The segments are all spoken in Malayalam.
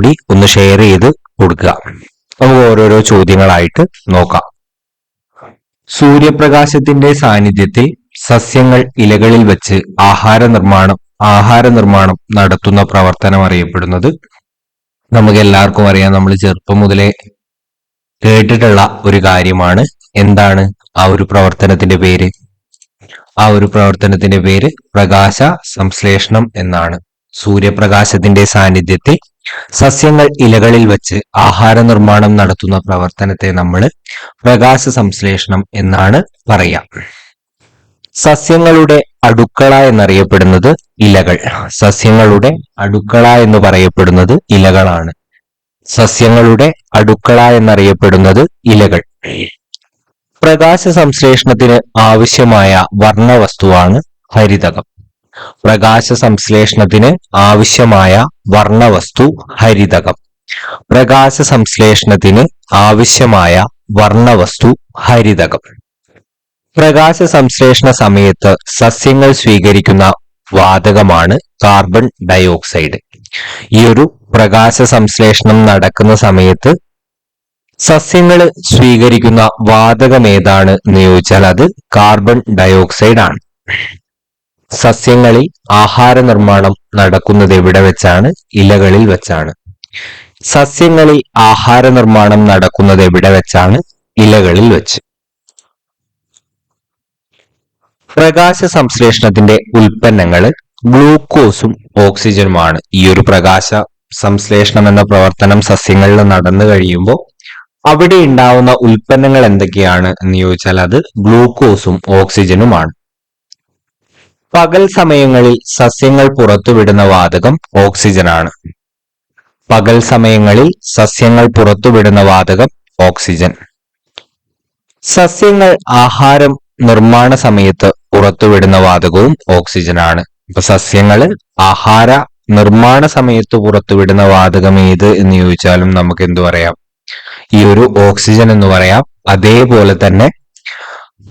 കൂടി ഒന്ന് ഷെയർ ചെയ്ത് കൊടുക്കുക. നമുക്ക് ഓരോരോ ചോദ്യങ്ങളായിട്ട് നോക്കാം. സൂര്യപ്രകാശത്തിന്റെ സാന്നിധ്യത്തിൽ സസ്യങ്ങൾ ഇലകളിൽ വെച്ച് ആഹാര നിർമ്മാണം നടത്തുന്ന പ്രവർത്തനം അറിയപ്പെടുന്നത്? നമുക്ക് എല്ലാവർക്കും അറിയാം, നമ്മൾ ചെറുപ്പം മുതലേ കേട്ടിട്ടുള്ള ഒരു കാര്യമാണ്. എന്താണ് ആ ഒരു പ്രവർത്തനത്തിന്റെ പേര്? ആ ഒരു പ്രവർത്തനത്തിന്റെ പേര് പ്രകാശ സംശ്ലേഷണം എന്നാണ്. സൂര്യപ്രകാശത്തിന്റെ സാന്നിധ്യത്തിൽ സസ്യങ്ങൾ ഇലകളിൽ വെച്ച് ആഹാര നിർമ്മാണം നടത്തുന്ന പ്രവർത്തനത്തെ നമ്മൾ പ്രകാശ സംശ്ലേഷണം എന്നാണ് പറയാ. സസ്യങ്ങളുടെ അടുക്കള എന്നറിയപ്പെടുന്നത് ഇലകൾ. സസ്യങ്ങളുടെ അടുക്കള എന്ന് പറയപ്പെടുന്നത് ഇലകളാണ്. സസ്യങ്ങളുടെ അടുക്കള എന്നറിയപ്പെടുന്നത് ഇലകൾ. പ്രകാശ സംശ്ലേഷണത്തിന് ആവശ്യമായ വർണ്ണവസ്തുവാണ് ഹരിതകം. പ്രകാശ സംശ്ലേഷണത്തിന് ആവശ്യമായ വർണ്ണവസ്തു ഹരിതകം. പ്രകാശ സംശ്ലേഷണത്തിന് ആവശ്യമായ വർണ്ണവസ്തു ഹരിതകം. പ്രകാശ സംശ്ലേഷണ സമയത്ത് സസ്യങ്ങൾ സ്വീകരിക്കുന്ന വാതകമാണ് കാർബൺ ഡയോക്സൈഡ്. ഈ ഒരു പ്രകാശ സംശ്ലേഷണം നടക്കുന്ന സമയത്ത് സസ്യങ്ങൾ സ്വീകരിക്കുന്ന വാതകം ഏതാണ് എന്ന് ചോദിച്ചാൽ അത് കാർബൺ ഡയോക്സൈഡ് ആണ്. സസ്യങ്ങളിൽ ആഹാര നിർമ്മാണം നടക്കുന്നത് എവിടെ വെച്ചാണ്? ഇലകളിൽ വെച്ചാണ്. സസ്യങ്ങളിൽ ആഹാര നിർമ്മാണം നടക്കുന്നത് എവിടെ വെച്ചാണ്? ഇലകളിൽ വെച്ച്. പ്രകാശ സംശ്ലേഷണത്തിന്റെ ഉൽപ്പന്നങ്ങൾ ഗ്ലൂക്കോസും ഓക്സിജനുമാണ്. ഈ ഒരു പ്രകാശ സംശ്ലേഷണം എന്ന പ്രവർത്തനം സസ്യങ്ങളിൽ നടന്നു കഴിയുമ്പോൾ അവിടെ ഉണ്ടാവുന്ന ഉൽപ്പന്നങ്ങൾ എന്തൊക്കെയാണ് എന്ന് ചോദിച്ചാൽ അത് ഗ്ലൂക്കോസും ഓക്സിജനുമാണ്. പകൽ സമയങ്ങളിൽ സസ്യങ്ങൾ പുറത്തുവിടുന്ന വാതകം ഓക്സിജനാണ്. പകൽ സമയങ്ങളിൽ സസ്യങ്ങൾ പുറത്തുവിടുന്ന വാതകം ഓക്സിജൻ. സസ്യങ്ങൾ ആഹാരം നിർമ്മാണ സമയത്ത് പുറത്തുവിടുന്ന വാതകവും ഓക്സിജനാണ്. ഇപ്പൊ സസ്യങ്ങള് ആഹാര നിർമ്മാണ സമയത്ത് പുറത്തുവിടുന്ന വാതകം ഏത് എന്ന് ചോദിച്ചാലും നമുക്ക് എന്തു പറയാം? ഈ ഒരു ഓക്സിജൻ എന്ന് പറയാം. അതേപോലെ തന്നെ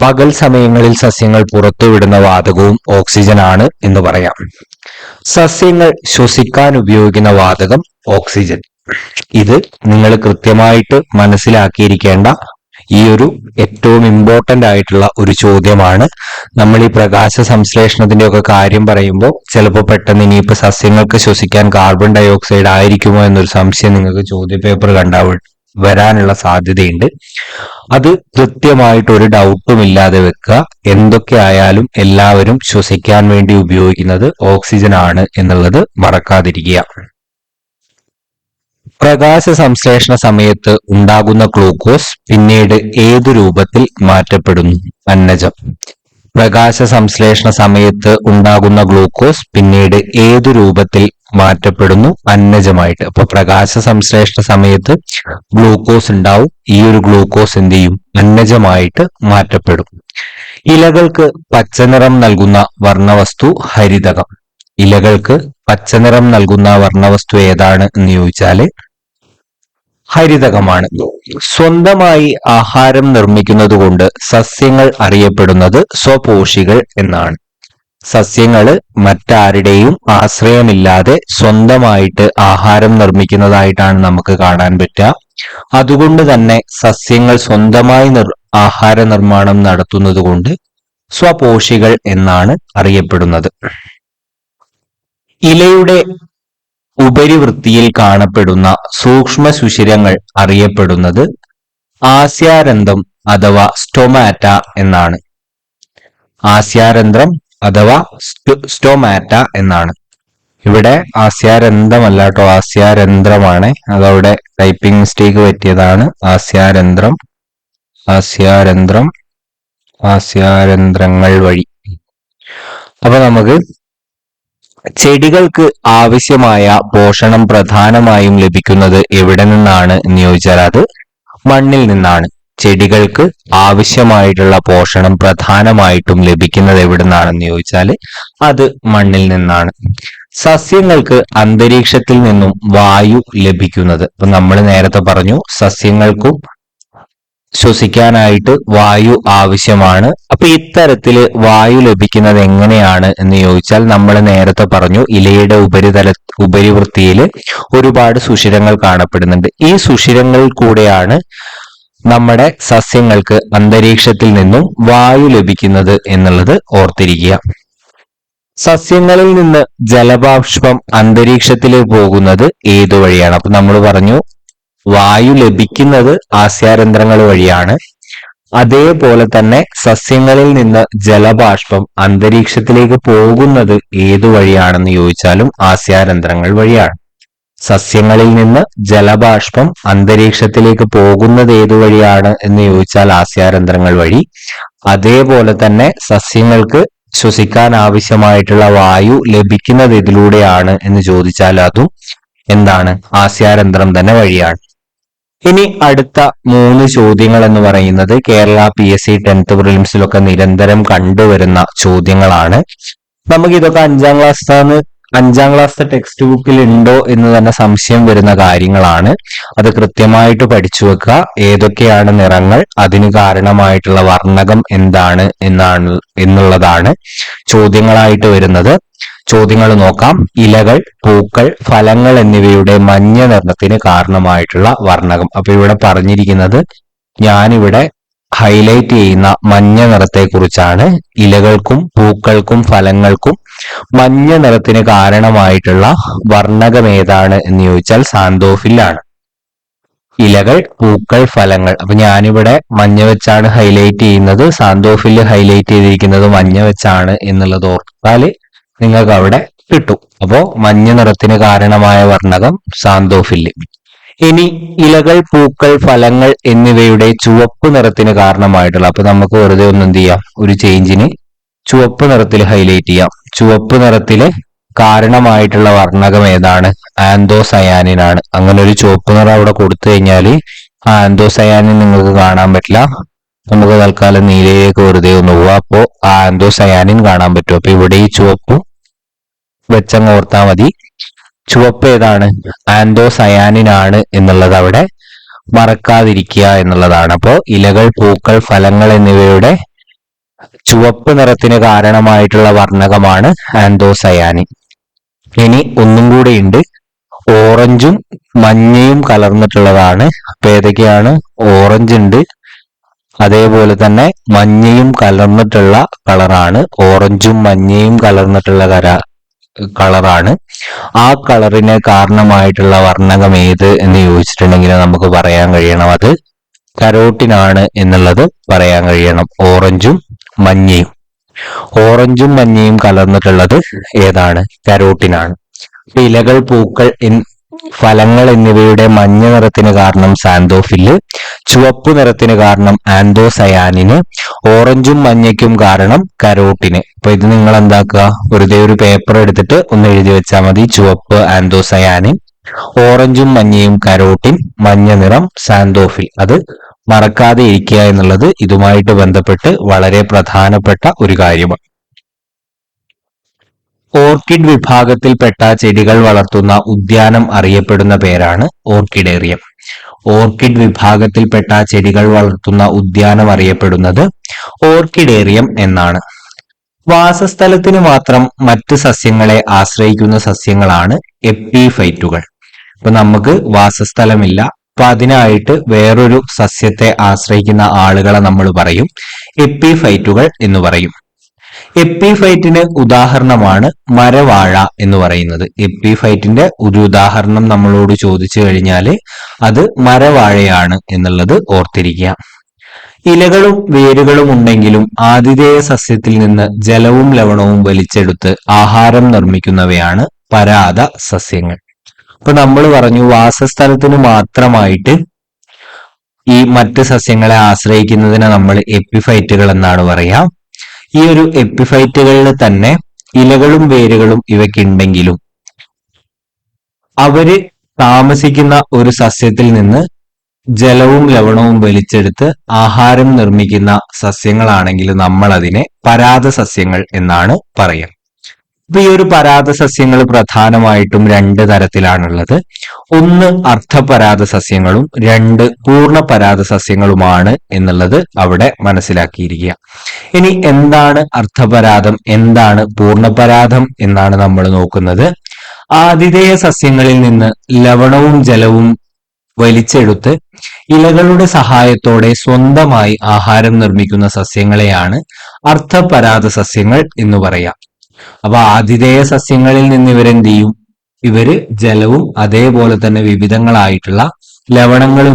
പകൽ സമയങ്ങളിൽ സസ്യങ്ങൾ പുറത്തുവിടുന്ന വാതകവും ഓക്സിജൻ ആണ് എന്ന് പറയാം. സസ്യങ്ങൾ ശ്വസിക്കാൻ ഉപയോഗിക്കുന്ന വാതകം ഓക്സിജൻ. ഇത് നിങ്ങൾ കൃത്യമായിട്ട് മനസ്സിലാക്കിയിരിക്കേണ്ട ഈ ഒരു ഏറ്റവും ഇമ്പോർട്ടന്റ് ആയിട്ടുള്ള ഒരു ചോദ്യമാണ്. നമ്മൾ ഈ പ്രകാശ സംശ്ലേഷണത്തിന്റെ ഒക്കെ കാര്യം പറയുമ്പോൾ ചിലപ്പോൾ പെട്ടെന്ന് ഇനിയിപ്പോ സസ്യങ്ങൾക്ക് ശ്വസിക്കാൻ കാർബൺ ഡയോക്സൈഡ് ആയിരിക്കുമോ എന്നൊരു സംശയം നിങ്ങൾക്ക് ചോദ്യപേപ്പർ വരാനുള്ള സാധ്യതയുണ്ട്. അത് കൃത്യമായിട്ട് ഒരു ഡൗട്ടും ഇല്ലാതെ വെക്കുക. എന്തൊക്കെ ആയാലും എല്ലാവരും ശ്വസിക്കാൻ വേണ്ടി ഉപയോഗിക്കുന്നത് ഓക്സിജൻ ആണ് എന്നുള്ളത് മറക്കാതിരിക്കുക. പ്രകാശ സംശ്ലേഷണ സമയത്ത് ഉണ്ടാകുന്ന ഗ്ലൂക്കോസ് പിന്നീട് ഏതു രൂപത്തിൽ മാറ്റപ്പെടുന്നു? അന്നജം. പ്രകാശ സംശ്ലേഷണ സമയത്ത് ഉണ്ടാകുന്ന ഗ്ലൂക്കോസ് പിന്നീട് ഏതു രൂപത്തിൽ മാറ്റപ്പെടുന്നു? അന്നജമായിട്ട്. അപ്പൊ പ്രകാശ സംശ്ലേഷണ സമയത്ത് ഗ്ലൂക്കോസ് ഉണ്ടാവും. ഈ ഒരു ഗ്ലൂക്കോസ് എന്ത് ചെയ്യും? അന്നജമായിട്ട് മാറ്റപ്പെടും. ഇലകൾക്ക് പച്ചനിറം നൽകുന്ന വർണ്ണവസ്തു ഹരിതകം. ഇലകൾക്ക് പച്ചനിറം നൽകുന്ന വർണ്ണവസ്തു ഏതാണ് എന്ന് ചോദിച്ചാല് ഹരിതകമാണ്. സ്വന്തമായി ആഹാരം നിർമ്മിക്കുന്നത് കൊണ്ട് സസ്യങ്ങൾ അറിയപ്പെടുന്നത് സ്വപോഷികൾ എന്നാണ്. സസ്യങ്ങള് മറ്റാരുടെയും ആശ്രയമില്ലാതെ സ്വന്തമായിട്ട് ആഹാരം നിർമ്മിക്കുന്നതായിട്ടാണ് നമുക്ക് കാണാൻ പറ്റുക. അതുകൊണ്ട് തന്നെ സസ്യങ്ങൾ സ്വന്തമായി ആഹാര നിർമ്മാണം നടത്തുന്നത് കൊണ്ട് സ്വപോഷികൾ എന്നാണ് അറിയപ്പെടുന്നത്. ഇലയുടെ ഉപരിവൃത്തിയിൽ കാണപ്പെടുന്ന സൂക്ഷ്മ സുഷിരങ്ങൾ അറിയപ്പെടുന്നത് ആസ്യാരന്ധ്രം അഥവാ സ്റ്റൊമാറ്റ എന്നാണ്. ആസ്യാരന്ധ്രം അഥവാ സ്റ്റൊമാറ്റ എന്നാണ്. ഇവിടെ ആസ്യാരന്ധ്രമല്ല കേട്ടോ, ആസ്യാരന്ധ്രമാണ്. അതവിടെ ടൈപ്പിംഗ് മിസ്റ്റേക്ക് പറ്റിയതാണ്. ആസ്യാരന്ധ്രങ്ങൾ വഴി. അപ്പൊ നമുക്ക് ചെടികൾക്ക് ആവശ്യമായ പോഷണം പ്രധാനമായും ലഭിക്കുന്നത് എവിടെ നിന്നാണ് എന്ന് ചോദിച്ചാൽ അത് മണ്ണിൽ നിന്നാണ്. ചെടികൾക്ക് ആവശ്യമായിട്ടുള്ള പോഷണം പ്രധാനമായിട്ടും ലഭിക്കുന്നത് എവിടെ നിന്നാണെന്ന് ചോദിച്ചാൽ അത് മണ്ണിൽ നിന്നാണ്. സസ്യങ്ങൾക്ക് അന്തരീക്ഷത്തിൽ നിന്നും വായു ലഭിക്കുന്നത്, ഇപ്പൊ നമ്മൾ നേരത്തെ പറഞ്ഞു സസ്യങ്ങൾക്കും ശ്വസിക്കാനായിട്ട് വായു ആവശ്യമാണ്. അപ്പൊ ഇത്തരത്തില് വായു ലഭിക്കുന്നത് എങ്ങനെയാണ് എന്ന് ചോദിച്ചാൽ നമ്മൾ നേരത്തെ പറഞ്ഞു ഇലയുടെ ഉപരിവൃത്തിയിൽ ഒരുപാട് സുഷിരങ്ങൾ കാണപ്പെടുന്നുണ്ട്. ഈ സുഷിരങ്ങളിൽ കൂടെയാണ് നമ്മുടെ സസ്യങ്ങൾക്ക് അന്തരീക്ഷത്തിൽ നിന്നും വായു ലഭിക്കുന്നത് എന്നുള്ളത് ഓർത്തിരിക്കുക. സസ്യങ്ങളിൽ നിന്ന് ജലബാഷ്പം അന്തരീക്ഷത്തിലേക്ക് പോകുന്നത് ഏതു വഴിയാണ്? അപ്പൊ നമ്മൾ പറഞ്ഞു വായു ലഭിക്കുന്നത് ആസ്യാരന്ധ്രങ്ങൾ വഴിയാണ്. അതേപോലെ തന്നെ സസ്യങ്ങളിൽ നിന്ന് ജലബാഷ്പം അന്തരീക്ഷത്തിലേക്ക് പോകുന്നത് ഏതു വഴിയാണെന്ന് ചോദിച്ചാലും ആസ്യാരന്ധ്രങ്ങൾ വഴിയാണ്. സസ്യങ്ങളിൽ നിന്ന് ജലബാഷ്പം അന്തരീക്ഷത്തിലേക്ക് പോകുന്നത് ഏതു വഴിയാണ് എന്ന് ചോദിച്ചാൽ ആസ്യാരന്ധ്രങ്ങൾ വഴി. അതേപോലെ തന്നെ സസ്യങ്ങൾക്ക് ശ്വസിക്കാൻ ആവശ്യമായിട്ടുള്ള വായു ലഭിക്കുന്നത് ഇതിലൂടെയാണ് എന്ന് ചോദിച്ചാൽ അതും എന്താണ്? ആസ്യാരന്ധ്രം തന്നെ വഴിയാണ്. ഇനി അടുത്ത 3 ചോദ്യങ്ങൾ എന്ന് പറയുന്നത് കേരള PSC 10th പ്രിലിംസിലൊക്കെ നിരന്തരം കണ്ടുവരുന്ന ചോദ്യങ്ങളാണ്. നമുക്ക് ഇതൊക്കെ 5ാം ക്ലാസ് ടെക്സ്റ്റ് ബുക്കിൽ ഉണ്ടോ എന്ന് തന്നെ സംശയം വരുന്ന കാര്യങ്ങളാണ്. അത് കൃത്യമായിട്ട് പഠിച്ചു വെക്കുക. ഏതൊക്കെയാണ് നിറങ്ങൾ, അതിന് കാരണമായിട്ടുള്ള വർണ്ണകം എന്താണ് എന്നുള്ളതാണ് ചോദ്യങ്ങളായിട്ട് വരുന്നത്. ചോദ്യങ്ങൾ നോക്കാം. ഇലകൾ, പൂക്കൾ, ഫലങ്ങൾ എന്നിവയുടെ മഞ്ഞ നിറത്തിന് കാരണമായിട്ടുള്ള വർണ്ണകം. അപ്പൊ ഇവിടെ പറഞ്ഞിരിക്കുന്നത് ഞാനിവിടെ ഹൈലൈറ്റ് ചെയ്യുന്ന മഞ്ഞ നിറത്തെ കുറിച്ചാണ്. ഇലകൾക്കും പൂക്കൾക്കും ഫലങ്ങൾക്കും മഞ്ഞ നിറത്തിന് കാരണമായിട്ടുള്ള വർണ്ണകം ഏതാണ് എന്ന് ചോദിച്ചാൽ സാന്തോഫില്ലാണ്. ഇലകൾ, പൂക്കൾ, ഫലങ്ങൾ. അപ്പൊ ഞാനിവിടെ മഞ്ഞ വെച്ചാണ് ഹൈലൈറ്റ് ചെയ്യുന്നത്, സാന്തോഫില് ഹൈലൈറ്റ് ചെയ്തിരിക്കുന്നത് മഞ്ഞ വെച്ചാണ് എന്നുള്ളത് ഓർത്താൽ നിങ്ങൾക്ക് അവിടെ കിട്ടും. അപ്പോ മഞ്ഞ നിറത്തിന് കാരണമായ വർണ്ണകം സാന്തോഫില്. ഇനി ഇലകൾ, പൂക്കൾ, ഫലങ്ങൾ എന്നിവയുടെ ചുവപ്പ് നിറത്തിന് കാരണമായിട്ടുള്ള, അപ്പൊ നമുക്ക് വെറുതെ ഒന്ന് എന്ത് ചെയ്യാം, ഒരു ചേഞ്ചിന് ചുവപ്പ് നിറത്തിൽ ഹൈലൈറ്റ് ചെയ്യാം. ചുവപ്പ് നിറത്തില് കാരണമായിട്ടുള്ള വർണ്ണകം ഏതാണ്? ആന്തോസയാനിൻ ആണ്. അങ്ങനെ ഒരു ചുവപ്പ് നിറം അവിടെ കൊടുത്തു കഴിഞ്ഞാല് ആ ആന്തോസയാനിൻ നിങ്ങൾക്ക് കാണാൻ പറ്റില്ല. നമുക്ക് തൽക്കാലം നീലയിലേക്ക് വെറുതെ ഒന്ന് പോവാം. അപ്പോ ആ ആന്തോസയാനിൻ കാണാൻ പറ്റും. അപ്പൊ ഇവിടെ ഈ ചുവപ്പ് വെച്ചങ്ങ് ഓർത്താ മതി. ചുവപ്പ് ഏതാണ്? ആന്തോസയാനിൻ ആണ് എന്നുള്ളത് അവിടെ മറക്കാതിരിക്കുക എന്നുള്ളതാണ്. അപ്പോ ഇലകൾ, പൂക്കൾ, ഫലങ്ങൾ എന്നിവയുടെ ചുവപ്പ് നിറത്തിന് കാരണമായിട്ടുള്ള വർണ്ണകമാണ് ആന്തോസയാനിൻ. ഇനി ഒന്നും കൂടി ഉണ്ട്, ഓറഞ്ചും മഞ്ഞയും കലർന്നിട്ടുള്ളതാണ്. അപ്പൊ ഏതൊക്കെയാണ്? ഓറഞ്ച് ഉണ്ട്, അതേപോലെ തന്നെ മഞ്ഞയും കലർന്നിട്ടുള്ള കളറാണ്. ഓറഞ്ചും മഞ്ഞയും കലർന്നിട്ടുള്ള കളറാണ്. ആ കളറിന് കാരണമായിട്ടുള്ള വർണ്ണകം ഏത് എന്ന് ചോദിച്ചിട്ടുണ്ടെങ്കിൽ നമുക്ക് പറയാൻ കഴിയണം അത് കരോട്ടിനാണ് എന്നുള്ളത് പറയാൻ കഴിയണം. ഓറഞ്ചും മഞ്ഞയും കലർന്നിട്ടുള്ളത് ഏതാണ്? കരോട്ടിനാണ്. ഇലകൾ, പൂക്കൾ, ഫലങ്ങൾ എന്നിവയുടെ മഞ്ഞ നിറത്തിന് കാരണം സാന്തോഫില്, ചുവപ്പ് നിറത്തിന് കാരണം ആന്തോസയാനിന്, ഓറഞ്ചും മഞ്ഞയ്ക്കും കാരണം കരോട്ടിന്. അപ്പൊ ഇത് നിങ്ങൾ എന്താക്കുക, വെറുതെ ഒരു പേപ്പർ എടുത്തിട്ട് ഒന്ന് എഴുതി വെച്ചാൽ മതി. ചുവപ്പ് ആന്തോസയാനിൻ, ഓറഞ്ചും മഞ്ഞയും കരോട്ടിൻ, മഞ്ഞ നിറം സാന്തോഫിൽ. അത് മറക്കാതെ ഇരിക്കുക എന്നുള്ളത് ഇതുമായിട്ട് ബന്ധപ്പെട്ട് വളരെ പ്രധാനപ്പെട്ട ഒരു കാര്യമാണ്. ഓർക്കിഡ് വിഭാഗത്തിൽപ്പെട്ട ചെടികൾ വളർത്തുന്ന ഉദ്യാനം അറിയപ്പെടുന്ന പേരാണ് ഓർക്കിഡേറിയം. ഓർക്കിഡ് വിഭാഗത്തിൽപ്പെട്ട ചെടികൾ വളർത്തുന്ന ഉദ്യാനം അറിയപ്പെടുന്നത് ഓർക്കിഡേറിയം എന്നാണ്. വാസസ്ഥലത്തിന് മാത്രം മറ്റ് സസ്യങ്ങളെ ആശ്രയിക്കുന്ന സസ്യങ്ങളാണ് എപ്പിഫൈറ്റുകൾ. അപ്പൊ നമുക്ക് വാസസ്ഥലമില്ല, അപ്പൊ അതിനായിട്ട് വേറൊരു സസ്യത്തെ ആശ്രയിക്കുന്ന ആളുകളെ നമ്മൾ പറയും എപ്പിഫൈറ്റുകൾ എന്ന് പറയും. എപ്പിഫൈറ്റിന് ഉദാഹരണമാണ് മരവാഴ എന്ന് പറയുന്നത്. എപ്പിഫൈറ്റിന്റെ ഒരു ഉദാഹരണം നമ്മളോട് ചോദിച്ചു കഴിഞ്ഞാല് അത് മരവാഴയാണ് എന്നുള്ളത് ഓർത്തിരിക്കുക. ഇലകളും വേരുകളും ഉണ്ടെങ്കിലും ആതിഥേയ സസ്യത്തിൽ നിന്ന് ജലവും ലവണവും വലിച്ചെടുത്ത് ആഹാരം നിർമ്മിക്കുന്നവയാണ് പരാത സസ്യങ്ങൾ. അപ്പൊ നമ്മൾ പറഞ്ഞു വാസസ്ഥലത്തിന് മാത്രമായിട്ട് ഈ മറ്റ് സസ്യങ്ങളെ ആശ്രയിക്കുന്നതിനെ നമ്മൾ എപ്പിഫൈറ്റുകൾ എന്നാണ് പറയാ. ഈ ഒരു എപ്പിഫൈറ്റുകളിൽ തന്നെ ഇലകളും വേരുകളും ഇവയ്ക്കുണ്ടെങ്കിലും അവര് താമസിക്കുന്ന ഒരു സസ്യത്തിൽ നിന്ന് ജലവും ലവണവും വലിച്ചെടുത്ത് ആഹാരം നിർമ്മിക്കുന്ന സസ്യങ്ങളാണെങ്കിൽ നമ്മൾ അതിനെ പരാത സസ്യങ്ങൾ എന്നാണ് പറയുക. അപ്പൊ ഈ ഒരു പരാത സസ്യങ്ങൾ പ്രധാനമായിട്ടും രണ്ട് തരത്തിലാണുള്ളത്. ഒന്ന് അർദ്ധപരാത സസ്യങ്ങളും രണ്ട് പൂർണ്ണ പരാത സസ്യങ്ങളുമാണ് എന്നുള്ളത് അവിടെ മനസ്സിലാക്കിയിരിക്കുക. ഇനി എന്താണ് അർദ്ധപരാതം, എന്താണ് പൂർണ്ണപരാതം എന്നാണ് നമ്മൾ നോക്കുന്നത്. ആതിഥേയ സസ്യങ്ങളിൽ നിന്ന് ലവണവും ജലവും വലിച്ചെടുത്ത് ഇലകളുടെ സഹായത്തോടെ സ്വന്തമായി ആഹാരം നിർമ്മിക്കുന്ന സസ്യങ്ങളെയാണ് അർദ്ധപരാത സസ്യങ്ങൾ എന്ന് പറയാം. അപ്പൊ ആതിഥേയ സസ്യങ്ങളിൽ നിന്ന് ഇവരെന്ത് ചെയ്യും? ഇവര് ജലവും അതേപോലെ തന്നെ വിവിധങ്ങളായിട്ടുള്ള ലവണങ്ങളും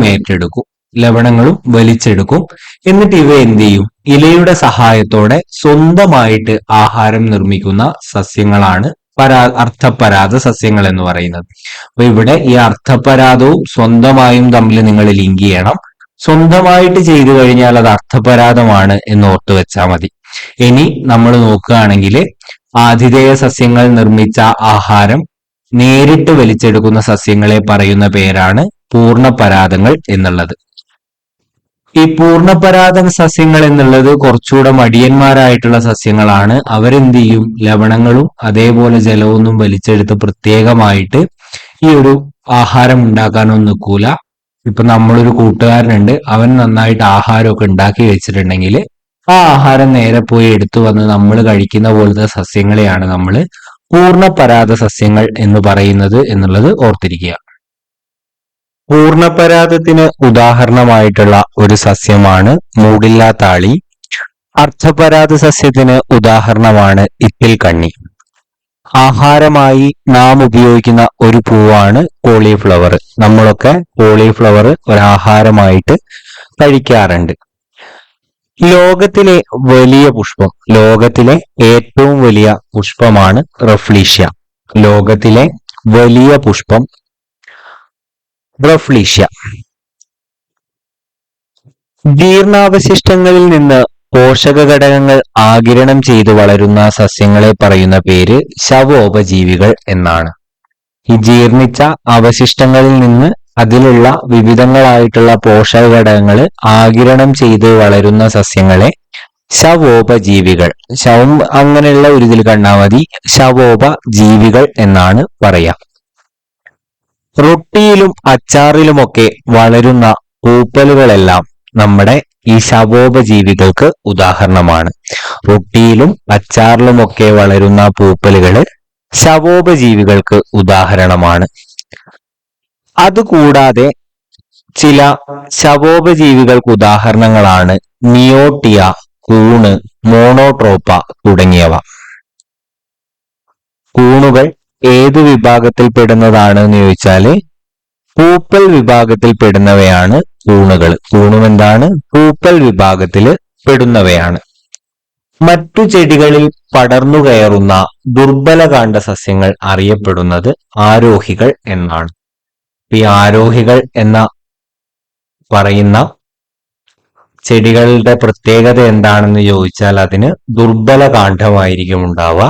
വലിച്ചെടുക്കും. എന്നിട്ട് ഇവ എന്ത് ചെയ്യും? ഇലയുടെ സഹായത്തോടെ സ്വന്തമായിട്ട് ആഹാരം നിർമ്മിക്കുന്ന സസ്യങ്ങളാണ് അർദ്ധപരാത സസ്യങ്ങൾ എന്ന് പറയുന്നത്. അപ്പൊ ഇവിടെ ഈ അർദ്ധപരാതവും സ്വന്തമായും തമ്മിൽ നിങ്ങൾ ലിങ്ക് ചെയ്യണം. സ്വന്തമായിട്ട് ചെയ്തു കഴിഞ്ഞാൽ അത് അർദ്ധപരാതമാണ് എന്ന് ഓർത്തു വെച്ചാൽ മതി. ഇനി നമ്മൾ നോക്കുകയാണെങ്കിൽ ആതിഥേയ സസ്യങ്ങൾ നിർമ്മിച്ച ആഹാരം നേരിട്ട് വലിച്ചെടുക്കുന്ന സസ്യങ്ങളെ പറയുന്ന പേരാണ് പൂർണ്ണപരാതങ്ങൾ എന്നുള്ളത്. ഈ പൂർണ്ണപരാത സസ്യങ്ങൾ എന്നുള്ളത് കുറച്ചുകൂടെ മടിയന്മാരായിട്ടുള്ള സസ്യങ്ങളാണ്. അവരെന്ത് ചെയ്യും? ലവണങ്ങളും അതേപോലെ ജലമൊന്നും വലിച്ചെടുത്ത് പ്രത്യേകമായിട്ട് ഈ ഒരു ആഹാരം ഉണ്ടാക്കാനൊന്നും നിൽക്കൂല. ഇപ്പൊ നമ്മളൊരു കൂട്ടുകാരനുണ്ട്, അവൻ നന്നായിട്ട് ആഹാരമൊക്കെ ഉണ്ടാക്കി വെച്ചിട്ടുണ്ടെങ്കിൽ ആ ആഹാരം നേരെ പോയി എടുത്തു വന്ന് നമ്മൾ കഴിക്കുന്ന പോലത്തെ സസ്യങ്ങളെയാണ് നമ്മൾ പൂർണ്ണപരാത സസ്യങ്ങൾ എന്ന് പറയുന്നത് എന്നുള്ളത് ഓർത്തിരിക്കുക. പൂർണ്ണപരാതത്തിന് ഉദാഹരണമായിട്ടുള്ള ഒരു സസ്യമാണ് മൂടില്ലാത്താളി. അർദ്ധപരാത സസ്യത്തിന് ഉദാഹരണമാണ് ഇത്തിൽ കണ്ണി. ആഹാരമായി നാം ഉപയോഗിക്കുന്ന ഒരു പൂവാണ് കോളിഫ്ലവർ. നമ്മളൊക്കെ കോളിഫ്ലവർ ഒരാഹാരമായിട്ട് കഴിക്കാറുണ്ട്. ലോകത്തിലെ ഏറ്റവും വലിയ പുഷ്പമാണ് റഫ്ലീഷ്യ. ലോകത്തിലെ വലിയ പുഷ്പം റഫ്ലീഷ്യ. ജീർണാവശിഷ്ടങ്ങളിൽ നിന്ന് പോഷക ഘടകങ്ങൾ ആഗിരണം ചെയ്ത് വളരുന്ന സസ്യങ്ങളെ പറയുന്ന പേര് ശവോപജീവികൾ എന്നാണ്. ഈ ജീർണിച്ച അവശിഷ്ടങ്ങളിൽ നിന്ന് അതിലുള്ള വിവിധങ്ങളായിട്ടുള്ള പോഷക ഘടകങ്ങൾ ആഗിരണം ചെയ്ത് വളരുന്ന സസ്യങ്ങളെ ശവോപജീവികൾ, ശവം അങ്ങനെയുള്ള ഒരു ഇതിൽ കണ്ടാൽ മതി, ശവോപജീവികൾ എന്നാണ് പറയാം. റൊട്ടിയിലും അച്ചാറിലുമൊക്കെ വളരുന്ന പൂപ്പലുകളെല്ലാം നമ്മുടെ ഈ ശവോപജീവികൾക്ക് ഉദാഹരണമാണ്. റൊട്ടിയിലും അച്ചാറിലുമൊക്കെ വളരുന്ന പൂപ്പലുകൾ ശവോപജീവികൾക്ക് ഉദാഹരണമാണ്. അതുകൂടാതെ ചില ശവോപജീവികൾക്ക് ഉദാഹരണങ്ങളാണ് നിയോട്ടിയ, കൂണ്, മോണോട്രോപ്പ തുടങ്ങിയവ. കൂണുകൾ ഏത് വിഭാഗത്തിൽ പെടുന്നതാണ് എന്ന് ചോദിച്ചാല് പൂപ്പൽ വിഭാഗത്തിൽ പെടുന്നവയാണ് കൂണുകൾ. കൂണും എന്താണ്? പൂപ്പൽ വിഭാഗത്തിൽ പെടുന്നവയാണ്. മറ്റു ചെടികളിൽ പടർന്നു കയറുന്ന ദുർബലകാണ്ഡ സസ്യങ്ങൾ അറിയപ്പെടുന്നത് ആരോഹികൾ എന്നാണ്. ഈ ആരോഹികൾ എന്ന പറയുന്ന ചെടികളുടെ പ്രത്യേകത എന്താണെന്ന് ചോദിച്ചാൽ അതിന് ദുർബല കാണ്ഡമായിരിക്കും ഉണ്ടാവുക.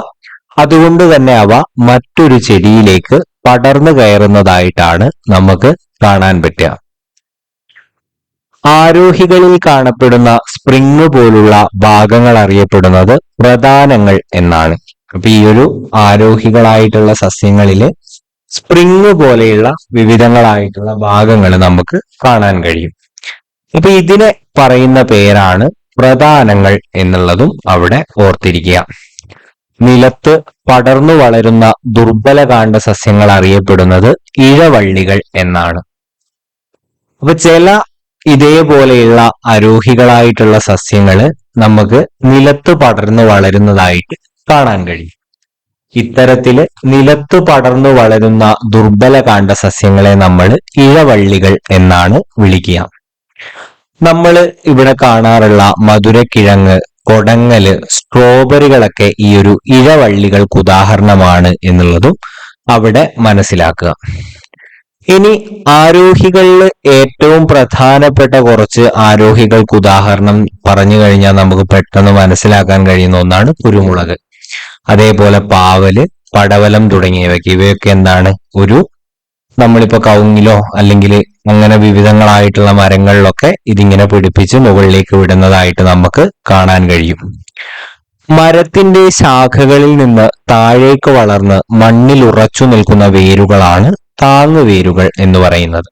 അതുകൊണ്ട് തന്നെ അവ മറ്റൊരു ചെടിയിലേക്ക് പടർന്നു കയറുന്നതായിട്ടാണ് നമുക്ക് കാണാൻ പറ്റുക. ആരോഹികളിൽ കാണപ്പെടുന്ന സ്പ്രിങ് പോലുള്ള ഭാഗങ്ങൾ അറിയപ്പെടുന്നത് പ്രധാനങ്ങൾ എന്നാണ്. അപ്പൊ ഈ ഒരു ആരോഹികളായിട്ടുള്ള സസ്യങ്ങളില് സ്പ്രിങ് പോലെയുള്ള വിവിധങ്ങളായിട്ടുള്ള ഭാഗങ്ങൾ നമുക്ക് കാണാൻ കഴിയും. അപ്പൊ ഇതിനെ പറയുന്ന പേരാണ് പ്രധാനങ്ങൾ എന്നുള്ളതും അവിടെ ഓർത്തിരിക്കുക. നിലത്ത് പടർന്നു വളരുന്ന ദുർബലകാണ്ഡ സസ്യങ്ങൾ അറിയപ്പെടുന്നത് ഇഴവള്ളികൾ എന്നാണ്. അപ്പൊ ചില ഇതേപോലെയുള്ള ആരോഹികളായിട്ടുള്ള സസ്യങ്ങള് നമുക്ക് നിലത്ത് പടർന്നു വളരുന്നതായിട്ട് കാണാൻ കഴിയും. ഇത്തരത്തില് നിലത്ത് പടർന്നു വളരുന്ന ദുർബലകാണ്ഡ സസ്യങ്ങളെ നമ്മൾ ഇഴവള്ളികൾ എന്നാണ് വിളിക്കുക. നമ്മൾ ഇവിടെ കാണാറുള്ള മധുരക്കിഴങ്ങ്, കൊടങ്ങല്, സ്ട്രോബെറികളൊക്കെ ഈ ഒരു ഇഴവള്ളികൾക്ക് ഉദാഹരണമാണ് എന്നുള്ളതും അവിടെ മനസ്സിലാക്കുക. ഇനി ആരോഹികളിൽ ഏറ്റവും പ്രധാനപ്പെട്ട കുറച്ച് ആരോഹികൾക്ക് ഉദാഹരണം പറഞ്ഞു കഴിഞ്ഞാൽ നമുക്ക് പെട്ടെന്ന് മനസ്സിലാക്കാൻ കഴിയുന്ന ഒന്നാണ് കുരുമുളക്. അതേപോലെ പാവല്, പടവലം തുടങ്ങിയവയ്ക്ക് ഇവയൊക്കെ എന്താണ്? ഒരു നമ്മളിപ്പോ കവുങ്ങിലോ അല്ലെങ്കിൽ അങ്ങനെ വിവിധങ്ങളായിട്ടുള്ള മരങ്ങളിലൊക്കെ ഇതിങ്ങനെ പിടിപ്പിച്ച് മുകളിലേക്ക് വിടുന്നതായിട്ട് നമുക്ക് കാണാൻ കഴിയും. മരത്തിന്റെ ശാഖകളിൽ നിന്ന് താഴേക്ക് വളർന്ന് മണ്ണിൽ ഉറച്ചു നിൽക്കുന്ന വേരുകളാണ് താങ്ങുവേരുകൾ എന്ന് പറയുന്നത്.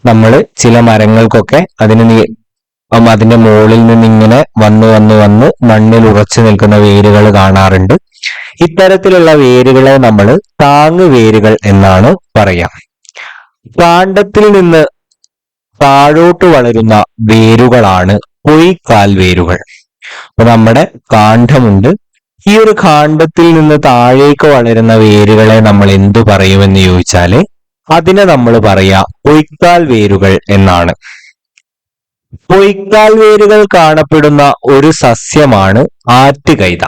നമ്മൾ ചില മരങ്ങൾക്കൊക്കെ അതിന്റെ മുകളിൽ നിന്ന് ഇങ്ങനെ വന്ന് മണ്ണിൽ ഉറച്ചു നിൽക്കുന്ന വേരുകൾ കാണാറുണ്ട്. ഇത്തരത്തിലുള്ള വേരുകളെ നമ്മൾ താങ്ങുവേരുകൾ എന്നാണ് പറയാ. കാണ്ഡത്തിൽ നിന്ന് താഴോട്ട് വളരുന്ന വേരുകളാണ് പൊയ്ക്കാൽ വേരുകൾ. അപ്പൊ നമ്മുടെ കാണ്ഡമുണ്ട്. ഈ ഒരു കാണ്ഡത്തിൽ നിന്ന് താഴേക്ക് വളരുന്ന വേരുകളെ നമ്മൾ എന്തു പറയുമെന്ന് ചോദിച്ചാല് അതിനെ നമ്മൾ പറയാ പൊയ്ക്കാൽ വേരുകൾ എന്നാണ്. പൊയ്ക്കാൽ വേരുകൾ കാണപ്പെടുന്ന ഒരു സസ്യമാണ് ആറ്റുകൈത.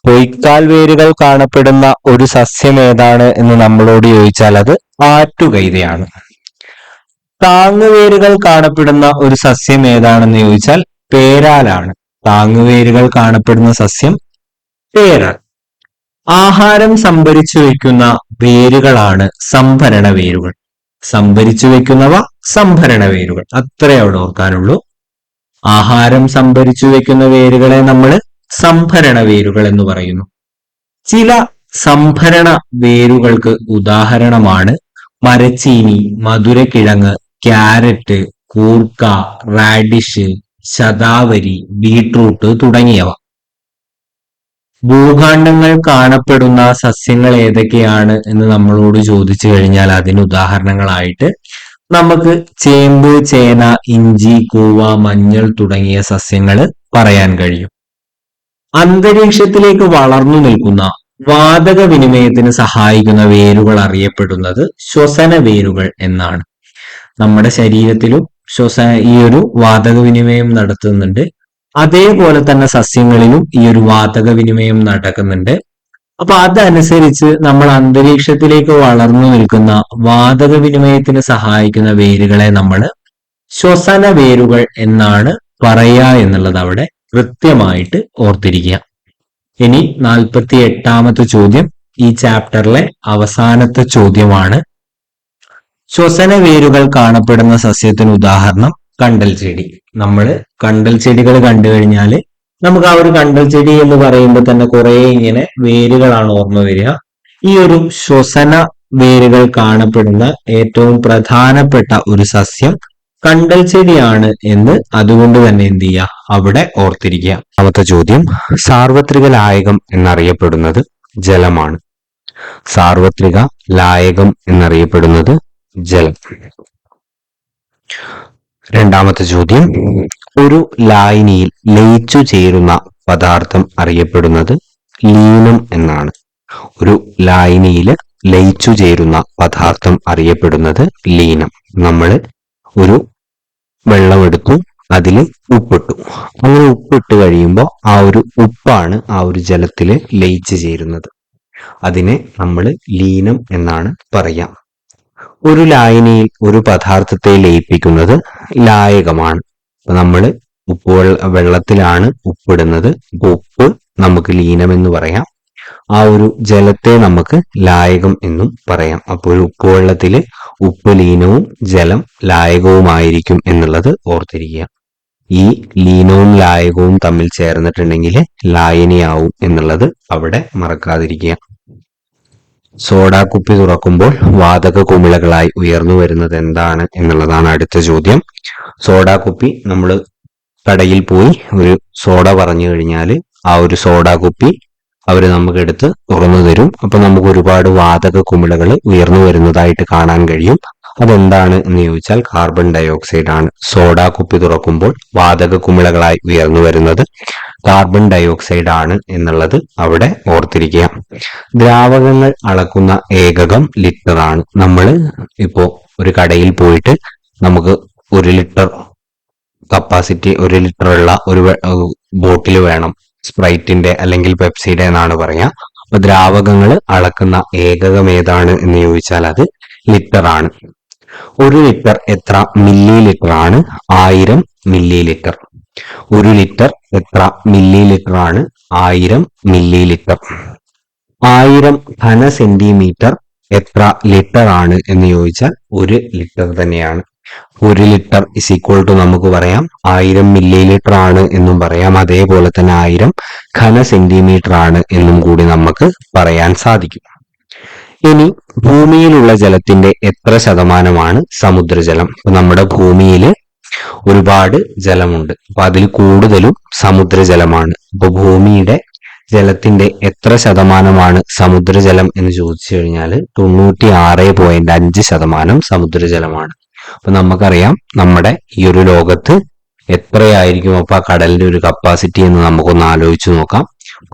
പൊയ്ക്കാൽ വേരുകൾ കാണപ്പെടുന്ന ഒരു സസ്യം ഏതാണ് എന്ന് നമ്മളോട് ചോദിച്ചാൽ അത് ആറ്റുകൈതയാണ്. താങ്ങുവേരുകൾ കാണപ്പെടുന്ന ഒരു സസ്യം ഏതാണെന്ന് ചോദിച്ചാൽ പേരാലാണ്. താങ്ങുവേരുകൾ കാണപ്പെടുന്ന സസ്യം പേരാൽ. ആഹാരം സംഭരിച്ചു വെക്കുന്ന വേരുകളാണ് സംഭരണ വേരുകൾ. സംഭരിച്ചു വെക്കുന്നവ സംഭരണ വേരുകൾ. അത്രേ അവിടെ ഓർക്കാനുള്ളൂ. ആഹാരം സംഭരിച്ചു വെക്കുന്ന വേരുകളെ നമ്മൾ സംഭരണ വേരുകൾ എന്ന് പറയുന്നു. ചില സംഭരണ വേരുകൾക്ക് ഉദാഹരണമാണ് മരച്ചീനി, മധുരക്കിഴങ്ങ്, ക്യാരറ്റ്, കൂർക്ക, റാഡിഷ്, ശതാവരി, ബീട്രൂട്ട് തുടങ്ങിയവ. ഭൂഖണ്ഡങ്ങൾ കാണപ്പെടുന്ന സസ്യങ്ങൾ ഏതൊക്കെയാണ് എന്ന് നമ്മളോട് ചോദിച്ചു കഴിഞ്ഞാൽ അതിന് ഉദാഹരണങ്ങളായിട്ട് നമുക്ക് ചേമ്പ്, ചേന, ഇഞ്ചി, കൂവ, മഞ്ഞൾ തുടങ്ങിയ സസ്യങ്ങൾ പറയാൻ കഴിയും. അന്തരീക്ഷത്തിലേക്ക് വളർന്നു നിൽക്കുന്ന വാതക വിനിമയത്തിന് സഹായിക്കുന്ന വേരുകൾ അറിയപ്പെടുന്നത് ശ്വസന വേരുകൾ എന്നാണ്. നമ്മുടെ ശരീരത്തിലും ഈ ഒരു വാതക വിനിമയം നടത്തുന്നുണ്ട്. അതേപോലെ തന്നെ സസ്യങ്ങളിലും ഈ ഒരു വാതക വിനിമയം നടക്കുന്നുണ്ട്. അപ്പൊ അതനുസരിച്ച് നമ്മൾ അന്തരീക്ഷത്തിലേക്ക് വളർന്നു നിൽക്കുന്ന വാതക വിനിമയത്തിന് സഹായിക്കുന്ന വേരുകളെ നമ്മൾ ശ്വസന വേരുകൾ എന്നാണ് പറയുക എന്നുള്ളത് അവിടെ കൃത്യമായിട്ട് ഓർത്തിരിക്കുക. ഇനി 48ാമത്തെ ചോദ്യം ഈ ചാപ്റ്ററിലെ അവസാനത്തെ ചോദ്യമാണ്. ശ്വസന വേരുകൾ കാണപ്പെടുന്ന സസ്യത്തിന് ഉദാഹരണം കണ്ടൽ ചെടി. നമ്മൾ കണ്ടൽ ചെടികൾ കണ്ടു കഴിഞ്ഞാൽ നമുക്ക് ആ ഒരു കണ്ടൽ ചെടി എന്ന് പറയുമ്പോൾ തന്നെ കുറെ ഇങ്ങനെ വേരുകളാണ് ഓർമ്മ വരിക. ഈ ഒരു ശ്വസന വേരുകൾ കാണപ്പെടുന്ന ഏറ്റവും പ്രധാനപ്പെട്ട ഒരു സസ്യം കണ്ടൽ ചെടിയാണ് എന്ന് അതുകൊണ്ട് തന്നെ എന്ത് ചെയ്യുക, അവിടെ ഓർത്തിരിക്കുക. രണ്ടാമത്തെ ചോദ്യം, സാർവത്രിക ലായകം എന്നറിയപ്പെടുന്നത് ജലമാണ്. സാർവത്രിക ലായകം എന്നറിയപ്പെടുന്നത് ജലം. രണ്ടാമത്തെ ചോദ്യം, ഒരു ലായനിയിൽ ലയിച്ചു ചേരുന്ന പദാർത്ഥം അറിയപ്പെടുന്നത് ലീനം എന്നാണ്. ഒരു ലായനിയിൽ ലയിച്ചു ചേരുന്ന പദാർത്ഥം അറിയപ്പെടുന്നത് ലീനം. നമ്മൾ ഒരു വെള്ളമെടുത്തു, അതിൽ ഉപ്പിട്ടു. അങ്ങനെ ഉപ്പിട്ട് കഴിയുമ്പോൾ ആ ഒരു ഉപ്പാണ് ആ ഒരു ജലത്തിൽ ലയിച്ചു ചേരുന്നത്. അതിനെ നമ്മൾ ലീനം എന്നാണ് പറയാം. ഒരു ലായനിയിൽ ഒരു പദാർത്ഥത്തെ ലയിപ്പിക്കുന്നത് ലായകമാണ്. നമ്മൾ വെള്ളത്തിലാണ് ഉപ്പിടുന്നത്. ഉപ്പ് നമുക്ക് ലീനം എന്ന് പറയാം. ആ ഒരു ജലത്തെ നമുക്ക് ലായകം എന്നും പറയാം. അപ്പോൾ ഒരു ഉപ്പുവെള്ളത്തിൽ ഉപ്പ് ലീനവും ജലം ലായകവുമായിരിക്കും എന്നുള്ളത് ഓർത്തിരിക്കുക. ഈ ലീനവും ലായകവും തമ്മിൽ ചേർന്നിട്ടുണ്ടെങ്കിൽ ലായനിയാവും എന്നുള്ളത് അവിടെ മറക്കാതിരിക്കുക. സോഡാ കുപ്പി തുറക്കുമ്പോൾ വാതക കുമിളകളായി ഉയർന്നു വരുന്നത് എന്താണ് എന്നുള്ളതാണ് അടുത്ത ചോദ്യം. സോഡാ കുപ്പി നമ്മൾ കടയിൽ പോയി ഒരു സോഡ പറഞ്ഞു കഴിഞ്ഞാൽ ആ ഒരു സോഡാ കുപ്പി അവർ നമുക്കെടുത്ത് തുറന്നു തരും. അപ്പൊ നമുക്ക് ഒരുപാട് വാതക കുമിളകൾ ഉയർന്നു വരുന്നതായിട്ട് കാണാൻ കഴിയും. അതെന്താണ് എന്ന് ചോദിച്ചാൽ കാർബൺ ഡയോക്സൈഡ് ആണ്. സോഡാ കുപ്പി തുറക്കുമ്പോൾ വാതക കുമിളകളായി ഉയർന്നു വരുന്നത് കാർബൺ ഡയോക്സൈഡ് ആണ് എന്നുള്ളത് അവിടെ ഓർത്തിരിക്കുക. ദ്രാവകങ്ങൾ അളക്കുന്ന ഏകകം ലിറ്റർ ആണ്. നമ്മൾ ഇപ്പോ ഒരു കടയിൽ പോയിട്ട് നമുക്ക് 1 ലിറ്റർ കപ്പാസിറ്റി 1 ലിറ്റർ ഉള്ള ഒരു ബോട്ടിൽ വേണം, സ്പ്രൈറ്റിന്റെ അല്ലെങ്കിൽ പെപ്സിയുടെ എന്നാണ് പറയാ. അപ്പൊ ദ്രാവകങ്ങൾ അളക്കുന്ന ഏകകം ഏതാണ് എന്ന് ചോദിച്ചാൽ അത് ലിറ്റർ ആണ്. 1 ലിറ്റർ എത്ര മില്ലി ലിറ്റർ ആണ്? 1000 മില്ലി ലിറ്റർ. 1 ലിറ്റർ എത്ര മില്ലി ലിറ്റർ ആണ്? 1000 മില്ലി ലിറ്റർ. 1000 ഘന സെന്റിമീറ്റർ എത്ര ലിറ്റർ ആണ് എന്ന് ചോദിച്ചാൽ 1 ലിറ്റർ തന്നെയാണ്. 1 ലിറ്റർ ഇസ് ഈക്വൽ ടു നമുക്ക് പറയാം 1000 മില്ലി ലിറ്റർ ആണ് എന്നും പറയാം. അതേപോലെ തന്നെ 1000 ഘന സെന്റിമീറ്റർ ആണ് എന്നും കൂടി നമുക്ക് പറയാൻ സാധിക്കും. ഇനി ഭൂമിയിലുള്ള ജലത്തിന്റെ എത്ര ശതമാനമാണ് സമുദ്രജലം? നമ്മുടെ ഭൂമിയിൽ ഒരുപാട് ജലമുണ്ട്, അപ്പൊ അതിൽ കൂടുതലും സമുദ്രജലമാണ്. അപ്പൊ ഭൂമിയുടെ ജലത്തിന്റെ എത്ര ശതമാനമാണ് സമുദ്രജലം എന്ന് ചോദിച്ചു കഴിഞ്ഞാൽ 96.5% സമുദ്രജലമാണ്. അപ്പൊ നമുക്കറിയാം നമ്മുടെ ഈ ഒരു ലോകത്ത് എത്രയായിരിക്കും അപ്പൊ ആ കടലിന്റെ ഒരു കപ്പാസിറ്റി എന്ന് നമുക്കൊന്ന് ആലോചിച്ച് നോക്കാം.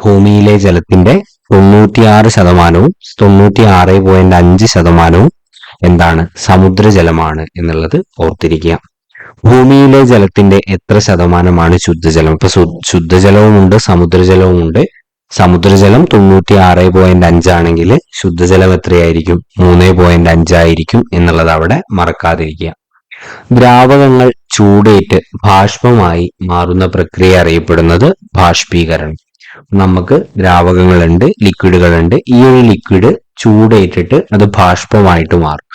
ഭൂമിയിലെ ജലത്തിന്റെ 96%, 96.5% എന്താണ്? സമുദ്രജലമാണ് എന്നുള്ളത് ഓർത്തിരിക്കുക. ഭൂമിയിലെ ജലത്തിന്റെ എത്ര ശതമാനമാണ് ശുദ്ധജലം? ഇപ്പൊ ശുദ്ധജലവുമുണ്ട് സമുദ്രജലവുമുണ്ട്. സമുദ്രജലം 96.5 ആണെങ്കിൽ ശുദ്ധജലം എത്രയായിരിക്കും? 3.5 ആയിരിക്കും എന്നുള്ളത് അവിടെ മറക്കാതിരിക്കുക. ദ്രാവകങ്ങൾ ചൂടേറ്റ് ബാഷ്പമായി മാറുന്ന പ്രക്രിയ അറിയപ്പെടുന്നത് ബാഷ്പീകരണം. നമുക്ക് ദ്രാവകങ്ങളുണ്ട്, ലിക്വിഡുകളുണ്ട്. ഈ ഒരു ലിക്വിഡ് ചൂടേറ്റിട്ട് അത് ബാഷ്പമായിട്ട് മാറും.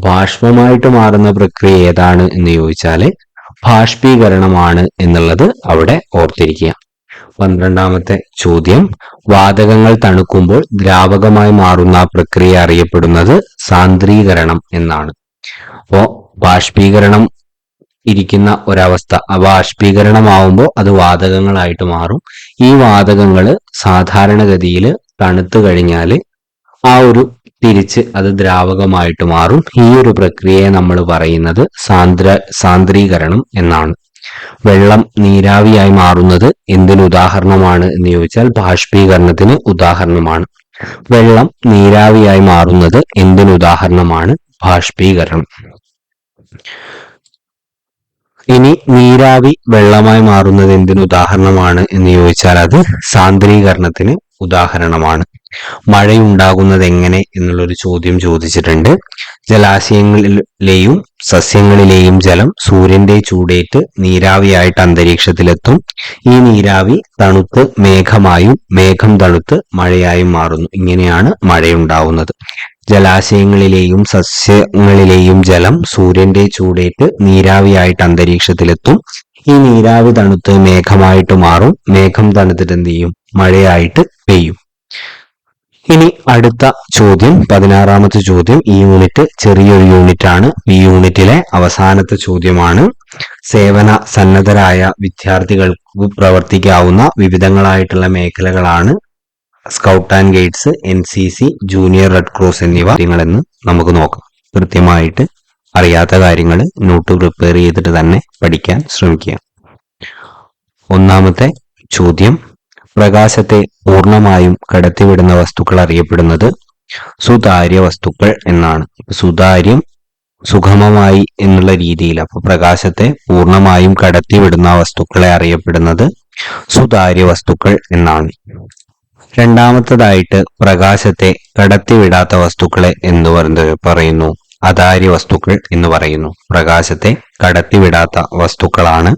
ബാഷ്പമായിട്ട് മാറുന്ന പ്രക്രിയ ഏതാണ് എന്ന് ചോദിച്ചാല് ബാഷ്പീകരണമാണ് എന്നുള്ളത് അവിടെ ഓർത്തിരിക്കുക. 12ാമത്തെ ചോദ്യം, വാതകങ്ങൾ തണുക്കുമ്പോൾ ദ്രാവകമായി മാറുന്ന പ്രക്രിയ അറിയപ്പെടുന്നത് സാന്ദ്രീകരണം എന്നാണ്. അപ്പോ ബാഷ്പീകരണം ഇരിക്കുന്ന ഒരവസ്ഥ, ബാഷ്പീകരണമാവുമ്പോൾ അത് വാതകങ്ങളായിട്ട് മാറും. ഈ വാതകങ്ങൾ സാധാരണഗതിയിൽ തണുത്തു കഴിഞ്ഞാൽ ആ ഒരു തിരിച്ച് അത് ദ്രാവകമായിട്ട് മാറും. ഈ ഒരു പ്രക്രിയയെ നമ്മൾ പറയുന്നത് സാന്ദ്രീകരണം എന്നാണ്. വെള്ളം നീരാവിയായി മാറുന്നത് എന്തിന് ഉദാഹരണമാണ് എന്ന് ചോദിച്ചാൽ ബാഷ്പീകരണത്തിന് ഉദാഹരണമാണ്. വെള്ളം നീരാവിയായി മാറുന്നത് എന്തിന് ഉദാഹരണമാണ്? ബാഷ്പീകരണം. ഇനി നീരാവി വെള്ളമായി മാറുന്നത് എന്തിന് ഉദാഹരണമാണ് എന്ന് ചോദിച്ചാൽ അത് സാന്ദ്രീകരണത്തിന് ഉദാഹരണമാണ്. മഴയുണ്ടാകുന്നത് എങ്ങനെ എന്നുള്ളൊരു ചോദ്യം ചോദിച്ചിട്ടുണ്ട്. ജലാശയങ്ങളിലെയും സസ്യങ്ങളിലെയും ജലം സൂര്യന്റെ ചൂടേറ്റ് നീരാവിയായിട്ട് അന്തരീക്ഷത്തിലെത്തും. ഈ നീരാവി തണുത്ത് മേഘമായും മേഘം തണുത്ത് മഴയായും മാറുന്നു. ഇങ്ങനെയാണ് മഴയുണ്ടാവുന്നത്. ജലാശയങ്ങളിലെയും സസ്യങ്ങളിലെയും ജലം സൂര്യന്റെ ചൂടേറ്റ് നീരാവിയായിട്ട് അന്തരീക്ഷത്തിലെത്തും. ഈ നീരാവി തണുത്ത് മേഘമായിട്ട് മാറും. മേഘം തണുത്തിട്ട് എന്ത് ചെയ്യും? മഴയായിട്ട് പെയ്യും. ഇനി അടുത്ത ചോദ്യം, 16ാമത്തെ ചോദ്യം. ഈ യൂണിറ്റ് ചെറിയൊരു യൂണിറ്റ് ആണ്. ഈ യൂണിറ്റിലെ അവസാനത്തെ ചോദ്യമാണ്. സേവന സന്നദ്ധരായ വിദ്യാർത്ഥികൾക്ക് പ്രവർത്തിക്കാവുന്ന വിവിധങ്ങളായിട്ടുള്ള മേഖലകളാണ് scout and guides, NCC, junior red cross എന്നിവ കാര്യങ്ങളെന്ന് നമുക്ക് നോക്കാം. കൃത്യമായിട്ട് അറിയാത്ത കാര്യങ്ങൾ നോട്ട് പ്രിപ്പയർ ചെയ്തിട്ട് തന്നെ പഠിക്കാൻ ശ്രമിക്കുക. 1ാമത്തെ ചോദ്യം, പ്രകാശത്തെ പൂർണ്ണമായും കടത്തിവിടുന്ന വസ്തുക്കൾ അറിയപ്പെടുന്നത് സുതാര്യ വസ്തുക്കൾ എന്നാണ്. സുതാര്യം സുഗമമായി എന്നുള്ള രീതിയിൽ, അപ്പൊ പ്രകാശത്തെ പൂർണ്ണമായും കടത്തിവിടുന്ന വസ്തുക്കളെ അറിയപ്പെടുന്നത് സുതാര്യ വസ്തുക്കൾ എന്നാണ്. 2ാമത്തേതായിട്ട് പ്രകാശത്തെ കടത്തിവിടാത്ത വസ്തുക്കളെ എന്ന് പറയുന്നു അതാര്യ വസ്തുക്കൾ എന്ന് പറയുന്നു. പ്രകാശത്തെ കടത്തിവിടാത്ത വസ്തുക്കളാണ്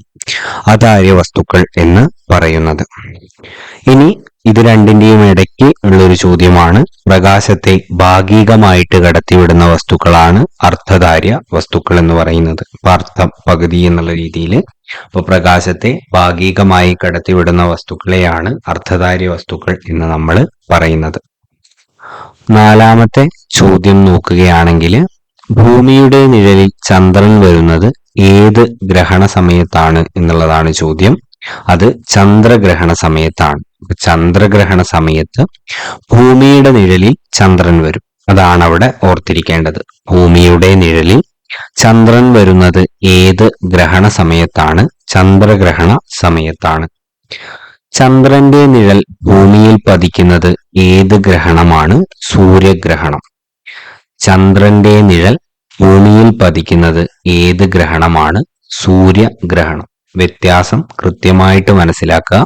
അതാര്യ വസ്തുക്കൾ എന്ന് പറയുന്നത്. ഇനി ഇത് രണ്ടിന്റെയും ഇടയ്ക്ക് ഉള്ളൊരു ചോദ്യമാണ്. പ്രകാശത്തെ ഭാഗികമായിട്ട് കടത്തിവിടുന്ന വസ്തുക്കളാണ് അർദ്ധധാര്യ വസ്തുക്കൾ എന്ന് പറയുന്നത്. അർത്ഥം പകുതി എന്നുള്ള രീതിയിൽ. അപ്പൊ പ്രകാശത്തെ ഭാഗികമായി കടത്തിവിടുന്ന വസ്തുക്കളെയാണ് അർദ്ധധാര്യ വസ്തുക്കൾ എന്ന് നമ്മൾ പറയുന്നത്. 4ാമത്തെ ചോദ്യം നോക്കുകയാണെങ്കിൽ, ഭൂമിയുടെ നിഴലിൽ ചന്ദ്രൻ വരുന്നത് ഏത് ഗ്രഹണ സമയത്താണ് എന്നുള്ളതാണ് ചോദ്യം. അത് ചന്ദ്രഗ്രഹണ സമയത്താണ്. ചന്ദ്രഗ്രഹണ സമയത്ത് ഭൂമിയുടെ നിഴലിൽ ചന്ദ്രൻ വരും. അതാണ് അവിടെ ഓർത്തിരിക്കേണ്ടത്. ഭൂമിയുടെ നിഴലിൽ ചന്ദ്രൻ വരുന്നത് ഏത് ഗ്രഹണ സമയത്താണ്? ചന്ദ്രഗ്രഹണ സമയത്താണ്. ചന്ദ്രന്റെ നിഴൽ ഭൂമിയിൽ പതിക്കുന്നത് ഏത് ഗ്രഹണമാണ്? സൂര്യഗ്രഹണം. ചന്ദ്രന്റെ നിഴൽ ഭൂമിയിൽ പതിക്കുന്നത് ഏത് ഗ്രഹണമാണ്? സൂര്യഗ്രഹണം. വ്യത്യാസം കൃത്യമായിട്ട് മനസ്സിലാക്കുക.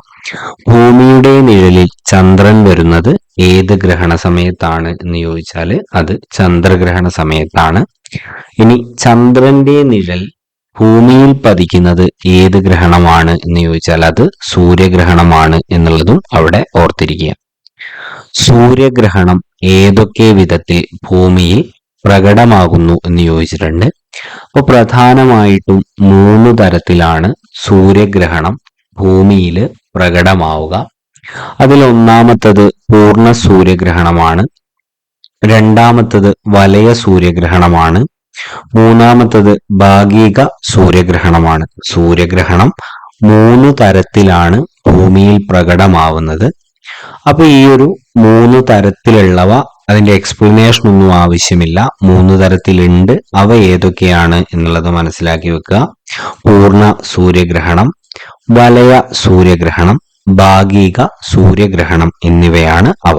ഭൂമിയുടെ നിഴലിൽ ചന്ദ്രൻ വരുന്നത് ഏത് ഗ്രഹണ സമയത്താണ് എന്ന് ചോദിച്ചാൽ അത് ചന്ദ്രഗ്രഹണ സമയത്താണ്. ഇനി ചന്ദ്രന്റെ നിഴൽ ഭൂമിയിൽ പതിക്കുന്നത് ഏത് ഗ്രഹണമാണ് എന്ന് ചോദിച്ചാൽ അത് സൂര്യഗ്രഹണമാണ് എന്നുള്ളതും അവിടെ ഓർത്തിരിക്കുക. സൂര്യഗ്രഹണം ഏതൊക്കെ വിധത്തിൽ ഭൂമിയിൽ പ്രകടമാകുന്നു എന്ന് ചോദിച്ചിട്ടുണ്ട്. അപ്പോൾ പ്രധാനമായിട്ടും 3 തരത്തിലാണ് സൂര്യഗ്രഹണം ഭൂമിയിൽ പ്രകടമാവുക. അതിൽ ഒന്നാമത്തത് പൂർണ്ണ സൂര്യഗ്രഹണമാണ്, രണ്ടാമത്തത് വലയ സൂര്യഗ്രഹണമാണ്, മൂന്നാമത്തത് ഭാഗിക സൂര്യഗ്രഹണമാണ്. സൂര്യഗ്രഹണം 3 തരത്തിലാണ് ഭൂമിയിൽ പ്രകടമാവുന്നത്. അപ്പൊ ഈ ഒരു 3 തരത്തിലുള്ളവ അതിന്റെ എക്സ്പ്ലനേഷൻ ഒന്നും ആവശ്യമില്ല, 3 തരത്തിലുണ്ട്. അവ ഏതൊക്കെയാണ് എന്നുള്ളത് മനസ്സിലാക്കി വെക്കുക. പൂർണ്ണ സൂര്യഗ്രഹണം, വലയ സൂര്യഗ്രഹണം, ഭാഗിക സൂര്യഗ്രഹണം എന്നിവയാണ് അവ.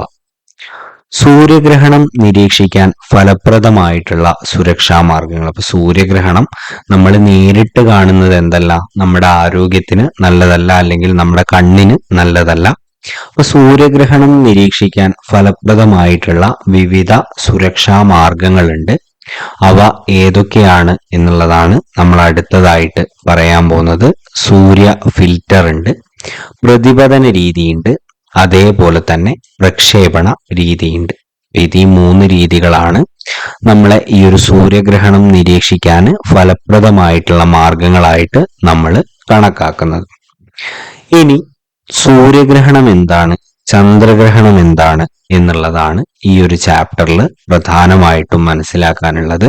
സൂര്യഗ്രഹണം നിരീക്ഷിക്കാൻ ഫലപ്രദമായിട്ടുള്ള സുരക്ഷാ മാർഗങ്ങൾ. അപ്പൊ സൂര്യഗ്രഹണം നമ്മൾ നേരിട്ട് കാണുന്നത് എന്തല്ല, നമ്മുടെ ആരോഗ്യത്തിന് നല്ലതല്ല, അല്ലെങ്കിൽ നമ്മുടെ കണ്ണിന് നല്ലതല്ല. അപ്പൊ സൂര്യഗ്രഹണം നിരീക്ഷിക്കാൻ ഫലപ്രദമായിട്ടുള്ള വിവിധ സുരക്ഷാ മാർഗങ്ങളുണ്ട്. അവ ഏതൊക്കെയാണ് എന്നുള്ളതാണ് നമ്മൾ അടുത്തതായിട്ട് പറയാൻ പോകുന്നത്. സൂര്യ ഫിൽറ്റർ ഉണ്ട്, പ്രതിപതന രീതിയുണ്ട്, അതേപോലെ തന്നെ പ്രക്ഷേപണ രീതിയുണ്ട്. ഇത് ഈ 3 രീതികളാണ് നമ്മളെ ഈ ഒരു സൂര്യഗ്രഹണം നിരീക്ഷിക്കാൻ ഫലപ്രദമായിട്ടുള്ള മാർഗങ്ങളായിട്ട് നമ്മൾ കണക്കാക്കുന്നത്. ഇനി സൂര്യഗ്രഹണം എന്താണ്, ചന്ദ്രഗ്രഹണം എന്താണ് എന്നുള്ളതാണ് ഈ ഒരു ചാപ്റ്ററിൽ പ്രധാനമായിട്ടും മനസ്സിലാക്കാനുള്ളത്.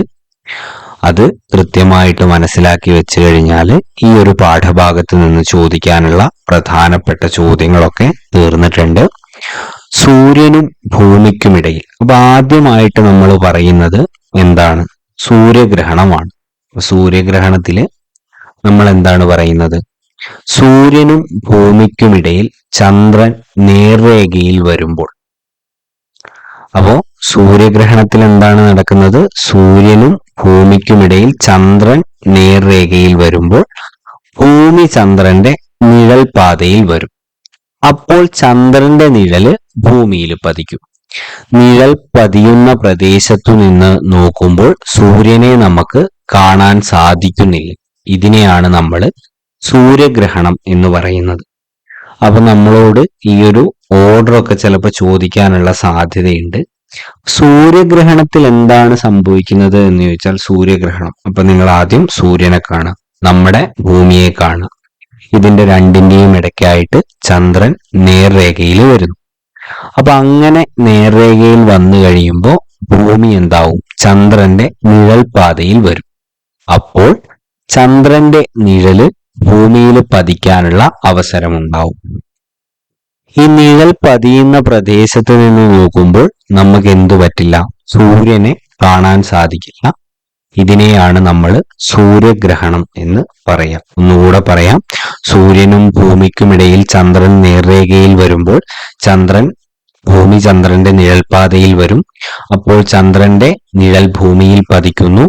അത് കൃത്യമായിട്ട് മനസ്സിലാക്കി വെച്ചു കഴിഞ്ഞാൽ ഈ ഒരു പാഠഭാഗത്ത് നിന്ന് ചോദിക്കാനുള്ള പ്രധാനപ്പെട്ട ചോദ്യങ്ങളൊക്കെ തീർന്നിട്ടുണ്ട്. സൂര്യനും ഭൂമിക്കുമിടയിൽ, അപ്പൊ ആദ്യമായിട്ട് നമ്മൾ പറയുന്നത് എന്താണ്, സൂര്യഗ്രഹണമാണ്. സൂര്യഗ്രഹണത്തില് നമ്മൾ എന്താണ് പറയുന്നത്, സൂര്യനും ഭൂമിക്കുമിടയിൽ ചന്ദ്രൻ നേർരേഖയിൽ വരുമ്പോൾ. അപ്പോ സൂര്യഗ്രഹണത്തിൽ എന്താണ് നടക്കുന്നത്, സൂര്യനും ഭൂമിക്കുമിടയിൽ ചന്ദ്രൻ നേർരേഖയിൽ വരുമ്പോൾ ഭൂമി ചന്ദ്രന്റെ നിഴൽ പാതയിൽ വരും. അപ്പോൾ ചന്ദ്രന്റെ നിഴല് ഭൂമിയിൽ പതിക്കും. നിഴൽ പതിയുന്ന പ്രദേശത്തു നിന്ന് നോക്കുമ്പോൾ സൂര്യനെ നമുക്ക് കാണാൻ സാധിക്കുന്നില്ല. ഇതിനെയാണ് നമ്മൾ സൂര്യഗ്രഹണം എന്ന് പറയുന്നത്. അപ്പൊ നമ്മളോട് ഈ ഒരു ഓർഡർ ഒക്കെ ചിലപ്പോൾ ചോദിക്കാനുള്ള സാധ്യതയുണ്ട്. സൂര്യഗ്രഹണത്തിൽ എന്താണ് സംഭവിക്കുന്നത് എന്ന് ചോദിച്ചാൽ, സൂര്യഗ്രഹണം അപ്പൊ നിങ്ങൾ ആദ്യം സൂര്യനെ കാണുക, നമ്മുടെ ഭൂമിയെ കാണുക. ഇതിന്റെ രണ്ടിന്റെയും ഇടയ്ക്കായിട്ട് ചന്ദ്രൻ നേർരേഖയിൽ വരുന്നു. അപ്പൊ അങ്ങനെ നേർരേഖയിൽ വന്നു കഴിയുമ്പോൾ ഭൂമി എന്താവും, ചന്ദ്രന്റെ നിഴൽ പാതയിൽ വരും. അപ്പോൾ ചന്ദ്രന്റെ നിഴല് ഭൂമിയിൽ പതിക്കാനുള്ള അവസരമുണ്ടാവും. ഈ നിഴൽ പതിയുന്ന പ്രദേശത്ത് നിന്ന് നോക്കുമ്പോൾ നമുക്ക് എന്തു പറ്റില്ല, സൂര്യനെ കാണാൻ സാധിക്കില്ല. ഇതിനെയാണ് നമ്മൾ സൂര്യഗ്രഹണം എന്ന് പറയാം. ഒന്നുകൂടെ പറയാം, സൂര്യനും ഭൂമിക്കുമിടയിൽ ചന്ദ്രൻ നേർരേഖയിൽ വരുമ്പോൾ ഭൂമി ചന്ദ്രന്റെ നിഴൽപാതയിൽ വരും. അപ്പോൾ ചന്ദ്രന്റെ നിഴൽ ഭൂമിയിൽ പതിക്കുന്നു.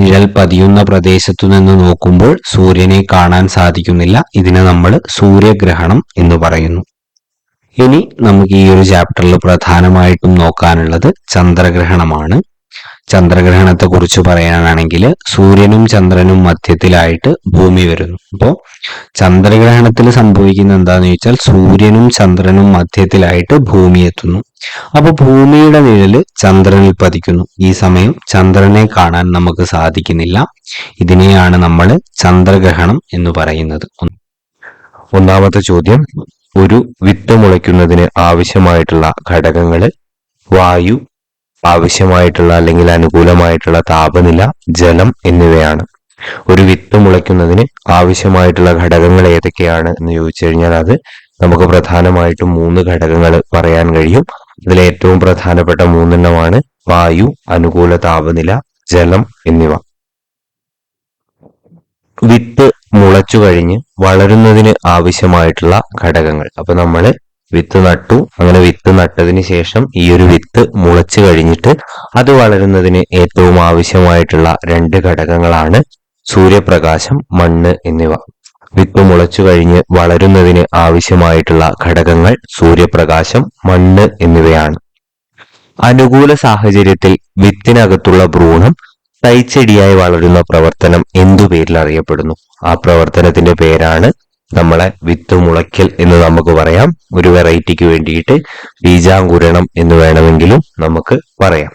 നിഴൽ പതിയുന്ന പ്രദേശത്തു നിന്ന് നോക്കുമ്പോൾ സൂര്യനെ കാണാൻ സാധിക്കുന്നില്ല. ഇതിനെ നമ്മൾ സൂര്യഗ്രഹണം എന്ന് പറയുന്നു. ഇനി നമുക്ക് ഈ ഒരു ചാപ്റ്ററിൽ പ്രധാനമായിട്ടും നോക്കാനുള്ളത് ചന്ദ്രഗ്രഹണമാണ്. ചന്ദ്രഗ്രഹണത്തെ കുറിച്ച് പറയാനാണെങ്കിൽ സൂര്യനും ചന്ദ്രനും മധ്യത്തിലായിട്ട് ഭൂമി വരുന്നു. അപ്പോൾ ചന്ദ്രഗ്രഹണത്തിൽ സംഭവിക്കുന്ന എന്താന്ന് ചോദിച്ചാൽ, സൂര്യനും ചന്ദ്രനും മധ്യത്തിലായിട്ട് ഭൂമി എത്തുന്നു. അപ്പൊ ഭൂമിയുടെ നിഴല് ചന്ദ്രനിൽ പതിക്കുന്നു. ഈ സമയം ചന്ദ്രനെ കാണാൻ നമുക്ക് സാധിക്കുന്നില്ല. ഇതിനെയാണ് നമ്മൾ ചന്ദ്രഗ്രഹണം എന്ന് പറയുന്നത്. ഒന്നാമത്തെ ചോദ്യം, ഒരു വിത്ത് മുളയ്ക്കുന്നതിന് ആവശ്യമായിട്ടുള്ള ഘടകങ്ങൾ വായു, ആവശ്യമായിട്ടുള്ള അല്ലെങ്കിൽ അനുകൂലമായിട്ടുള്ള താപനില, ജലം എന്നിവയാണ്. ഒരു വിത്ത് മുളയ്ക്കുന്നതിന് ആവശ്യമായിട്ടുള്ള ഘടകങ്ങൾ ഏതൊക്കെയാണ് എന്ന് ചോദിച്ചു കഴിഞ്ഞാൽ, അത് നമുക്ക് പ്രധാനമായിട്ടും 3 ഘടകങ്ങൾ പറയാൻ കഴിയും. ഇതിലെ ഏറ്റവും പ്രധാനപ്പെട്ട 3 വായു, അനുകൂല താപനില, ജലം എന്നിവ. വിത്ത് മുളച്ചു കഴിഞ്ഞ് വളരുന്നതിന് ആവശ്യമായിട്ടുള്ള ഘടകങ്ങൾ. അപ്പൊ നമ്മൾ വിത്ത് നട്ടു, അങ്ങനെ വിത്ത് നട്ടതിന് ശേഷം ഈ ഒരു വിത്ത് മുളച്ചു കഴിഞ്ഞിട്ട് അത് വളരുന്നതിന് ഏറ്റവും ആവശ്യമായിട്ടുള്ള 2 ഘടകങ്ങളാണ് സൂര്യപ്രകാശം, മണ്ണ് എന്നിവ. വിത്ത് മുളച്ചു കഴിഞ്ഞ് വളരുന്നതിന് ആവശ്യമായിട്ടുള്ള ഘടകങ്ങൾ സൂര്യപ്രകാശം, മണ്ണ് എന്നിവയാണ്. അനുകൂല സാഹചര്യത്തിൽ വിത്തിനകത്തുള്ള ഭ്രൂണം തൈച്ചെടിയായി വളരുന്ന പ്രവർത്തനം എന്തു പേരിൽ അറിയപ്പെടുന്നു? ആ പ്രവർത്തനത്തിന്റെ പേരാണ് നമ്മളെ വിത്ത് മുളയ്ക്കൽ എന്ന് നമുക്ക് പറയാം. ഒരു വെറൈറ്റിക്ക് വേണ്ടിയിട്ട് ബീജാങ്കുരണം എന്ന് വേണമെങ്കിലും നമുക്ക് പറയാം.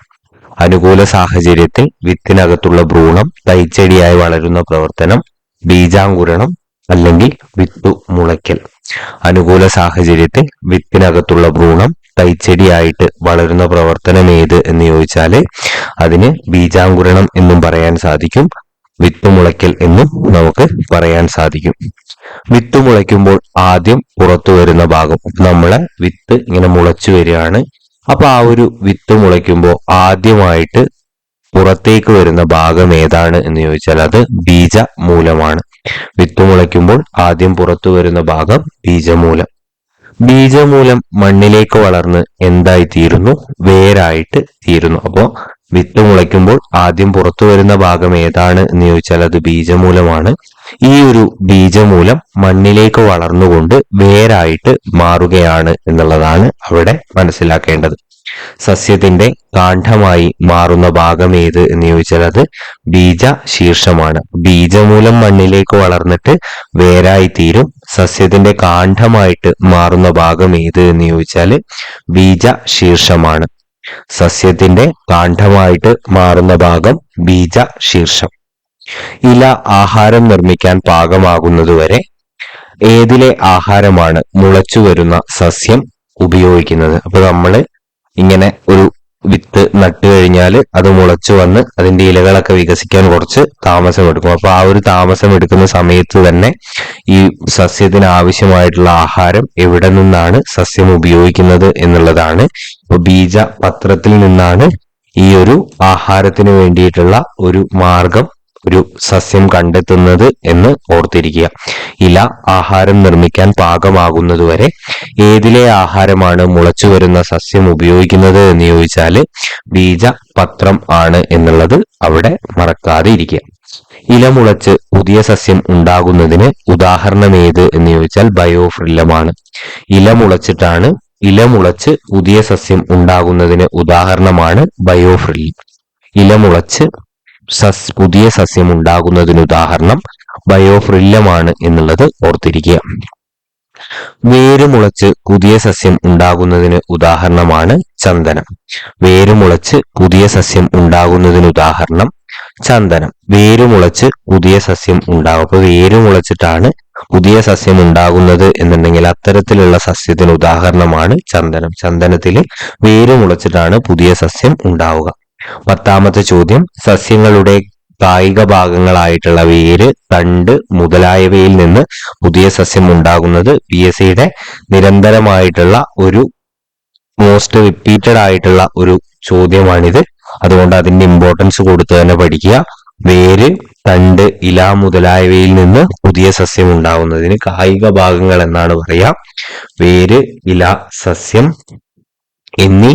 അനുകൂല സാഹചര്യത്തിൽ വിത്തിനകത്തുള്ള ഭ്രൂണം തൈച്ചെടിയായി വളരുന്ന പ്രവർത്തനം ബീജാങ്കുരണം അല്ലെങ്കിൽ വിത്തു മുളയ്ക്കൽ. അനുകൂല സാഹചര്യത്തിൽ വിത്തിനകത്തുള്ള ഭ്രൂണം തൈച്ചെടിയായിട്ട് വളരുന്ന പ്രവർത്തനം ഏത് എന്ന് ചോദിച്ചാല് അതിന് ബീജാങ്കുരണം എന്നും പറയാൻ സാധിക്കും, വിത്തുമുളയ്ക്കൽ എന്നും നമുക്ക് പറയാൻ സാധിക്കും. വിത്ത് മുളയ്ക്കുമ്പോൾ ആദ്യം പുറത്തു വരുന്ന ഭാഗം, നമ്മളെ വിത്ത് ഇങ്ങനെ മുളച്ചു വരികയാണ്. അപ്പൊ ആ ഒരു വിത്ത് മുളയ്ക്കുമ്പോൾ ആദ്യമായിട്ട് പുറത്തേക്ക് വരുന്ന ഭാഗം ഏതാണ് എന്ന് ചോദിച്ചാൽ അത് ബീജമൂലമാണ്. വിത്ത് മുളയ്ക്കുമ്പോൾ ആദ്യം പുറത്തു വരുന്ന ഭാഗം ബീജമൂലം. ബീജമൂലം മണ്ണിലേക്ക് വളർന്ന് എന്തായി തീരുന്നു? വേരായിട്ട് തീരുന്നു. അപ്പോ വിത്ത് മുളയ്ക്കുമ്പോൾ ആദ്യം പുറത്തു വരുന്ന ഭാഗം ഏതാണ് എന്ന് ചോദിച്ചാൽ അത് ബീജമൂലമാണ്. ഈ ഒരു ബീജമൂലം മണ്ണിലേക്ക് വളർന്നുകൊണ്ട് വേരായിട്ട് മാറുകയാണ് എന്നുള്ളതാണ് അവിടെ മനസ്സിലാക്കേണ്ടത്. സസ്യത്തിന്റെ കാണ്ഡമായി മാറുന്ന ഭാഗം ഏത് എന്ന് ചോദിച്ചാൽ അത് ബീജശീർഷമാണ്. ബീജമൂലം മണ്ണിലേക്ക് വളർന്നിട്ട് വേരായി തീരും. സസ്യത്തിന്റെ കാണ്ഡമായിട്ട് മാറുന്ന ഭാഗം ഏത് എന്ന് ചോദിച്ചാൽ ബീജശീർഷമാണ്. സസ്യത്തിന്റെ കാണ്ഡമായിട്ട് മാറുന്ന ഭാഗം ബീജശീർഷം. ഇല ആഹാരം നിർമ്മിക്കാൻ പാകമാകുന്നതുവരെ ഏതിലെ ആഹാരമാണ് മുളച്ചു വരുന്ന സസ്യം ഉപയോഗിക്കുന്നത്? അപ്പൊ നമ്മള് ഇങ്ങനെ ഒരു വിത്ത് നട്ടു കഴിഞ്ഞാൽ അത് മുളച്ചു വന്ന് അതിന്റെ ഇലകളൊക്കെ വികസിക്കാൻ കുറച്ച് താമസമെടുക്കും. അപ്പൊ ആ ഒരു താമസം എടുക്കുന്ന സമയത്ത് തന്നെ ഈ സസ്യത്തിന് ആവശ്യമായിട്ടുള്ള ആഹാരം എവിടെ നിന്നാണ് സസ്യം ഉപയോഗിക്കുന്നത് എന്നുള്ളതാണ്. ഇപ്പൊ ബീജപത്രത്തിൽ നിന്നാണ് ഈ ഒരു ആഹാരത്തിന് വേണ്ടിയിട്ടുള്ള ഒരു മാർഗം ഒരു സസ്യം കണ്ടെത്തുന്നത് എന്ന് ഓർത്തിരിക്കുക. ഇല ആഹാരം നിർമ്മിക്കാൻ പാകമാകുന്നതുവരെ ഏതിലെ ആഹാരമാണ് മുളച്ചു വരുന്ന സസ്യം ഉപയോഗിക്കുന്നത് എന്ന് ചോദിച്ചാല് ബീജപത്രം ആണ് എന്നുള്ളത് അവിടെ മറക്കാതെ ഇരിക്കുക. ഇല മുളച്ച് പുതിയ സസ്യം ഉണ്ടാകുന്നതിന് ഉദാഹരണം ഏത് എന്ന് ചോദിച്ചാൽ ബയോഫ്രില്ലമാണ്. ഇല മുളച്ച് പുതിയ സസ്യം ഉണ്ടാകുന്നതിന് ഉദാഹരണമാണ് ബയോഫ്രില്ലം. ഇല മുളച്ച് പുതിയ സസ്യം ഉണ്ടാകുന്നതിന് ഉദാഹരണം ബയോഫ്രില്ലമാണ് എന്നുള്ളത് ഓർത്തിരിക്കുക. വേരുമുളച്ച് പുതിയ സസ്യം ഉണ്ടാകുന്നതിന് ഉദാഹരണമാണ് ചന്ദനം. വേരുമുളച്ച് പുതിയ സസ്യം ഉണ്ടാകുന്നതിന് ഉദാഹരണം ചന്ദനം. വേരുമുളച്ച് പുതിയ സസ്യം ഉണ്ടാകും. അപ്പൊ വേരുമുളച്ചിട്ടാണ് പുതിയ സസ്യം ഉണ്ടാകുന്നത് എന്നുണ്ടെങ്കിൽ അത്തരത്തിലുള്ള സസ്യത്തിന് ഉദാഹരണമാണ് ചന്ദനം. ചന്ദനത്തില് വേരുമുളച്ചിട്ടാണ് പുതിയ സസ്യം ഉണ്ടാവുക. 10ാമത്തെ ചോദ്യം, സസ്യങ്ങളുടെ കായിക ഭാഗങ്ങളായിട്ടുള്ള വേര്, തണ്ട് മുതലായവയിൽ നിന്ന് പുതിയ സസ്യം ഉണ്ടാകുന്നത്. PSCയുടെ നിരന്തരമായിട്ടുള്ള ഒരു മോസ്റ്റ് റിപ്പീറ്റഡ് ആയിട്ടുള്ള ഒരു ചോദ്യമാണിത്. അതുകൊണ്ട് അതിന്റെ ഇമ്പോർട്ടൻസ് കൊടുത്ത് തന്നെ പഠിക്കുക. വേര്, തണ്ട്, ഇല മുതലായവയിൽ നിന്ന് പുതിയ സസ്യം ഉണ്ടാകുന്നതിന് കായിക ഭാഗങ്ങൾ എന്നാണ് പറയാ. വേര്, ഇല, സസ്യം എന്നീ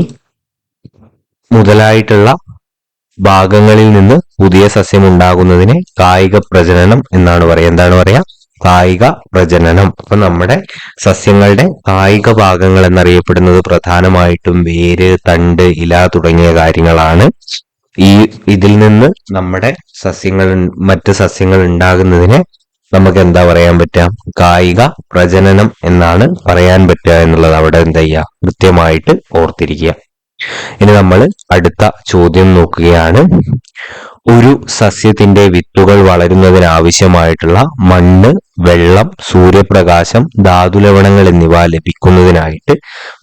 മുതലായിട്ടുള്ള ഭാഗങ്ങളിൽ നിന്ന് പുതിയ സസ്യം ഉണ്ടാകുന്നതിന് കായിക പ്രജനനം എന്നാണ് പറയാ. എന്താണ് പറയാ? കായിക പ്രജനനം. അപ്പൊ നമ്മുടെ സസ്യങ്ങളുടെ കായിക ഭാഗങ്ങൾ എന്നറിയപ്പെടുന്നത് പ്രധാനമായിട്ടും വേര്, തണ്ട്, ഇല തുടങ്ങിയ കാര്യങ്ങളാണ്. ഇതിൽ നിന്ന് നമ്മുടെ മറ്റ് സസ്യങ്ങൾ ഉണ്ടാകുന്നതിന് നമുക്ക് എന്താ പറയാൻ പറ്റുക? കായിക പ്രജനനം എന്നാണ് പറയാൻ പറ്റുക എന്നുള്ളത് അവിടെ എന്താ ചെയ്യുക? കൃത്യമായിട്ട് ഓർത്തിരിക്കുക. ഇനി നമ്മൾ അടുത്ത ചോദ്യം നോക്കുകയാണ്. ഒരു സസ്യത്തിന്റെ വിത്തുകൾ വളരുന്നതിനാവശ്യമായിട്ടുള്ള മണ്ണ്, വെള്ളം, സൂര്യപ്രകാശം, ധാതുലവണങ്ങൾ എന്നിവ ലഭിക്കുന്നതിനായിട്ട്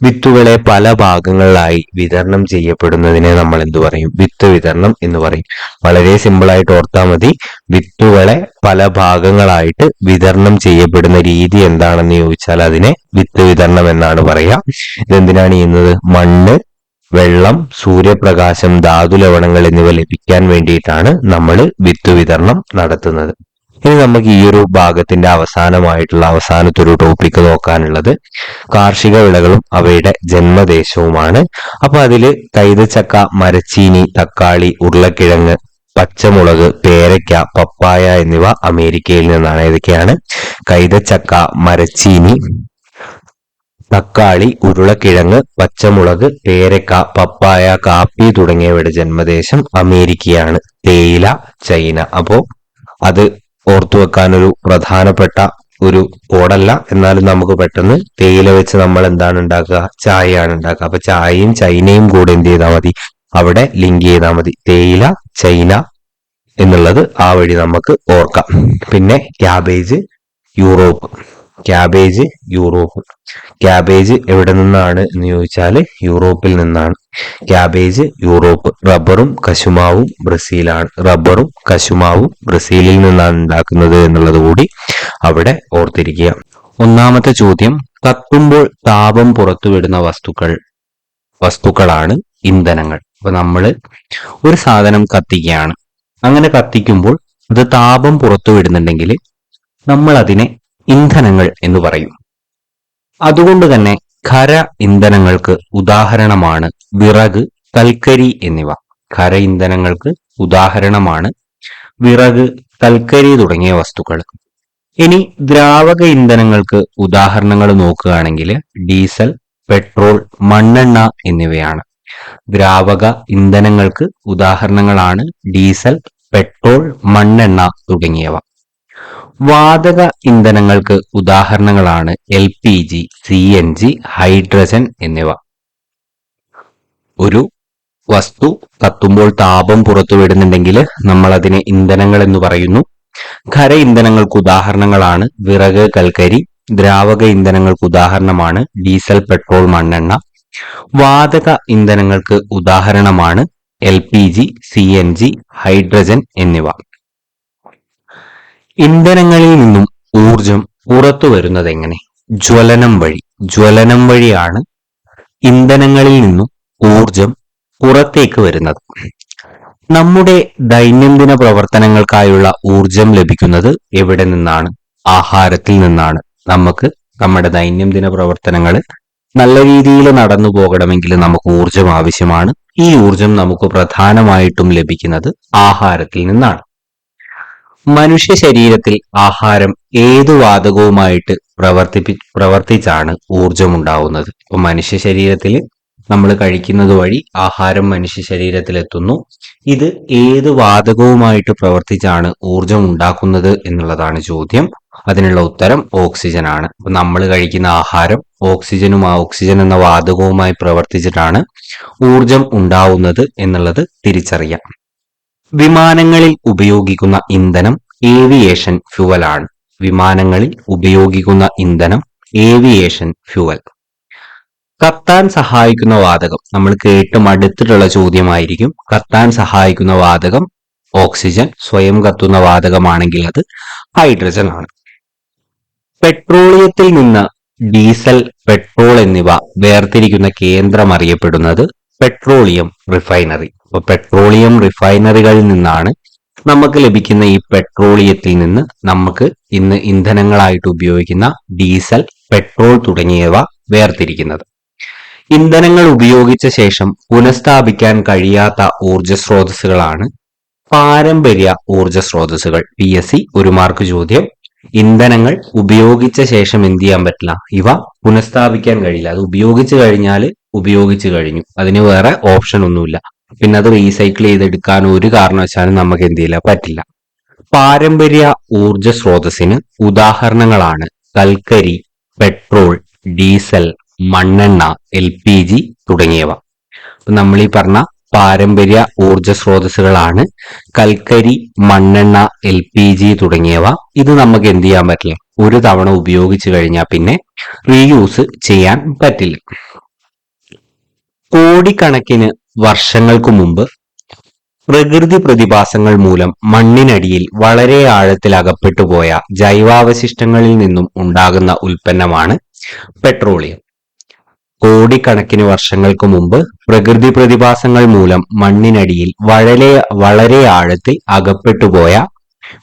വിത്തുകളെ പല ഭാഗങ്ങളിലായി വിതരണം ചെയ്യപ്പെടുന്നതിനെ നമ്മൾ എന്തു പറയും? വിത്ത് വിതരണം എന്ന് പറയും. വളരെ സിമ്പിൾ ആയിട്ട് ഓർത്താൽ മതി. വിത്തുകളെ പല ഭാഗങ്ങളായിട്ട് വിതരണം ചെയ്യപ്പെടുന്ന രീതി എന്താണെന്ന് ചോദിച്ചാൽ അതിനെ വിത്ത് വിതരണം എന്നാണ് പറയാ. ഇതെന്തിനാണ് ചെയ്യുന്നത്? മണ്ണ്, വെള്ളം, സൂര്യപ്രകാശം, ധാതുലവണങ്ങൾ എന്നിവ ലഭിക്കാൻ വേണ്ടിയിട്ടാണ് നമ്മൾ വിത്ത് വിതരണം നടത്തുന്നത്. ഇനി നമുക്ക് ഈ ഒരു ഭാഗത്തിന്റെ അവസാനത്തെ ഒരു ടോപ്പിക് നോക്കാനുള്ളത് കാർഷിക വിളകളും അവയുടെ ജന്മദേശവുമാണ്. അപ്പൊ അതില് കൈതച്ചക്ക, മരച്ചീനി, തക്കാളി, ഉരുളക്കിഴങ്ങ്, പച്ചമുളക്, പേരയ്ക്ക, പപ്പായ എന്നിവ അമേരിക്കയിൽ നിന്നാണ്. ഏതൊക്കെയാണ്? കൈതച്ചക്ക, മരച്ചീനി, തക്കാളി, ഉരുളക്കിഴങ്ങ്, പച്ചമുളക്, പേരക്ക, പപ്പായ, കാപ്പി തുടങ്ങിയവയുടെ ജന്മദേശം അമേരിക്കയാണ്. തേയില, ചൈന. അപ്പോ അത് ഓർത്തു വെക്കാനൊരു പ്രധാനപ്പെട്ട ഒരു കോഡല്ല. എന്നാലും നമുക്ക് പെട്ടെന്ന് തേയില വെച്ച് നമ്മൾ എന്താണ് ഉണ്ടാക്കുക? ചായയാണ് ഉണ്ടാക്കുക. അപ്പൊ ചായയും ചൈനയും കൂടെ എന്ത് ചെയ്താൽ മതി? അവിടെ ലിങ്ക് ചെയ്താൽ മതി. തേയില, ചൈന എന്നുള്ളത് ആ വഴി നമുക്ക് ഓർക്കാം. പിന്നെ cabbage, Europe. Cabbage, Europe. Cabbage എവിടെ നിന്നാണ് എന്ന് ചോദിച്ചാല് യൂറോപ്പിൽ നിന്നാണ്. Cabbage, Europe. റബ്ബറും കശുമാവും ബ്രസീലാണ്. റബ്ബറും കശുമാവും ബ്രസീലിൽ നിന്നാണ് ഉണ്ടാക്കുന്നത് എന്നുള്ളത് കൂടി അവിടെ ഓർത്തിരിക്കുക. ഒന്നാമത്തെ ചോദ്യം, കത്തുമ്പോൾ താപം പുറത്തുവിടുന്ന വസ്തുക്കളാണ് ഇന്ധനങ്ങൾ. അപ്പൊ നമ്മള് ഒരു സാധനം കത്തിക്കുകയാണ്. അങ്ങനെ കത്തിക്കുമ്പോൾ അത് താപം പുറത്തുവിടുന്നുണ്ടെങ്കിൽ നമ്മൾ അതിനെ ഇന്ധനങ്ങൾ എന്ന് പറയും. അതുകൊണ്ട് തന്നെ ഖര ഇന്ധനങ്ങൾക്ക് ഉദാഹരണമാണ് വിറക്, കൽക്കരി എന്നിവ. ഖര ഇന്ധനങ്ങൾക്ക് ഉദാഹരണമാണ് വിറക്, കൽക്കരി തുടങ്ങിയ വസ്തുക്കൾ. ഇനി ദ്രാവക ഇന്ധനങ്ങൾക്ക് ഉദാഹരണങ്ങൾ നോക്കുകയാണെങ്കിൽ ഡീസൽ, പെട്രോൾ, മണ്ണെണ്ണ എന്നിവയാണ്. ദ്രാവക ഇന്ധനങ്ങൾക്ക് ഉദാഹരണങ്ങളാണ് ഡീസൽ, പെട്രോൾ, മണ്ണെണ്ണ തുടങ്ങിയവ. വാതക ഇന്ധനങ്ങൾക്ക് ഉദാഹരണങ്ങളാണ് LPG, CNG, ഹൈഡ്രജൻ എന്നിവ. ഒരു വസ്തു കത്തുമ്പോൾ താപം പുറത്തുവിടുന്നുണ്ടെങ്കിൽ നമ്മൾ അതിനെ ഇന്ധനങ്ങൾ എന്ന് പറയുന്നു. ഖര ഇന്ധനങ്ങൾക്ക് ഉദാഹരണങ്ങളാണ് വിറക്, കൽക്കരി. ദ്രാവക ഇന്ധനങ്ങൾക്ക് ഉദാഹരണമാണ് ഡീസൽ, പെട്രോൾ, മണ്ണെണ്ണ. വാതക ഇന്ധനങ്ങൾക്ക് ഉദാഹരണമാണ് LPG, CNG, ഹൈഡ്രജൻ എന്നിവ. ഇന്ധനങ്ങളിൽ നിന്നും ഊർജം പുറത്തു വരുന്നത് എങ്ങനെ? ജ്വലനം വഴി. ജ്വലനം വഴിയാണ് ഇന്ധനങ്ങളിൽ നിന്നും ഊർജം പുറത്തേക്ക് വരുന്നത്. നമ്മുടെ ദൈനംദിന പ്രവർത്തനങ്ങൾക്കായുള്ള ഊർജം ലഭിക്കുന്നത് എവിടെ നിന്നാണ്? ആഹാരത്തിൽ നിന്നാണ്. നമുക്ക് നമ്മുടെ ദൈനംദിന പ്രവർത്തനങ്ങൾ നല്ല രീതിയിൽ നടന്നു പോകണമെങ്കിൽ നമുക്ക് ഊർജം ആവശ്യമാണ്. ഈ ഊർജം നമുക്ക് പ്രധാനമായിട്ടും ലഭിക്കുന്നത് ആഹാരത്തിൽ നിന്നാണ്. മനുഷ്യ ശരീരത്തിൽ ആഹാരം ഏതു വാതകവുമായിട്ട് പ്രവർത്തിച്ചാണ് ഊർജം ഉണ്ടാവുന്നത്? ഇപ്പൊ മനുഷ്യ ശരീരത്തിൽ നമ്മൾ കഴിക്കുന്നത് വഴി ആഹാരം മനുഷ്യ ശരീരത്തിൽ എത്തുന്നു. ഇത് ഏത് വാതകവുമായിട്ട് പ്രവർത്തിച്ചാണ് ഊർജം ഉണ്ടാക്കുന്നത് എന്നുള്ളതാണ് ചോദ്യം. അതിനുള്ള ഉത്തരം ഓക്സിജൻ ആണ്. അപ്പൊ നമ്മൾ കഴിക്കുന്ന ആഹാരം ഓക്സിജൻ എന്ന വാതകവുമായി പ്രവർത്തിച്ചിട്ടാണ് ഊർജം ഉണ്ടാവുന്നത് എന്നുള്ളത് തിരിച്ചറിയാം. വിമാനങ്ങളിൽ ഉപയോഗിക്കുന്ന ഇന്ധനം ഏവിയേഷൻ ഫ്യൂവൽ ആണ്. വിമാനങ്ങളിൽ ഉപയോഗിക്കുന്ന ഇന്ധനം ഏവിയേഷൻ ഫ്യൂവൽ. കത്താൻ സഹായിക്കുന്ന വാതകം നമ്മൾ കേട്ട് മടുത്തിട്ടുള്ള ചോദ്യമായിരിക്കും. കത്താൻ സഹായിക്കുന്ന വാതകം ഓക്സിജൻ. സ്വയം കത്തുന്ന വാതകമാണെങ്കിൽ അത് ഹൈഡ്രജൻ ആണ്. പെട്രോളിയത്തിൽ നിന്ന് ഡീസൽ, പെട്രോൾ എന്നിവ വേർതിരിക്കുന്ന കേന്ദ്രം അറിയപ്പെടുന്നത് പെട്രോളിയം റിഫൈനറി. അപ്പൊ പെട്രോളിയം റിഫൈനറികളിൽ നിന്നാണ് നമുക്ക് ലഭിക്കുന്ന ഈ പെട്രോളിയത്തിൽ നിന്ന് നമുക്ക് ഇന്ന് ഇന്ധനങ്ങളായിട്ട് ഉപയോഗിക്കുന്ന ഡീസൽ, പെട്രോൾ തുടങ്ങിയവ വേർതിരിക്കുന്നത്. ഇന്ധനങ്ങൾ ഉപയോഗിച്ച ശേഷം പുനഃസ്ഥാപിക്കാൻ കഴിയാത്ത ഊർജ സ്രോതസ്സുകളാണ് പാരമ്പര്യ ഊർജ സ്രോതസ്സുകൾ. PSC 1 മാർക്ക് ചോദ്യം. ഇന്ധനങ്ങൾ ഉപയോഗിച്ച ശേഷം എന്ത് ചെയ്യാൻ പറ്റില്ല? ഇവ പുനഃസ്ഥാപിക്കാൻ കഴിയില്ല. അത് ഉപയോഗിച്ചു കഴിഞ്ഞാൽ ഉപയോഗിച്ചു കഴിഞ്ഞു, അതിന് വേറെ ഓപ്ഷൻ ഒന്നുമില്ല. പിന്നെ അത് റീസൈക്കിൾ ചെയ്തെടുക്കാൻ ഒരു കാരണവശാലും നമുക്ക് എന്ത് ചെയ്യില്ല, പറ്റില്ല. പാരമ്പര്യ ഊർജ സ്രോതസ്സിന് ഉദാഹരണങ്ങളാണ് കൽക്കരി, പെട്രോൾ, ഡീസൽ, മണ്ണെണ്ണ, LPG തുടങ്ങിയവ. നമ്മൾ ഈ പറഞ്ഞ പാരമ്പര്യ ഊർജ സ്രോതസ്സുകളാണ് കൽക്കരി, മണ്ണെണ്ണ, LPG തുടങ്ങിയവ. ഇത് നമുക്ക് എന്ത് ചെയ്യാൻ പറ്റില്ല? ഒരു തവണ ഉപയോഗിച്ചു കഴിഞ്ഞാൽ പിന്നെ റീയൂസ് ചെയ്യാൻ പറ്റില്ല. കോടിക്കണക്കിന് വർഷങ്ങൾക്ക് മുമ്പ് പ്രകൃതി പ്രതിഭാസങ്ങൾ മൂലം മണ്ണിനടിയിൽ വളരെ ആഴത്തിൽ അകപ്പെട്ടുപോയ ജൈവാവശിഷ്ടങ്ങളിൽ നിന്നും ഉണ്ടാകുന്ന ഉൽപ്പന്നമാണ് പെട്രോളിയം. കോടിക്കണക്കിന് വർഷങ്ങൾക്ക് മുമ്പ് പ്രകൃതി പ്രതിഭാസങ്ങൾ മൂലം മണ്ണിനടിയിൽ വളരെ ആഴത്തിൽ അകപ്പെട്ടുപോയ,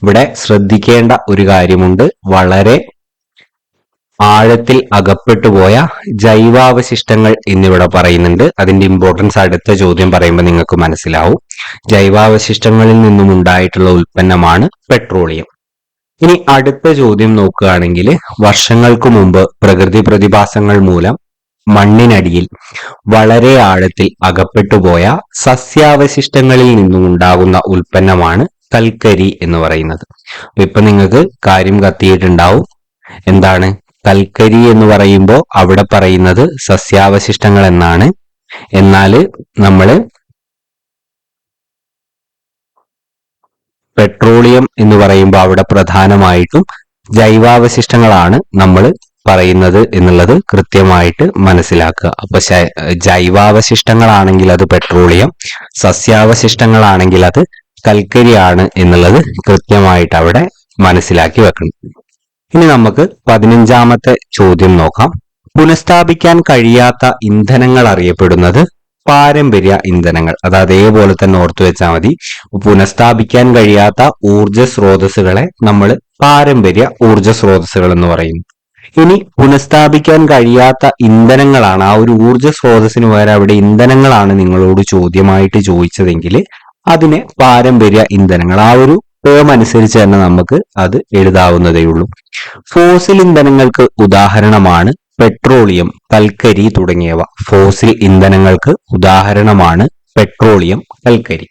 ഇവിടെ ശ്രദ്ധിക്കേണ്ട ഒരു കാര്യമുണ്ട്, വളരെ ആഴത്തിൽ അകപ്പെട്ടുപോയ ജൈവാവശിഷ്ടങ്ങൾ എന്നിവിടെ പറയുന്നുണ്ട്. അതിന്റെ ഇമ്പോർട്ടൻസ് അടുത്ത ചോദ്യം പറയുമ്പോൾ നിങ്ങൾക്ക് മനസ്സിലാവും. ജൈവാവശിഷ്ടങ്ങളിൽ നിന്നും ഉണ്ടായിട്ടുള്ള ഉൽപ്പന്നമാണ് പെട്രോളിയം. ഇനി അടുത്ത ചോദ്യം നോക്കുകയാണെങ്കിൽ, വർഷങ്ങൾക്ക് മുമ്പ് പ്രകൃതി പ്രതിഭാസങ്ങൾ മൂലം മണ്ണിനടിയിൽ വളരെ ആഴത്തിൽ അകപ്പെട്ടുപോയ സസ്യാവശിഷ്ടങ്ങളിൽ നിന്നും ഉണ്ടാകുന്ന ഉൽപ്പന്നമാണ് കൽക്കരി എന്ന് പറയുന്നത്. ഇപ്പൊ നിങ്ങൾക്ക് കാര്യം കത്തിയിട്ടുണ്ടാവും. എന്താണ് കൽക്കരി എന്ന് പറയുമ്പോൾ അവിടെ പറയുന്നത് സസ്യാവശിഷ്ടങ്ങൾ എന്നാണ്. എന്നാൽ നമ്മൾ പെട്രോളിയം എന്ന് പറയുമ്പോൾ അവിടെ പ്രധാനമായിട്ടും ജൈവാവശിഷ്ടങ്ങളാണ് നമ്മൾ പറയുന്നത് എന്നുള്ളത് കൃത്യമായിട്ട് മനസ്സിലാക്കുക. അപ്പൊ ജൈവാവശിഷ്ടങ്ങളാണെങ്കിൽ അത് പെട്രോളിയം, സസ്യാവശിഷ്ടങ്ങളാണെങ്കിൽ അത് കൽക്കരിയാണ് എന്നുള്ളത് കൃത്യമായിട്ട് അവിടെ മനസ്സിലാക്കി വെക്കണം. ഇനി നമുക്ക് 15ാമത്തെ ചോദ്യം നോക്കാം. പുനഃസ്ഥാപിക്കാൻ കഴിയാത്ത ഇന്ധനങ്ങൾ അറിയപ്പെടുന്നത് പാരമ്പര്യ ഇന്ധനങ്ങൾ. അത് അതേപോലെ തന്നെ ഓർത്തു വെച്ചാൽ മതി. പുനഃസ്ഥാപിക്കാൻ കഴിയാത്ത ഊർജ സ്രോതസ്സുകളെ നമ്മൾ പാരമ്പര്യ ഊർജ സ്രോതസ്സുകൾ എന്ന് പറയുന്നു. ഇനി പുനഃസ്ഥാപിക്കാൻ കഴിയാത്ത ഇന്ധനങ്ങളാണ്, ആ ഒരു ഊർജ സ്രോതസ്സിന് പകരം അവിടെ ഇന്ധനങ്ങളാണ് നിങ്ങളോട് ചോദ്യമായിട്ട് ചോദിച്ചതെങ്കിൽ അതിനെ പാരമ്പര്യ ഇന്ധനങ്ങൾ, ആ ഒരു ടേം അനുസരിച്ച് തന്നെ നമുക്ക് അത് എഴുതാവുന്നതേ ഉള്ളൂ. ഫോസിൽ ഇന്ധനങ്ങൾക്ക് ഉദാഹരണമാണ് പെട്രോളിയം, കൽക്കരി തുടങ്ങിയവ. ഫോസിൽ ഇന്ധനങ്ങൾക്ക് ഉദാഹരണമാണ് പെട്രോളിയം, കൽക്കരി.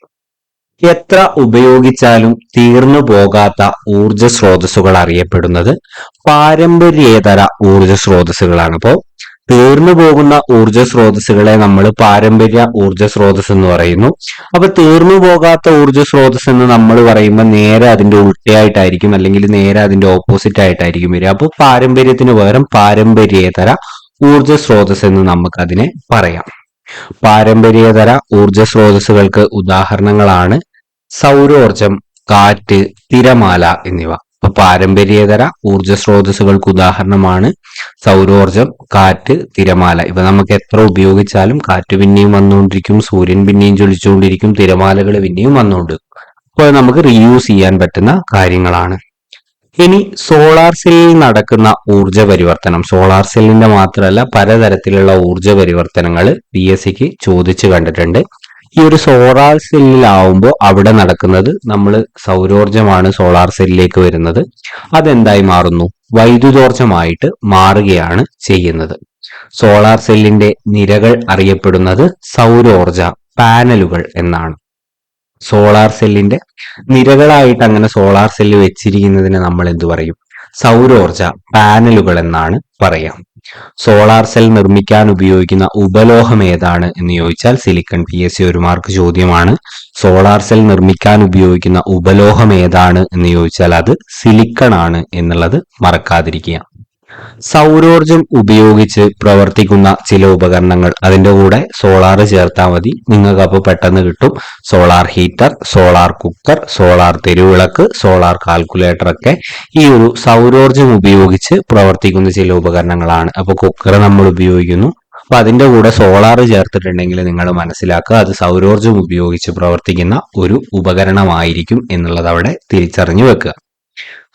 എത്ര ഉപയോഗിച്ചാലും തീർന്നു പോകാത്ത ഊർജ സ്രോതസ്സുകൾ അറിയപ്പെടുന്നത് പാരമ്പര്യേതര ഊർജ സ്രോതസ്സുകളാണ്. അപ്പോൾ തീർന്നു പോകുന്ന ഊർജ സ്രോതസ്സുകളെ നമ്മൾ പാരമ്പര്യ ഊർജ സ്രോതസ് എന്ന് പറയുന്നു. അപ്പൊ തീർന്നു പോകാത്ത ഊർജ സ്രോതസ് എന്ന് നമ്മൾ പറയുമ്പോൾ നേരെ അതിന്റെ ഉൾട്ടയായിട്ടായിരിക്കും, അല്ലെങ്കിൽ നേരെ അതിന്റെ ഓപ്പോസിറ്റ് ആയിട്ടായിരിക്കും വരിക. അപ്പോൾ പാരമ്പര്യത്തിന് പകരം പാരമ്പര്യേതര ഊർജ സ്രോതസ് എന്ന് നമുക്ക് അതിനെ പറയാം. പാരമ്പര്യേതര ഊർജ സ്രോതസ്സുകൾക്ക് ഉദാഹരണങ്ങളാണ് സൗരോർജം, കാറ്റ്, തിരമാല എന്നിവ. അപ്പൊ പാരമ്പര്യേതര ഊർജ സ്രോതസ്സുകൾക്ക് ഉദാഹരണമാണ് സൗരോർജം, കാറ്റ്, തിരമാല. ഇവ നമുക്ക് എത്ര ഉപയോഗിച്ചാലും കാറ്റ് പിന്നെയും വന്നുകൊണ്ടിരിക്കും, സൂര്യൻ പിന്നെയും ജ്വലിച്ചുകൊണ്ടിരിക്കും, തിരമാലകൾ പിന്നെയും വന്നുകൊണ്ടിരിക്കും. അപ്പോൾ നമുക്ക് റീയൂസ് ചെയ്യാൻ പറ്റുന്ന കാര്യങ്ങളാണ്. ഇനി സോളാർ സെല്ലിൽ നടക്കുന്ന ഊർജ പരിവർത്തനം, സോളാർ സെല്ലിന്റെ മാത്രമല്ല പലതരത്തിലുള്ള ഊർജ പരിവർത്തനങ്ങൾ PSCക്ക് ചോദിച്ചു കണ്ടിട്ടുണ്ട്. ഈ ഒരു സോളാർ സെല്ലിലാവുമ്പോൾ അവിടെ നടക്കുന്നത്, നമ്മൾ സൗരോർജമാണ് സോളാർ സെല്ലിലേക്ക് വരുന്നത്, അതെന്തായി മാറുന്നു? വൈദ്യുതോർജമായിട്ട് മാറുകയാണ് ചെയ്യുന്നത്. സോളാർ സെല്ലിന്റെ നിരകൾ അറിയപ്പെടുന്നത് സൗരോർജ പാനലുകൾ എന്നാണ്. സോളാർ സെല്ലിന്റെ നിരകളായിട്ട് അങ്ങനെ സോളാർ സെല്ല് വെച്ചിരിക്കുന്നതിന് നമ്മൾ എന്തു പറയും? സൗരോർജ പാനലുകൾ എന്നാണ് പറയാം. സോളാർ സെൽ നിർമ്മിക്കാൻ ഉപയോഗിക്കുന്ന ഉപലോഹം ഏതാണ് എന്ന് ചോദിച്ചാൽ സിലിക്കൺ. PSC ഒരു മാർക്ക് ചോദ്യമാണ്. സോളാർ സെൽ നിർമ്മിക്കാൻ ഉപയോഗിക്കുന്ന ഉപലോഹം ഏതാണ് എന്ന് ചോദിച്ചാൽ അത് സിലിക്കൺ ആണ് എന്നുള്ളത് മറക്കാതിരിക്കുക. സൗരോർജം ഉപയോഗിച്ച് പ്രവർത്തിക്കുന്ന ചില ഉപകരണങ്ങൾ, അതിന്റെ കൂടെ സോളാർ ചേർത്താൽ മതി, നിങ്ങൾക്ക് അപ്പോൾ പെട്ടെന്ന് കിട്ടും. Solar heater, solar cooker, solar തെരുവിളക്ക്, സോളാർ കാൽക്കുലേറ്റർ ഒക്കെ ഈ ഒരു സൗരോർജം ഉപയോഗിച്ച് പ്രവർത്തിക്കുന്ന ചില ഉപകരണങ്ങളാണ്. അപ്പൊ കുക്കർ നമ്മൾ ഉപയോഗിക്കുന്നു, അപ്പൊ അതിന്റെ കൂടെ സോളാർ ചേർത്തിട്ടുണ്ടെങ്കിൽ നിങ്ങൾ മനസ്സിലാക്കുക അത് സൗരോർജം ഉപയോഗിച്ച് പ്രവർത്തിക്കുന്ന ഒരു ഉപകരണമായിരിക്കും എന്നുള്ളത് അവിടെ തിരിച്ചറിഞ്ഞു വെക്കുക.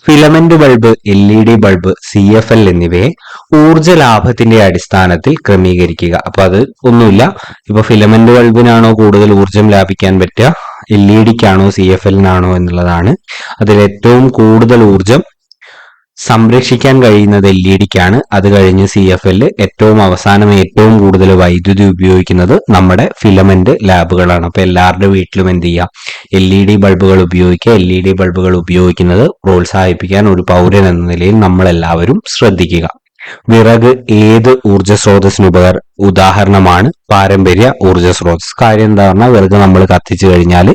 Filament bulb, LED bulb, CFL എന്നിവയെ ഊർജ ലാഭത്തിന്റെ അടിസ്ഥാനത്തിൽ ക്രമീകരിക്കുക. അപ്പൊ അത് ഒന്നുമില്ല, ഇപ്പൊ ഫിലമെന്റ് ബൾബിനാണോ കൂടുതൽ ഊർജം ലാഭിക്കാൻ പറ്റുക, LED-ക്കാണോ CFL-നാണോ എന്നുള്ളതാണ്. അതിൽ ഏറ്റവും കൂടുതൽ ഊർജം സംരക്ഷിക്കാൻ കഴിയുന്നത് LED-ക്കാണ്. അത് കഴിഞ്ഞ് CFL, ഏറ്റവും അവസാനം ഏറ്റവും കൂടുതൽ വൈദ്യുതി ഉപയോഗിക്കുന്നത് നമ്മുടെ ഫിലമെന്റ് ലാബുകളാണ്. അപ്പൊ എല്ലാവരുടെ വീട്ടിലും എന്ത് ചെയ്യുക? LED ബൾബുകൾ ഉപയോഗിക്കുക. LED ബൾബുകൾ ഉപയോഗിക്കുന്നത് പ്രോത്സാഹിപ്പിക്കാൻ ഒരു പൗരൻ എന്ന നിലയിൽ നമ്മൾ എല്ലാവരും ശ്രദ്ധിക്കുക. വിറക് ഏത് ഊർജ സ്രോതസ്സിന് ഉദാഹരണമാണ്? പാരമ്പര്യ ഊർജ സ്രോതസ്. കാര്യം എന്താ പറഞ്ഞാൽ വിറക് നമ്മൾ കത്തിച്ചു കഴിഞ്ഞാൽ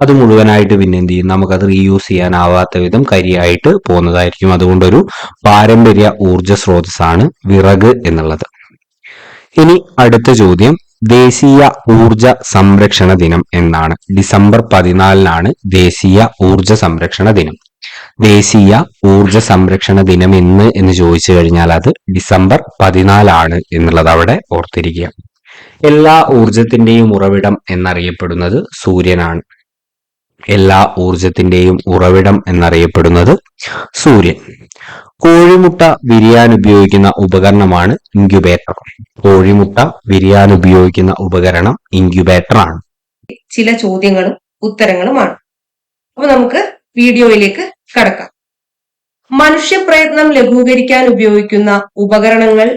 അത് മുഴുവനായിട്ട് പിന്നെ എന്ത് ചെയ്യും? നമുക്കത് റീയൂസ് ചെയ്യാനാവാത്ത വിധം കരിയായിട്ട് പോകുന്നതായിരിക്കും. അതുകൊണ്ടൊരു പാരമ്പര്യ ഊർജ സ്രോതസ്സാണ് വിറക് എന്നുള്ളത്. ഇനി അടുത്ത ചോദ്യം, ദേശീയ ഊർജ സംരക്ഷണ ദിനം എന്നാണ്. ഡിസംബർ 14-നാണ് ദേശീയ ഊർജ സംരക്ഷണ ദിനം. ദേശീയ ഊർജ സംരക്ഷണ ദിനം എന്ന് ചോദിച്ചു കഴിഞ്ഞാൽ അത് ഡിസംബർ 14 എന്നുള്ളത് അവിടെ ഓർത്തിരിക്കുക. എല്ലാ ഊർജത്തിന്റെയും ഉറവിടം എന്നറിയപ്പെടുന്നത് സൂര്യനാണ്. എല്ലാ ഊർജത്തിന്റെയും ഉറവിടം എന്നറിയപ്പെടുന്നത് സൂര്യൻ. കോഴിമുട്ട വിരിയാൻ ഉപയോഗിക്കുന്ന ഉപകരണമാണ് ഇൻക്യുബേറ്റർ. കോഴിമുട്ട വിരിയാൻ ഉപയോഗിക്കുന്ന ഉപകരണം ഇൻക്യുബേറ്റർ ആണ്. ചില ചോദ്യങ്ങളും ഉത്തരങ്ങളുമാണ്. അപ്പൊ നമുക്ക് വീഡിയോയിലേക്ക് കടക്കാം. മനുഷ്യപ്രയത്നം ലഘൂകരിക്കാൻ ഉപയോഗിക്കുന്ന ഉപകരണങ്ങൾ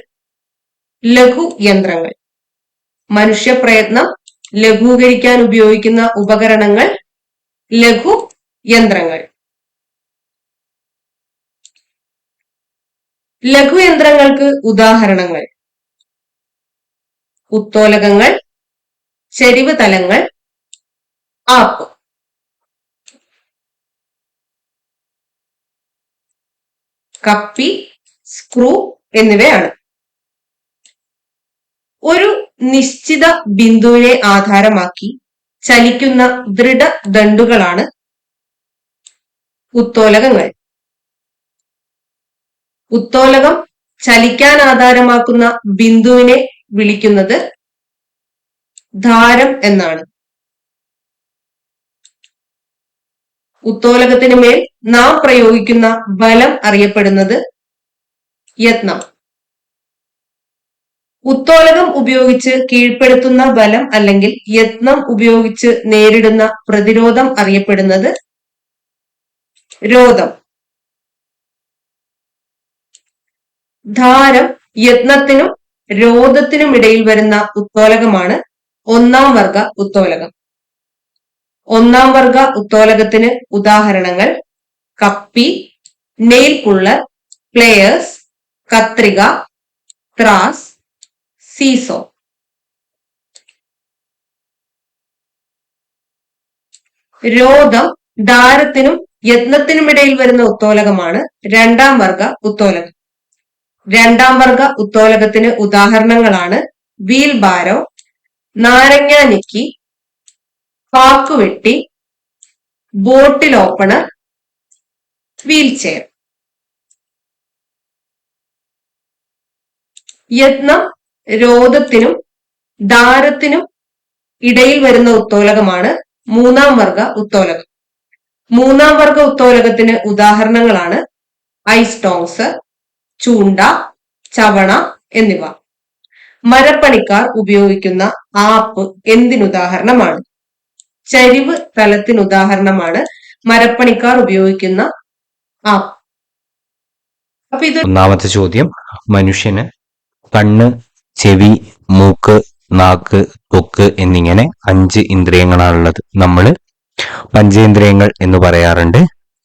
ലഘുയന്ത്രങ്ങൾ. മനുഷ്യപ്രയത്നം ലഘൂകരിക്കാൻ ഉപയോഗിക്കുന്ന ഉപകരണങ്ങൾ ലഘുയന്ത്രങ്ങൾ. ലഘുയന്ത്രങ്ങൾക്ക് ഉദാഹരണങ്ങൾ ഉത്തോലകങ്ങൾ, ചെരിവ് തലങ്ങൾ, ആപ്പ്. കപ്പി, സ്ക്രൂ എന്നിവയാണ്. ഒരു നിശ്ചിത ബിന്ദുവിനെ ആധാരമാക്കി ചലിക്കുന്ന ദൃഢദണ്ഡുകളാണ് ഉത്തോലകങ്ങൾ. ഉത്തോലകം ചലിക്കാൻ ആധാരമാക്കുന്ന ബിന്ദുവിനെ വിളിക്കുന്നത് ധാരം എന്നാണ്. ഉത്തോലകത്തിന് മേൽ നാം പ്രയോഗിക്കുന്ന ബലം അറിയപ്പെടുന്നത് യത്നം. ഉത്തോലകം ഉപയോഗിച്ച് കീഴ്പ്പെടുത്തുന്ന ബലം അല്ലെങ്കിൽ യത്നം ഉപയോഗിച്ച് നേരിടുന്ന പ്രതിരോധം അറിയപ്പെടുന്നത് രോധം. ധാരം, യത്നത്തിനും രോധത്തിനും ഇടയിൽ വരുന്ന ഉത്തോലകമാണ് ഒന്നാം വർഗ ഉത്തോലകം. ഒന്നാം വർഗ ഉത്തോലകത്തിന് ഉദാഹരണങ്ങൾ കപ്പി, നെയിൽ പുള്ളർ, പ്ലേയേഴ്സ്, കത്രിക, ത്രാസ്, സീസോ. രോധം ധാരത്തിനും യത്നത്തിനുമിടയിൽ വരുന്ന ഉത്തോലകമാണ് രണ്ടാം വർഗ ഉത്തോലകം. രണ്ടാം വർഗ ഉത്തോലകത്തിന് ഉദാഹരണങ്ങളാണ് വീൽ ബാരോ, നാരങ്ങ ഞെക്കി, പാക്കുവെട്ടി, ബോട്ടിൽ ഓപ്പണർ, വീൽ ചെയർ. യത്നം രോധത്തിനും ധാരത്തിനും ഇടയിൽ വരുന്ന ഉത്തോലകമാണ് മൂന്നാം വർഗ ഉത്തോലകം. മൂന്നാം വർഗ ഉത്തോലകത്തിന് ഉദാഹരണങ്ങളാണ് ഐസ് ടോങ്സ്, ചൂണ്ട, ചവണ എന്നിവ. മരപ്പണിക്കാർ ഉപയോഗിക്കുന്ന ആപ്പ് എന്തിനുദാഹരണമാണ്? ചരിവ് തലത്തിനുദാഹരണമാണ് മരപ്പണിക്കാർ ഉപയോഗിക്കുന്ന ആപ്പ്. അപ്പൊ ഇത് ഒന്നാമത്തെ ചോദ്യം, മനുഷ്യന് കണ്ണ്, ചെവി, മൂക്ക്, നാക്ക്, ത്വക്ക് എന്നിങ്ങനെ 5 ഇന്ദ്രിയങ്ങളാണുള്ളത്. നമ്മൾ പഞ്ചേന്ദ്രിയങ്ങൾ എന്ന് പറയാറുണ്ട്.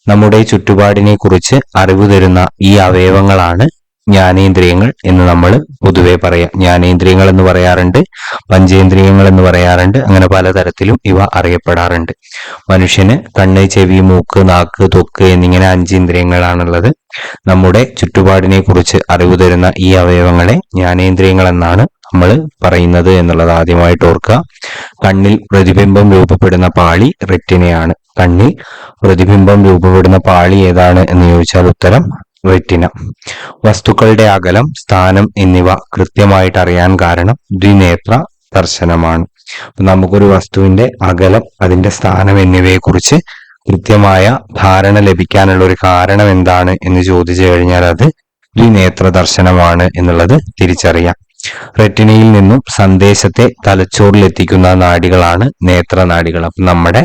നമ്മുടെ ചുറ്റുപാടിനെ കുറിച്ച് അറിവ് തരുന്ന ഈ അവയവങ്ങളാണ് ജ്ഞാനേന്ദ്രിയങ്ങൾ എന്ന് നമ്മൾ പൊതുവെ പറയാം. ജ്ഞാനേന്ദ്രിയങ്ങൾ എന്ന് പറയാറുണ്ട്, പഞ്ചേന്ദ്രിയങ്ങൾ എന്ന് പറയാറുണ്ട്. അങ്ങനെ പലതരത്തിലും ഇവ അറിയപ്പെടാറുണ്ട്. മനുഷ്യന് കണ്ണ്, ചെവി, മൂക്ക്, നാക്ക്, ത്വക്ക് എന്നിങ്ങനെ 5 ഇന്ദ്രിയങ്ങളാണുള്ളത്. നമ്മുടെ ചുറ്റുപാടിനെ കുറിച്ച് അറിവ് തരുന്ന ഈ അവയവങ്ങളെ ജ്ഞാനേന്ദ്രിയങ്ങൾ എന്നാണ് നമ്മൾ പറയുന്നത് എന്നുള്ളത് ആദ്യമായിട്ട് ഓർക്കുക. കണ്ണിൽ പ്രതിബിംബം രൂപപ്പെടുന്ന പാളി റെറ്റിനയാണ്. കണ്ണിൽ പ്രതിബിംബം രൂപപ്പെടുന്ന പാളി ഏതാണ് എന്ന് ചോദിച്ചാൽ ഉത്തരം റെറ്റിന. വസ്തുക്കളുടെ അകലം, സ്ഥാനം എന്നിവ കൃത്യമായിട്ട് അറിയാൻ കാരണം ദ്വിനേത്ര ദർശനമാണ്. നമുക്കൊരു വസ്തുവിന്റെ അകലം, അതിന്റെ സ്ഥാനം എന്നിവയെ കുറിച്ച് കൃത്യമായ ധാരണ ലഭിക്കാനുള്ള ഒരു കാരണം എന്താണ് എന്ന് ചോദിച്ചു കഴിഞ്ഞാൽ അത് ദ്വിനേത്ര ദർശനമാണ് എന്നുള്ളത് തിരിച്ചറിയാം. റെറ്റിനയിൽ നിന്നും സന്ദേശത്തെ തലച്ചോറിലെത്തിക്കുന്ന നാഡികളാണ് നേത്രനാഡികൾ. അപ്പം നമ്മുടെ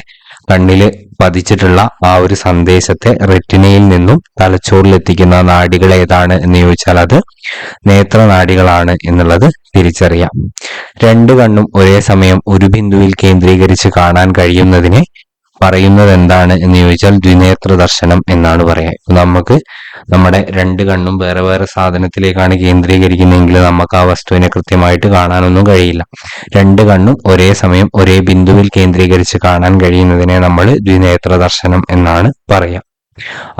കണ്ണില് പതിച്ചിട്ടുള്ള ആ ഒരു സന്ദേശത്തെ റെറ്റിനയിൽ നിന്നും തലച്ചോറിലെത്തിക്കുന്ന നാഡികൾ ഏതാണ് എന്ന് ചോദിച്ചാൽ അത് നേത്രനാഡികളാണ് എന്നുള്ളത് തിരിച്ചറിയാം. 2 കണ്ണും ഒരേ സമയം ഒരു ബിന്ദുവിൽ കേന്ദ്രീകരിച്ച് കാണാൻ കഴിയുന്നതിനെ പറയുന്നത് എന്താണ് എന്ന് ചോദിച്ചാൽ ദ്വിനേത്ര ദർശനം എന്നാണ് പറയാം. നമുക്ക് നമ്മുടെ 2 കണ്ണും വേറെ വേറെ സാധനത്തിലേക്കാണ് കേന്ദ്രീകരിക്കുന്നതെങ്കിൽ നമുക്ക് ആ വസ്തുവിനെ കൃത്യമായിട്ട് കാണാനൊന്നും കഴിയില്ല. 2 കണ്ണും ഒരേ സമയം ഒരേ ബിന്ദുവിൽ കേന്ദ്രീകരിച്ച് കാണാൻ കഴിയുന്നതിനെ നമ്മൾ ദ്വിനേത്ര ദർശനം എന്നാണ് പറയാം.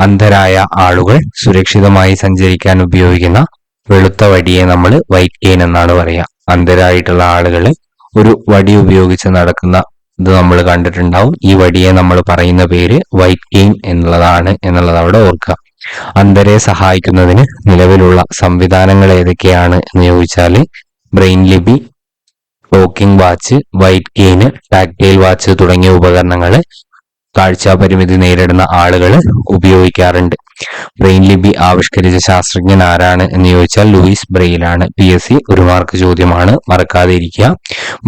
അന്ധരായ ആളുകൾ സുരക്ഷിതമായി സഞ്ചരിക്കാൻ ഉപയോഗിക്കുന്ന വെളുത്ത വടിയെ നമ്മൾ വൈറ്റ് കെയിൻ എന്നാണ് പറയാ. അന്ധരായിട്ടുള്ള ആളുകൾ ഒരു വടി ഉപയോഗിച്ച് നടക്കുന്ന ഇത് നമ്മൾ കണ്ടിട്ടുണ്ടാവും. ഈ വടിയെ നമ്മൾ പറയുന്ന പേര് വൈറ്റ് കെയിൻ എന്നുള്ളതാണ് എന്നുള്ളത് അവിടെ ഓർക്കുക. അന്ധരെ സഹായിക്കുന്നതിന് നിലവിലുള്ള സംവിധാനങ്ങൾ ഏതൊക്കെയാണ് എന്ന് ചോദിച്ചാൽ ബ്രെയിൻ ലിപി, talking watch, white cane, tactile watch തുടങ്ങിയ ഉപകരണങ്ങൾ കാഴ്ചാപരിമിതി നേരിടുന്ന ആളുകൾ ഉപയോഗിക്കാറുണ്ട്. ബ്രെയിൻ ലിപി ആവിഷ്കരിച്ച ശാസ്ത്രജ്ഞൻ ആരാണ് എന്ന് ചോദിച്ചാൽ ലൂയിസ് ബ്രെയിലാണ്. PSC 1 മാർക്ക് ചോദ്യമാണ്, മറക്കാതെ ഇരിക്കുക.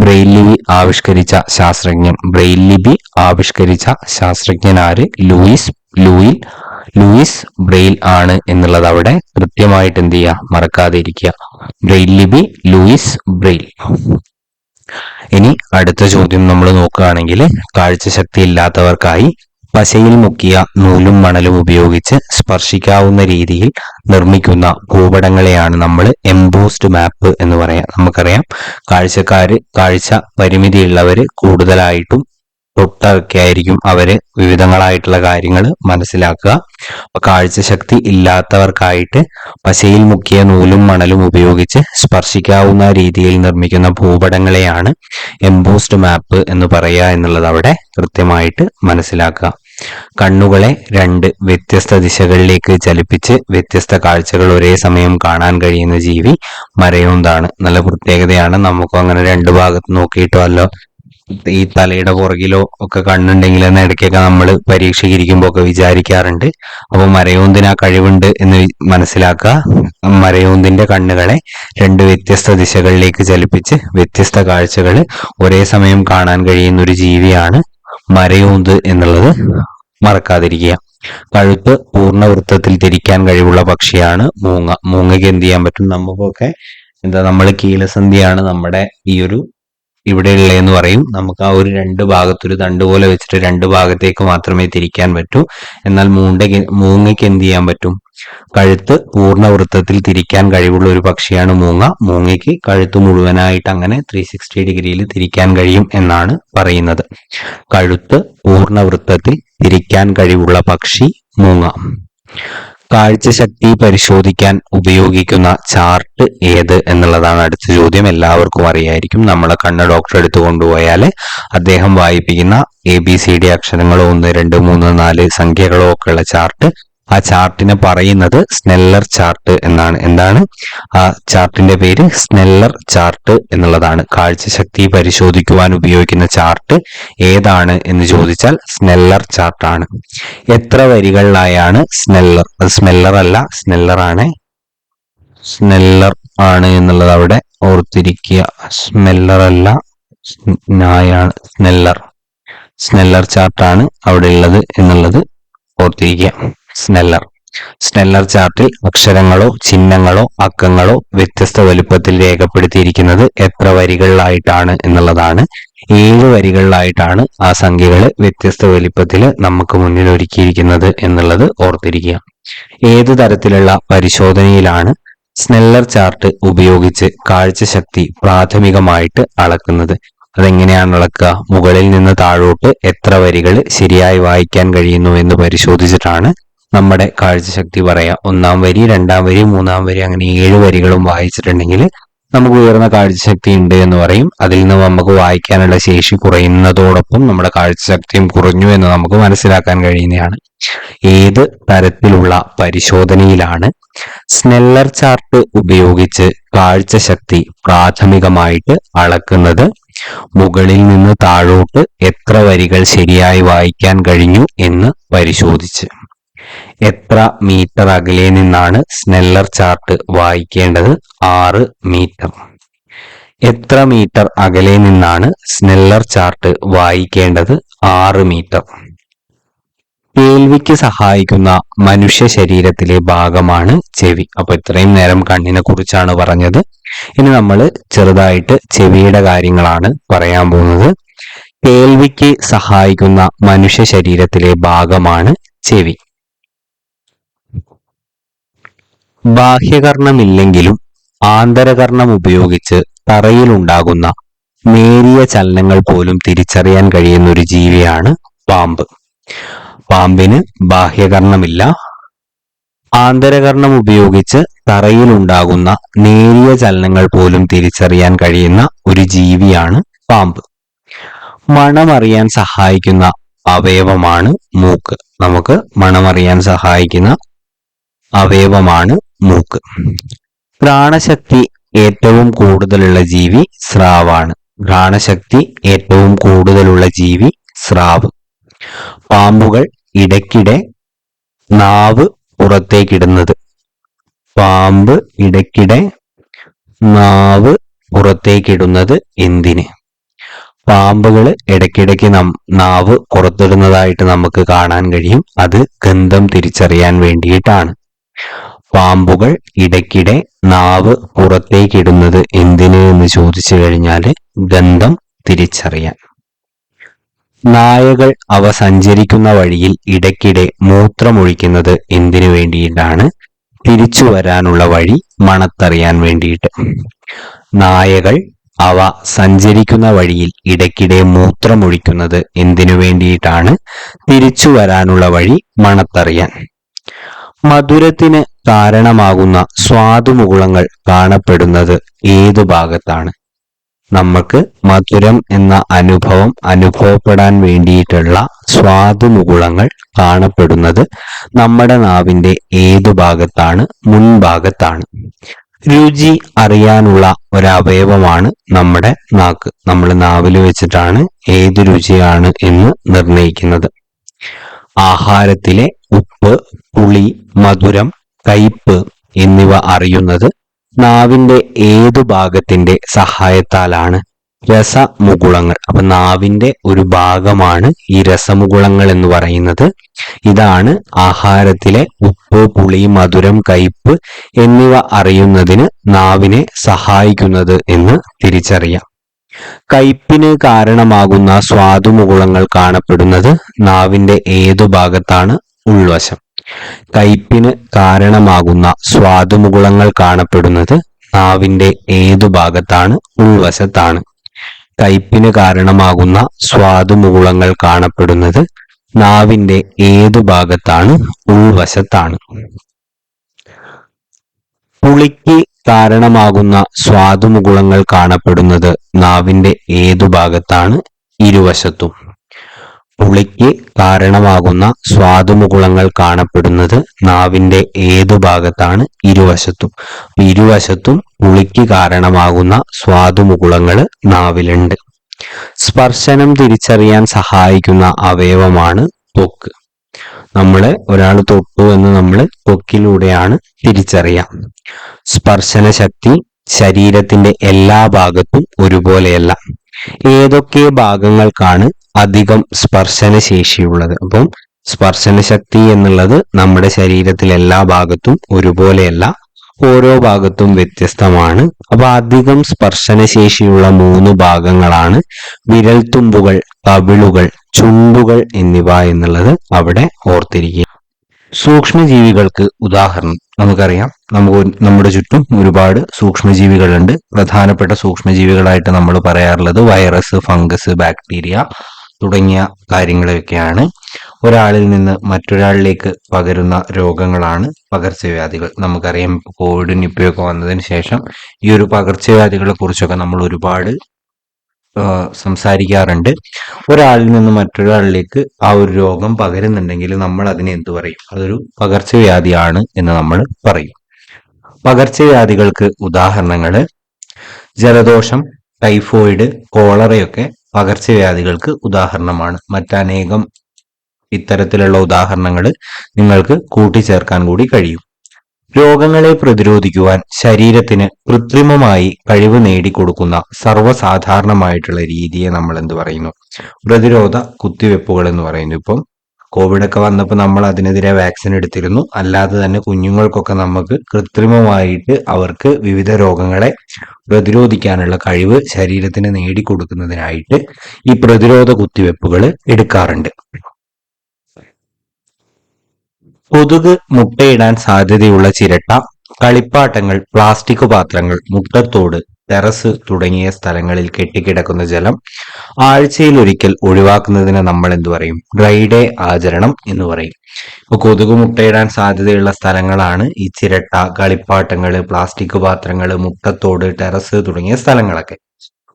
ബ്രെയിൻ ലിപി ആവിഷ്കരിച്ച ശാസ്ത്രജ്ഞൻ ആര്? ലൂയിസ് ബ്രെയിൽ ആണ് എന്നുള്ളത് അവിടെ കൃത്യമായിട്ട് എന്ത് ചെയ്യുക, മറക്കാതെ ഇരിക്കുക. ബ്രെയിൻ ലിപി ലൂയിസ് ബ്രെയിൽ. ഇനി അടുത്ത ചോദ്യം നമ്മൾ നോക്കുകയാണെങ്കിൽ കാഴ്ചശക്തി ഇല്ലാത്തവർക്കായി പശയിൽ മുക്കിയ നൂലും മണലും ഉപയോഗിച്ച് സ്പർശിക്കാവുന്ന രീതിയിൽ നിർമ്മിക്കുന്ന ഭൂപടങ്ങളെയാണ് നമ്മൾ എംബോസ്ഡ് മാപ്പ് എന്ന് പറയാം. നമുക്കറിയാം കാഴ്ച പരിമിതിയുള്ളവര് കൂടുതലായിട്ടും തൊട്ടൊക്കെ ആയിരിക്കും അവര് വിവിധങ്ങളായിട്ടുള്ള കാര്യങ്ങൾ മനസ്സിലാക്കുക. അപ്പൊ കാഴ്ചശക്തി ഇല്ലാത്തവർക്കായിട്ട് പശയിൽ മുക്കിയ നൂലും മണലും ഉപയോഗിച്ച് സ്പർശിക്കാവുന്ന രീതിയിൽ നിർമ്മിക്കുന്ന ഭൂപടങ്ങളെയാണ് എംബോസ്ഡ് മാപ്പ് എന്ന് പറയുക എന്നുള്ളത് അവിടെ കൃത്യമായിട്ട് മനസ്സിലാക്കുക. കണ്ണുകളെ രണ്ട് വ്യത്യസ്ത ദിശകളിലേക്ക് ചലിപ്പിച്ച് വ്യത്യസ്ത കാഴ്ചകൾ ഒരേ സമയം കാണാൻ കഴിയുന്ന ജീവി മരയോന്താണ്. നല്ല പ്രത്യേകതയാണ്. നമുക്കും അങ്ങനെ രണ്ട് ഭാഗത്ത് നോക്കിയിട്ടോ അല്ലോ ഈ തലയുടെ പുറകിലോ ഒക്കെ കണ്ണുണ്ടെങ്കിൽ എന്ന് ഇടയ്ക്കൊക്കെ നമ്മൾ പരീക്ഷയ്ക്ക് ഇരിക്കുമ്പോൾ ഒക്കെ വിചാരിക്കാറുണ്ട്. അപ്പൊ മരയോന്തിന് ആ കഴിവുണ്ട് എന്ന് മനസ്സിലാക്കുക. മരയോന്തിന്റെ കണ്ണുകളെ രണ്ട് വ്യത്യസ്ത ദിശകളിലേക്ക് ചലിപ്പിച്ച് വ്യത്യസ്ത കാഴ്ചകൾ ഒരേ സമയം കാണാൻ കഴിയുന്ന ഒരു ജീവിയാണ് മരയോന്ത് എന്നുള്ളത് മറക്കാതിരിക്കുക. കഴുത്ത് പൂർണ്ണവൃത്തത്തിൽ തിരിക്കാൻ കഴിവുള്ള പക്ഷിയാണ് മൂങ്ങ. മൂങ്ങയ്ക്ക് എന്ത് ചെയ്യാൻ പറ്റും? നമുക്കൊക്കെ നമ്മൾ കീലസന്ധിയാണ് നമ്മുടെ ഈ ഒരു ഇവിടെയുള്ളതെന്ന് പറയും. നമുക്ക് ആ ഒരു രണ്ട് ഭാഗത്തൊരു തണ്ട് പോലെ വെച്ചിട്ട് രണ്ട് ഭാഗത്തേക്ക് മാത്രമേ തിരിക്കാൻ പറ്റൂ. എന്നാൽ മൂങ്ങയ്ക്ക് എന്ത് ചെയ്യാൻ പറ്റും? കഴുത്ത് പൂർണ്ണവൃത്തത്തിൽ തിരിക്കാൻ കഴിവുള്ള ഒരു പക്ഷിയാണ് മൂങ്ങ. മൂങ്ങയ്ക്ക് കഴുത്ത് മുഴുവനായിട്ട് അങ്ങനെ 360 ഡിഗ്രിയിൽ തിരിക്കാൻ കഴിയും എന്നാണ് പറയുന്നത്. കഴുത്ത് പൂർണ്ണവൃത്തത്തിൽ തിരിക്കാൻ കഴിവുള്ള പക്ഷി മൂങ്ങ. കാഴ്ചശക്തി പരിശോധിക്കാൻ ഉപയോഗിക്കുന്ന ചാർട്ട് ഏത് എന്നുള്ളതാണ് അടുത്ത ചോദ്യം. എല്ലാവർക്കും അറിയായിരിക്കും. നമ്മളെ കണ്ണ് ഡോക്ടറെ അടുത്ത് കൊണ്ടുപോയാൽ അദ്ദേഹം വായിപ്പിക്കുന്ന ABCD അക്ഷരങ്ങളോ 1 2 3 4 സംഖ്യകളോ ഒക്കെ ഉള്ള ചാർട്ട്, ആ ചാർട്ടിനെ പറയുന്നത് സ്നെല്ലർ ചാർട്ട് എന്നാണ്. എന്താണ് ആ ചാർട്ടിന്റെ പേര്? സ്നെല്ലർ ചാർട്ട് എന്നുള്ളതാണ്. കാഴ്ചശക്തി പരിശോധിക്കുവാൻ ഉപയോഗിക്കുന്ന ചാർട്ട് ഏതാണ് എന്ന് ചോദിച്ചാൽ സ്നെല്ലർ ചാർട്ടാണ്. എത്ര വരികളിലായാണ് സ്നെല്ലർ? അത് സ്മെല്ലർ അല്ല, സ്നെല്ലർ ആണ്. സ്നെല്ലർ ആണ് എന്നുള്ളത് അവിടെ ഓർത്തിരിക്കുക. സ്മെല്ലർ അല്ല, നായാണ് സ്നെല്ലർ. സ്നെല്ലർ ചാർട്ടാണ് അവിടെ ഉള്ളത് എന്നുള്ളത് ഓർത്തിരിക്കുക. സ്നെല്ലർ ചാർട്ടിൽ അക്ഷരങ്ങളോ ചിഹ്നങ്ങളോ അക്കങ്ങളോ വ്യത്യസ്ത വലുപ്പത്തിൽ രേഖപ്പെടുത്തിയിരിക്കുന്നത് എത്ര വരികളിലായിട്ടാണ് എന്നുള്ളതാണ്. 7 വരികളിലായിട്ടാണ് ആ സംഖ്യകൾ വ്യത്യസ്ത വലിപ്പത്തിൽ നമുക്ക് മുന്നിൽ ഒരുക്കിയിരിക്കുന്നത് എന്നുള്ളത് ഓർത്തിരിക്കുക. ഏത് തരത്തിലുള്ള പരിശോധനയിലാണ് സ്നെല്ലർ ചാർട്ട് ഉപയോഗിച്ച് കാഴ്ചശക്തി പ്രാഥമികമായിട്ട് അളക്കുന്നത്? അതെങ്ങനെയാണ് അളക്കുക? മുകളിൽ നിന്ന് താഴോട്ട് എത്ര വരികൾ ശരിയായി വായിക്കാൻ കഴിയുന്നു എന്ന് പരിശോധിച്ചിട്ടാണ് നമ്മുടെ കാഴ്ചശക്തി പറയാ. 1-ാം വരി, 2-ാം വരി, 3-ാം വരി, അങ്ങനെ 7 വരികളും വായിച്ചിട്ടുണ്ടെങ്കിൽ നമുക്ക് ഉയർന്ന കാഴ്ചശക്തി ഉണ്ട് എന്ന് പറയും. അതിൽ നിന്ന് നമുക്ക് വായിക്കാനുള്ള ശേഷി കുറയുന്നതോടൊപ്പം നമ്മുടെ കാഴ്ചശക്തിയും കുറഞ്ഞു എന്ന് നമുക്ക് മനസ്സിലാക്കാൻ കഴിയുന്നതാണ്. ഏത് തരത്തിലുള്ള പരിശോധനയിലാണ് സ്നെല്ലർ ചാർട്ട് ഉപയോഗിച്ച് കാഴ്ചശക്തി പ്രാഥമികമായിട്ട് അളക്കുന്നത്? മുകളിൽ നിന്ന് താഴോട്ട് എത്ര വരികൾ ശരിയായി വായിക്കാൻ കഴിഞ്ഞു എന്ന് പരിശോധിച്ച്. എത്ര മീറ്റർ അകലെ നിന്നാണ് സ്നെല്ലർ ചാർട്ട് വായിക്കേണ്ടത്? 6 മീറ്റർ. എത്ര മീറ്റർ അകലെ നിന്നാണ് സ്നെല്ലർ ചാർട്ട് വായിക്കേണ്ടത്? 6 മീറ്റർ. കേൾവിക്ക് സഹായിക്കുന്ന മനുഷ്യ ശരീരത്തിലെ ഭാഗമാണ് ചെവി. അപ്പൊ ഇത്രയും നേരം കണ്ണിനെ കുറിച്ചാണ് പറഞ്ഞത്. ഇനി നമ്മൾ ചെറുതായിട്ട് ചെവിയുടെ കാര്യങ്ങളാണ് പറയാൻ പോകുന്നത്. കേൾവിക്ക് സഹായിക്കുന്ന മനുഷ്യ ശരീരത്തിലെ ഭാഗമാണ് ചെവി. ബാഹ്യകർണമില്ലെങ്കിലും ആന്തരകർണം ഉപയോഗിച്ച് തറയിലുണ്ടാകുന്ന നേരിയ ചലനങ്ങൾ പോലും തിരിച്ചറിയാൻ കഴിയുന്ന ഒരു ജീവിയാണ് പാമ്പ്. പാമ്പിന് ബാഹ്യകർണമില്ല. ആന്തരകർണം ഉപയോഗിച്ച് തറയിലുണ്ടാകുന്ന നേരിയ ചലനങ്ങൾ പോലും തിരിച്ചറിയാൻ കഴിയുന്ന ഒരു ജീവിയാണ് പാമ്പ്. മണമറിയാൻ സഹായിക്കുന്ന അവയവമാണ് മൂക്ക്. നമുക്ക് മണമറിയാൻ സഹായിക്കുന്ന അവയവമാണ് മൂക്ക്. ഘ്രാണശക്തി ഏറ്റവും കൂടുതലുള്ള ജീവി സ്രാവാണ്. ഘ്രാണശക്തി ഏറ്റവും കൂടുതലുള്ള ജീവി സ്രാവ്. പാമ്പുകൾ ഇടയ്ക്കിടെ നാവ് പുറത്തേക്കിടുന്നത്. പാമ്പ് ഇടയ്ക്കിടെ നാവ് പുറത്തേക്കിടുന്നത് എന്തിന്? പാമ്പുകൾ ഇടയ്ക്കിടയ്ക്ക് നാവ് പുറത്തിടുന്നതായിട്ട് നമുക്ക് കാണാൻ കഴിയും. അത് ഗന്ധം തിരിച്ചറിയാൻ വേണ്ടിയിട്ടാണ്. പാമ്പുകൾ ഇടയ്ക്കിടെ നാവ് പുറത്തേക്കിടുന്നത് എന്തിന് എന്ന് ചോദിച്ചു കഴിഞ്ഞാൽ ഗന്ധം തിരിച്ചറിയാൻ. നായകൾ അവ സഞ്ചരിക്കുന്ന വഴിയിൽ ഇടയ്ക്കിടെ മൂത്രമൊഴിക്കുന്നത് എന്തിനു വേണ്ടിയിട്ടാണ്? തിരിച്ചു വരാനുള്ള വഴി മണത്തറിയാൻ വേണ്ടിയിട്ട്. നായകൾ അവ സഞ്ചരിക്കുന്ന വഴിയിൽ ഇടയ്ക്കിടെ മൂത്രമൊഴിക്കുന്നത് എന്തിനു വേണ്ടിയിട്ടാണ്? തിരിച്ചു വരാനുള്ള വഴി മണത്തറിയാൻ. മധുരത്തിന് കാരണമാകുന്ന സ്വാദുമുകുളങ്ങൾ കാണപ്പെടുന്നത് ഏതു ഭാഗത്താണ്? നമുക്ക് മധുരം എന്ന അനുഭവം അനുഭവപ്പെടാൻ വേണ്ടിയിട്ടുള്ള സ്വാദുമുകുളങ്ങൾ കാണപ്പെടുന്നത് നമ്മുടെ നാവിന്റെ ഏതു ഭാഗത്താണ്? മുൻഭാഗത്താണ്. രുചി അറിയാനുള്ള ഒരവയവമാണ് നമ്മുടെ നാക്ക്. നമ്മൾ നാവിൽ വെച്ചിട്ടാണ് ഏത് രുചിയാണ് എന്ന് നിർണയിക്കുന്നത്. ആഹാരത്തിലെ ഉപ്പ്, പുളി, മധുരം, കയ്പ് എന്നിവ അറിയുന്നത് നാവിന്റെ ഏതു ഭാഗത്തിന്റെ സഹായത്താലാണ്? രസമുകുളങ്ങൾ. അപ്പൊ നാവിന്റെ ഒരു ഭാഗമാണ് ഈ രസമുകുളങ്ങൾ എന്ന് പറയുന്നത്. ഇതാണ് ആഹാരത്തിലെ ഉപ്പ്, പുളി, മധുരം, കയ്പ് എന്നിവ അറിയുന്നതിന് നാവിനെ സഹായിക്കുന്നത് എന്ന് തിരിച്ചറിയാം. കയ്പിന് കാരണമാകുന്ന സ്വാദുമുകുളങ്ങൾ കാണപ്പെടുന്നത് നാവിന്റെ ഏതു ഭാഗത്താണ്? ഉൾവശം. കയ്പിന് കാരണമാകുന്ന സ്വാദുമുകുളങ്ങൾ കാണപ്പെടുന്നത് നാവിന്റെ ഏതു ഭാഗത്താണ്? ഉൾവശത്താണ്. കയ്പിന് കാരണമാകുന്ന സ്വാദുമുകുളങ്ങൾ കാണപ്പെടുന്നത് നാവിന്റെ ഏതു ഭാഗത്താണ്? ഉൾവശത്താണ്. പുളിക്ക് കാരണമാകുന്ന സ്വാദുമുകുളങ്ങൾ കാണപ്പെടുന്നത് നാവിന്റെ ഏതു ഭാഗത്താണ്? ഇരുവശത്തും. പുളിക്ക് കാരണമാകുന്ന സ്വാദുമുകുളങ്ങൾ കാണപ്പെടുന്നത് നാവിന്റെ ഏതു ഭാഗത്താണ്? ഇരുവശത്തും. ഇരുവശത്തും പുളിക്ക് കാരണമാകുന്ന സ്വാദുമുകുളങ്ങൾ നാവിലുണ്ട്. സ്പർശനം തിരിച്ചറിയാൻ സഹായിക്കുന്ന അവയവമാണ് ത്വക്ക്. ഒരാൾ തൊട്ടു എന്ന് നമ്മൾ ത്വക്കിലൂടെയാണ് തിരിച്ചറിയാം. സ്പർശന ശക്തി ശരീരത്തിന്റെ എല്ലാ ഭാഗത്തും ഒരുപോലെയല്ല. ഏതൊക്കെ ഭാഗങ്ങൾക്കാണ് അധികം സ്പർശന ശേഷിയുള്ളത്? അപ്പം സ്പർശന ശക്തി എന്നുള്ളത് നമ്മുടെ ശരീരത്തിൽ എല്ലാ ഭാഗത്തും ഒരുപോലെയല്ല, ഓരോ ഭാഗത്തും വ്യത്യസ്തമാണ്. അപ്പൊ അധികം സ്പർശന ശേഷിയുള്ള 3 ഭാഗങ്ങളാണ് വിരൽത്തുമ്പുകൾ, കവിളുകൾ, ചുണ്ടുകൾ എന്നിവ എന്നുള്ളത് അവിടെ ഓർത്തിരിക്കുക. സൂക്ഷ്മജീവികൾക്ക് ഉദാഹരണം നമുക്കറിയാം. നമ്മുടെ ചുറ്റും ഒരുപാട് സൂക്ഷ്മജീവികളുണ്ട്. പ്രധാനപ്പെട്ട സൂക്ഷ്മജീവികളായിട്ട് നമ്മൾ പറയാറുള്ളത് വൈറസ്, ഫംഗസ്, ബാക്ടീരിയ തുടങ്ങിയ കാര്യങ്ങളൊക്കെയാണ്. ഒരാളിൽ നിന്ന് മറ്റൊരാളിലേക്ക് പകരുന്ന രോഗങ്ങളാണ് പകർച്ചവ്യാധികൾ. നമുക്കറിയാം, കോവിഡ്, നിപ്പയൊക്കെ വന്നതിന് ശേഷം ഈ ഒരു പകർച്ചവ്യാധികളെ കുറിച്ചൊക്കെ നമ്മൾ ഒരുപാട് സംസാരിക്കാറുണ്ട്. ഒരാളിൽ നിന്ന് മറ്റൊരാളിലേക്ക് ആ ഒരു രോഗം പകരുന്നുണ്ടെങ്കിൽ നമ്മൾ അതിനെ എന്തു പറയും? അതൊരു പകർച്ചവ്യാധിയാണ് എന്ന് നമ്മൾ പറയും. പകർച്ചവ്യാധികൾക്ക് ഉദാഹരണങ്ങള് ജലദോഷം, ടൈഫോയിഡ്, കോളറയൊക്കെ പകർച്ചവ്യാധികൾക്ക് ഉദാഹരണമാണ്. മറ്റനേകം ഇത്തരത്തിലുള്ള ഉദാഹരണങ്ങൾ നിങ്ങൾക്ക് കൂട്ടിച്ചേർക്കാൻ കൂടി കഴിയും. രോഗങ്ങളെ പ്രതിരോധിക്കുവാൻ ശരീരത്തിന് കൃത്രിമമായി കഴിവ് നേടിക്കൊടുക്കുന്ന സർവ്വസാധാരണമായിട്ടുള്ള രീതിയെ നമ്മൾ എന്ത് പറയുന്നു? പ്രതിരോധ കുത്തിവെപ്പുകൾ എന്ന് പറയുന്നു. ഇപ്പം കോവിഡൊക്കെ വന്നപ്പോൾ നമ്മൾ അതിനെതിരെ വാക്സിൻ എടുത്തിരുന്നു. അല്ലാതെ തന്നെ കുഞ്ഞുങ്ങൾക്കൊക്കെ നമുക്ക് കൃത്രിമമായിട്ട് അവർക്ക് വിവിധ രോഗങ്ങളെ പ്രതിരോധിക്കാനുള്ള കഴിവ് ശരീരത്തിന് നേടിക്കൊടുക്കുന്നതിനായിട്ട് ഈ പ്രതിരോധ കുത്തിവെപ്പുകൾ എടുക്കാറുണ്ട്. കൊതുക് മുട്ടയിടാൻ സാധ്യതയുള്ള ചിരട്ട, കളിപ്പാട്ടങ്ങൾ, പ്ലാസ്റ്റിക് പാത്രങ്ങൾ, മുട്ടത്തോട്, ടെറസ് തുടങ്ങിയ സ്ഥലങ്ങളിൽ കെട്ടിക്കിടക്കുന്ന ജലം ആഴ്ചയിലൊരിക്കൽ ഒഴിവാക്കുന്നതിന് നമ്മൾ എന്തു പറയും? ഡ്രൈ ഡേ ആചരണം എന്ന് പറയും. ഇപ്പൊ കൊതുക് മുട്ടയിടാൻ സാധ്യതയുള്ള സ്ഥലങ്ങളാണ് ഈ ചിരട്ട, കളിപ്പാട്ടങ്ങൾ, പ്ലാസ്റ്റിക് പാത്രങ്ങൾ, മുട്ടത്തോട്, ടെറസ് തുടങ്ങിയ സ്ഥലങ്ങളൊക്കെ.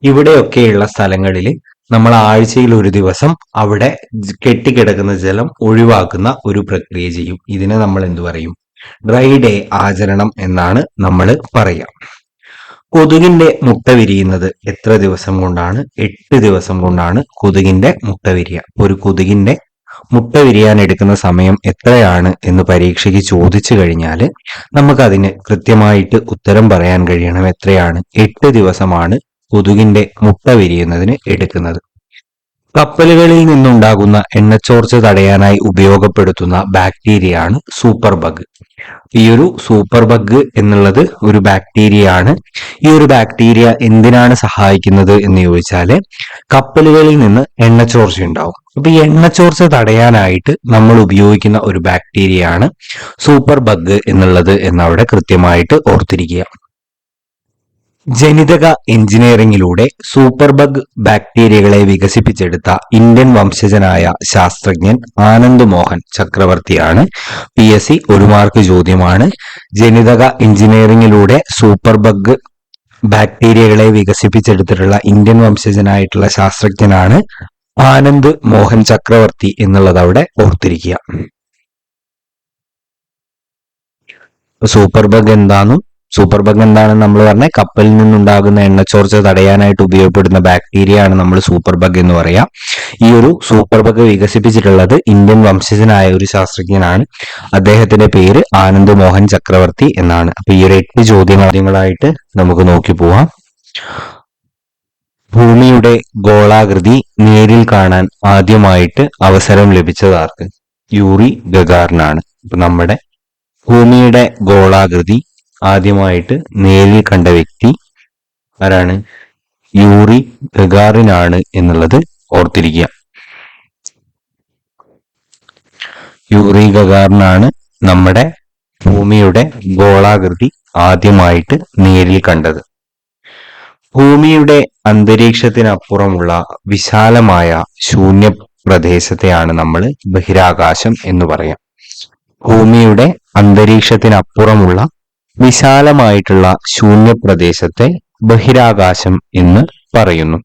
ഇവിടെയൊക്കെയുള്ള സ്ഥലങ്ങളിൽ നമ്മൾ ആഴ്ചയിൽ ഒരു ദിവസം അവിടെ കെട്ടിക്കിടക്കുന്ന ജലം ഒഴിവാക്കുന്ന ഒരു പ്രക്രിയ ചെയ്യും. ഇതിനെ നമ്മൾ എന്തു പറയും? ഡ്രൈ ഡേ ആചരണം എന്നാണ് നമ്മൾ പറയുക. കൊതുകിന്റെ മുട്ട വിരിയുന്നത് എത്ര ദിവസം കൊണ്ടാണ്? 8 ദിവസം കൊണ്ടാണ് കൊതുകിന്റെ മുട്ട വിരിയുക. ഒരു കൊതുകിന്റെ മുട്ട വിരിയാൻ എടുക്കുന്ന സമയം എത്രയാണ് എന്ന് പരീക്ഷയ്ക്ക് ചോദിച്ചു കഴിഞ്ഞാൽ നമുക്കതിന് കൃത്യമായിട്ട് ഉത്തരം പറയാൻ കഴിയണം. എത്രയാണ്? 8 ദിവസമാണ് കൊതുകിന്റെ മുട്ട വിരിയുന്നതിന് എടുക്കുന്നത്. കപ്പലുകളിൽ നിന്നുണ്ടാകുന്ന എണ്ണച്ചോർച്ച തടയാനായി ഉപയോഗപ്പെടുത്തുന്ന ബാക്ടീരിയയാണ് സൂപ്പർ ബഗ്. ഈ ഒരു സൂപ്പർ ബഗ് എന്നുള്ളത് ഒരു ബാക്ടീരിയ ആണ്. ഈ ഒരു ബാക്ടീരിയ എന്തിനാണ് സഹായിക്കുന്നത് എന്ന് ചോദിച്ചാല് കപ്പലുകളിൽ നിന്ന് എണ്ണച്ചോർച്ച ഉണ്ടാവും. അപ്പൊ ഈ എണ്ണച്ചോർച്ച തടയാനായിട്ട് നമ്മൾ ഉപയോഗിക്കുന്ന ഒരു ബാക്ടീരിയ ആണ് സൂപ്പർ ബഗ് എന്നുള്ളത് എന്നവിടെ കൃത്യമായിട്ട് ഓർത്തിരിക്കുക. ജനിതക എഞ്ചിനീയറിംഗിലൂടെ സൂപ്പർബഗ് ബാക്ടീരിയകളെ വികസിപ്പിച്ചെടുത്ത ഇന്ത്യൻ വംശജനായ ശാസ്ത്രജ്ഞൻ ആനന്ദ് മോഹൻ ചക്രവർത്തിയാണ്. PSC 1 മാർക്ക് ചോദ്യമാണ്. ജനിതക എഞ്ചിനീയറിംഗിലൂടെ സൂപ്പർബഗ് ബാക്ടീരിയകളെ വികസിപ്പിച്ചെടുത്തിട്ടുള്ള ഇന്ത്യൻ വംശജനായിട്ടുള്ള ശാസ്ത്രജ്ഞനാണ് ആനന്ദ് മോഹൻ ചക്രവർത്തി എന്നുള്ളത് അവിടെ ഓർത്തിരിക്കുക. സൂപ്പർബഗ് എന്താണെന്ന് നമ്മൾ പറഞ്ഞ കപ്പലിൽ നിന്നുണ്ടാകുന്ന എണ്ണച്ചോർച്ച തടയാനായിട്ട് ഉപയോഗപ്പെടുന്ന ബാക്ടീരിയ ആണ് നമ്മൾ സൂപ്പർബഗ് എന്ന് പറയാം. ഈ ഒരു സൂപ്പർബഗ് വികസിപ്പിച്ചിട്ടുള്ളത് ഇന്ത്യൻ വംശജനായ ഒരു ശാസ്ത്രജ്ഞനാണ്. അദ്ദേഹത്തിന്റെ പേര് ആനന്ദ് മോഹൻ ചക്രവർത്തി എന്നാണ്. അപ്പൊ ഈ ഒരു 8 ചോദ്യങ്ങളായിട്ട് നമുക്ക് നോക്കി പോവാം. ഭൂമിയുടെ ഗോളാകൃതി നേരിൽ കാണാൻ ആദ്യമായിട്ട് അവസരം ലഭിച്ചത് ആർക്ക്? യൂറി ഗഗാറിനാണ്. അപ്പൊ നമ്മുടെ ഭൂമിയുടെ ഗോളാകൃതി ആദ്യമായിട്ട് നേരിൽ കണ്ട വ്യക്തി ആരാണ്? യൂറി ഗഗാറിനാണ് എന്നുള്ളത് ഓർത്തിരിക്കുക. യൂറി ഗഗാറിനാണ് നമ്മുടെ ഭൂമിയുടെ ഗോളാകൃതി ആദ്യമായിട്ട് നേരിൽ കണ്ടത്. ഭൂമിയുടെ അന്തരീക്ഷത്തിനപ്പുറമുള്ള വിശാലമായ ശൂന്യ പ്രദേശത്തെയാണ് നമ്മൾ ബഹിരാകാശം എന്ന് പറയാം. ഭൂമിയുടെ അന്തരീക്ഷത്തിനപ്പുറമുള്ള വിശാലമായിട്ടുള്ള ശൂന്യപ്രദേശത്തെ ബഹിരാകാശം എന്ന് പറയുന്നു.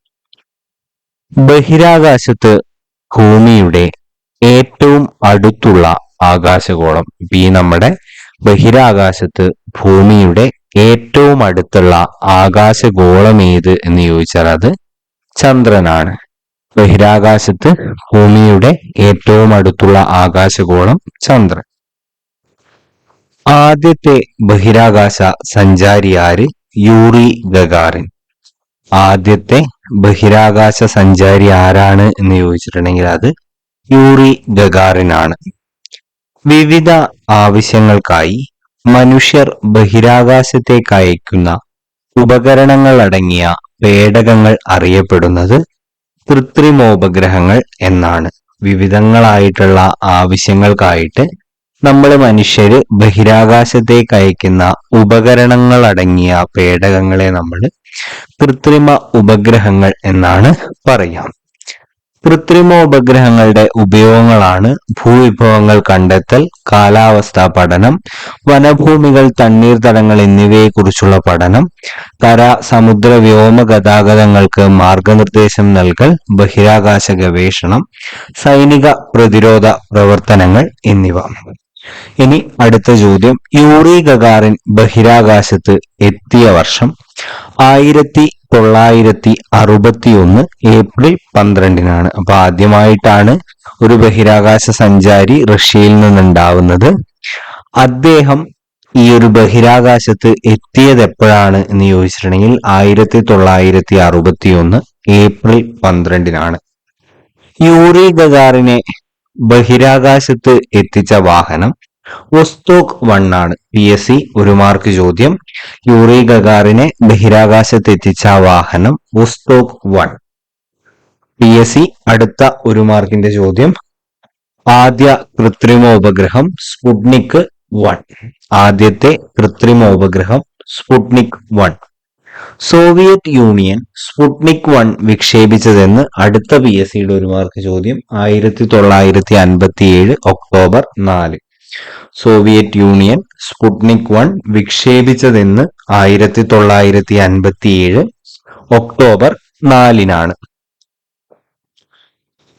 ബഹിരാകാശത്ത് ഭൂമിയുടെ ഏറ്റവും അടുത്തുള്ള ആകാശഗോളം, ഈ നമ്മുടെ ബഹിരാകാശത്ത് ഭൂമിയുടെ ഏറ്റവും അടുത്തുള്ള ആകാശഗോളം ഏത് എന്ന് ചോദിച്ചാൽ അത് ചന്ദ്രനാണ്. ബഹിരാകാശത്ത് ഭൂമിയുടെ ഏറ്റവും അടുത്തുള്ള ആകാശഗോളം ചന്ദ്രൻ. ആദ്യത്തെ ബഹിരാകാശ സഞ്ചാരി ആര്? Yuri Gagarin. ആദ്യത്തെ ബഹിരാകാശ സഞ്ചാരി ആരാണ് എന്ന് ചോദിച്ചിട്ടുണ്ടെങ്കിൽ അത് യൂറി ഗഗാറിനാണ്. വിവിധ ആവശ്യങ്ങൾക്കായി മനുഷ്യർ ബഹിരാകാശത്തേക്ക് അയക്കുന്ന ഉപകരണങ്ങൾ അടങ്ങിയ പേടകങ്ങൾ അറിയപ്പെടുന്നത് കൃത്രിമോപഗ്രഹങ്ങൾ എന്നാണ്. വിവിധങ്ങളായിട്ടുള്ള ആവശ്യങ്ങൾക്കായിട്ട് നമ്മൾ മനുഷ്യര് ബഹിരാകാശത്തേക്ക് അയക്കുന്ന ഉപകരണങ്ങൾ അടങ്ങിയ പേടകങ്ങളെ നമ്മൾ കൃത്രിമ ഉപഗ്രഹങ്ങൾ എന്നാണ് പറയാം. കൃത്രിമോപഗ്രഹങ്ങളുടെ ഉപയോഗങ്ങളാണ് ഭൂവിഭവങ്ങൾ കണ്ടെത്തൽ, കാലാവസ്ഥാ പഠനം, വനഭൂമികൾ, തണ്ണീർത്തടങ്ങൾ എന്നിവയെക്കുറിച്ചുള്ള പഠനം, കര, സമുദ്ര, വ്യോമ ഗതാഗതങ്ങൾക്ക് മാർഗനിർദ്ദേശം നൽകൽ, ബഹിരാകാശ ഗവേഷണം, സൈനിക പ്രതിരോധ പ്രവർത്തനങ്ങൾ എന്നിവ. ഇനി അടുത്ത ചോദ്യം, യൂറി ഗഗാറിൻ ബഹിരാകാശത്ത് എത്തിയ വർഷം 1961 ഏപ്രിൽ 12-നാണ്. അപ്പൊ ആദ്യമായിട്ടാണ് ഒരു ബഹിരാകാശ സഞ്ചാരി റഷ്യയിൽ നിന്നുണ്ടാവുന്നത്. അദ്ദേഹം ഈ ഒരു ബഹിരാകാശത്ത് എത്തിയത് എപ്പോഴാണ് എന്ന് ചോദിച്ചിട്ടുണ്ടെങ്കിൽ 1961 ഏപ്രിൽ 12-നാണ്. യൂറി ഗഗാറിനെ ബഹിരാകാശത്ത് എത്തിച്ച വാഹനം വോസ്റ്റോക്ക് 1 ആണ്. PSC 1 മാർക്ക് ചോദ്യം. യൂറി ഗഗാറിനെ ബഹിരാകാശത്ത് എത്തിച്ച വാഹനം വോസ്റ്റോക്ക് 1. PSC അടുത്ത 1 മാർക്കിന്റെ ചോദ്യം, ആദ്യ കൃത്രിമോപഗ്രഹം സ്പുട്നിക് 1. ആദ്യത്തെ കൃത്രിമോപഗ്രഹം സ്പുട്നിക് 1. സോവിയറ്റ് യൂണിയൻ സ്പുട്നിക് 1 വിക്ഷേപിച്ചതെന്ന് അടുത്ത PSCയുടെ 1 മാർക്ക് ചോദ്യം. 1957 ഒക്ടോബർ 4. സോവിയറ്റ് യൂണിയൻ സ്പുട്നിക് 1 വിക്ഷേപിച്ചതെന്ന് 1957 ഒക്ടോബർ 4-നാണ്.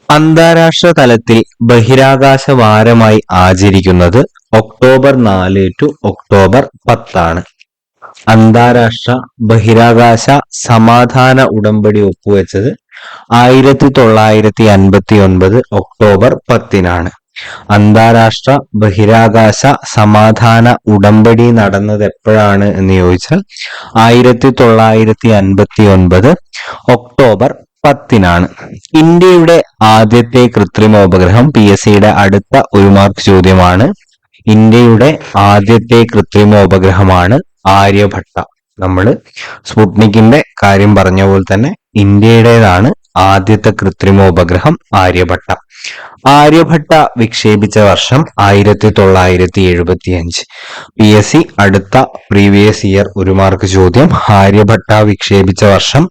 അന്താരാഷ്ട്ര തലത്തിൽ ബഹിരാകാശ വാരമായി ആചരിക്കുന്നത് ഒക്ടോബർ 4 ടു ഒക്ടോബർ 10 അന്താരാഷ്ട്ര ബഹിരാകാശ സമാധാന ഉടമ്പടി ഒപ്പുവെച്ചത് 1959 ഒക്ടോബർ 10-നാണ്. അന്താരാഷ്ട്ര ബഹിരാകാശ സമാധാന ഉടമ്പടി നടന്നത് എപ്പോഴാണ് എന്ന് ചോദിച്ചാൽ 1959 ഒക്ടോബർ 10-നാണ്. ഇന്ത്യയുടെ ആദ്യത്തെ കൃത്രിമോപഗ്രഹം PSCയുടെ അടുത്ത 1 മാർക്ക് ചോദ്യമാണ്. ഇന്ത്യയുടെ ആദ്യത്തെ കൃത്രിമോപഗ്രഹമാണ് ആര്യഭട്ട. നമ്മൾ സ്പുട്നിക്കിന്റെ കാര്യം പറഞ്ഞ പോലെ തന്നെ ഇന്ത്യയുടേതാണ് ആദ്യത്തെ കൃത്രിമോപഗ്രഹം ആര്യഭട്ട. ആര്യഭട്ട വിക്ഷേപിച്ച വർഷം 1975. PSC അടുത്ത പ്രീവിയസ് ഇയർ 1 മാർക്ക് ചോദ്യം. ആര്യഭട്ട വിക്ഷേപിച്ച വർഷം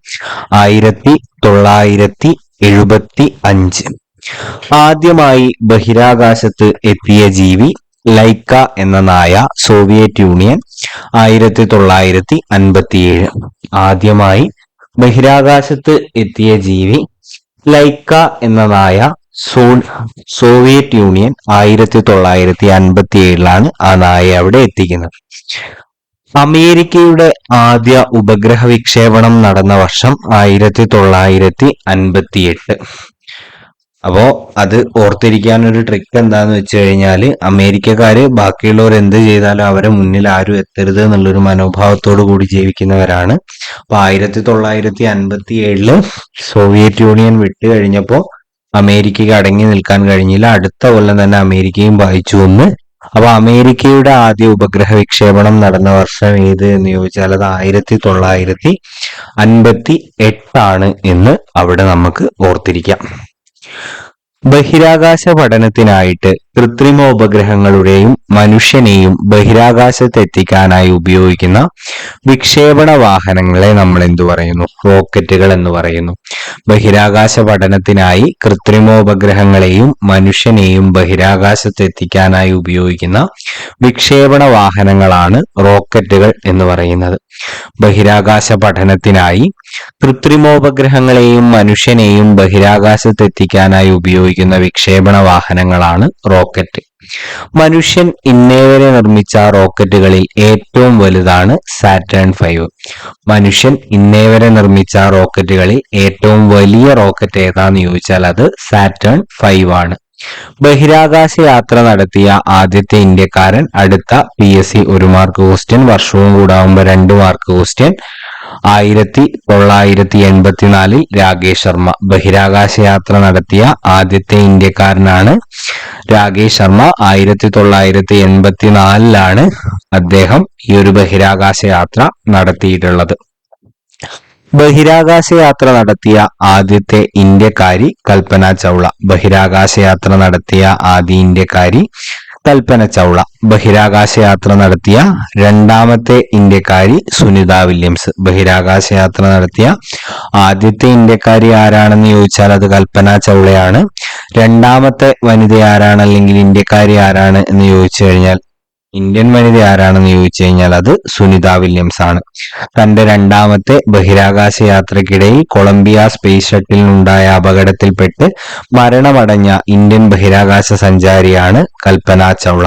1975. ആദ്യമായി ബഹിരാകാശത്ത് എത്തിയ ജീവി ലൈക്ക എന്ന നായ. Soviet union 1957. ആദ്യമായി ബഹിരാകാശത്ത് എത്തിയ ജീവി ലൈക്ക എന്ന നായ. സോവിയറ്റ് യൂണിയൻ 1957 ആ നായയെ അവിടെ എത്തിക്കുന്നത്. അമേരിക്കയുടെ ആദ്യ ഉപഗ്രഹ വിക്ഷേപണം നടന്ന വർഷം 1958. അപ്പോ അത് ഓർത്തിരിക്കാനൊരു ട്രിക്ക് എന്താന്ന് വെച്ച് കഴിഞ്ഞാല് അമേരിക്കക്കാര് ബാക്കിയുള്ളവർ എന്ത് ചെയ്താലും അവരെ മുന്നിൽ ആരും എത്തരുത് എന്നുള്ളൊരു മനോഭാവത്തോടു കൂടി ജീവിക്കുന്നവരാണ്. അപ്പൊ 1957 സോവിയറ്റ് യൂണിയൻ വിട്ടു കഴിഞ്ഞപ്പോ അമേരിക്കയ്ക്ക് അടങ്ങി നിൽക്കാൻ കഴിഞ്ഞില്ല. അടുത്ത കൊല്ലം തന്നെ അമേരിക്കയും വായിച്ചു ഒന്ന്. അപ്പൊ അമേരിക്കയുടെ ആദ്യ ഉപഗ്രഹ വിക്ഷേപണം നടന്ന വർഷം ഏത് എന്ന് ചോദിച്ചാൽ അത് 1958 എന്ന് അവിടെ നമുക്ക് ഓർത്തിരിക്കാം. ബഹിരാകാശ പഠനത്തിനായിട്ട് കൃത്രിമ ഉപഗ്രഹങ്ങളുടെയും മനുഷ്യനെയും ബഹിരാകാശത്ത് എത്തിക്കാനായി ഉപയോഗിക്കുന്ന വിക്ഷേപണ വാഹനങ്ങളെ നമ്മൾ എന്തു പറയുന്നു? റോക്കറ്റുകൾ എന്ന് പറയുന്നു. ബഹിരാകാശ പഠനത്തിനായി കൃത്രിമോപഗ്രഹങ്ങളെയും മനുഷ്യനെയും ബഹിരാകാശത്ത് എത്തിക്കാനായി ഉപയോഗിക്കുന്ന വിക്ഷേപണ വാഹനങ്ങളാണ് റോക്കറ്റുകൾ എന്ന് പറയുന്നത്. ബഹിരാകാശ പഠനത്തിനായി കൃത്രിമോപഗ്രഹങ്ങളെയും മനുഷ്യനെയും ബഹിരാകാശത്ത് എത്തിക്കാനായി ഉപയോഗിക്കുന്ന വിക്ഷേപണ വാഹനങ്ങളാണ് റോക്കറ്റ്. മനുഷ്യൻ ഇന്നേവരെ നിർമ്മിച്ച റോക്കറ്റുകളിൽ ഏറ്റവും വലുതാണ് സാറ്റേൺ 5. മനുഷ്യൻ ഇന്നേവരെ നിർമ്മിച്ച റോക്കറ്റുകളിൽ ഏറ്റവും വലിയ റോക്കറ്റ് ഏതാന്ന് ചോദിച്ചാൽ അത് സാറ്റേൺ 5 ആണ്. ബഹിരാകാശ യാത്ര നടത്തിയ ആദ്യത്തെ ഇന്ത്യക്കാരൻ. അടുത്ത PSC 1 മാർക്ക് ക്വസ്റ്റ്യൻ, വർഷവും കൂടാവുമ്പോ 2 മാർക്ക് ക്വസ്റ്റ്യൻ. 1984 രാകേഷ് ശർമ്മ. ബഹിരാകാശ യാത്ര നടത്തിയ ആദ്യത്തെ ഇന്ത്യക്കാരനാണ് രാകേഷ് ശർമ്മ. 1984 അദ്ദേഹം ഈ ഒരു ബഹിരാകാശ യാത്ര നടത്തിയിട്ടുള്ളത്. ബഹിരാകാശ യാത്ര നടത്തിയ ആദ്യത്തെ ഇന്ത്യക്കാരി കൽപ്പന ചൗള. ബഹിരാകാശ യാത്ര നടത്തിയ ആദ്യ ഇന്ത്യക്കാരി കൽപ്പന ചൗള. ബഹിരാകാശ യാത്ര നടത്തിയ രണ്ടാമത്തെ ഇന്ത്യക്കാരി സുനിത വില്യംസ്. ബഹിരാകാശ യാത്ര നടത്തിയ ആദ്യത്തെ ഇന്ത്യക്കാരി ആരാണെന്ന് ചോദിച്ചാൽ അത് കൽപ്പന ചൗളയാണ്. രണ്ടാമത്തെ വനിത ആരാണ്, അല്ലെങ്കിൽ ഇന്ത്യക്കാരി ആരാണ് എന്ന് ചോദിച്ചു കഴിഞ്ഞാൽ, ഇന്ത്യൻ വനിത ആരാണെന്ന് ചോദിച്ചു കഴിഞ്ഞാൽ അത് സുനിത വില്യംസ് ആണ്. തന്റെ രണ്ടാമത്തെ ബഹിരാകാശ യാത്രക്കിടയിൽ കൊളംബിയ സ്പേസ് ഷട്ടിലിനുണ്ടായ അപകടത്തിൽപ്പെട്ട് മരണമടഞ്ഞ ഇന്ത്യൻ ബഹിരാകാശ സഞ്ചാരിയാണ് കൽപ്പന ചൗള.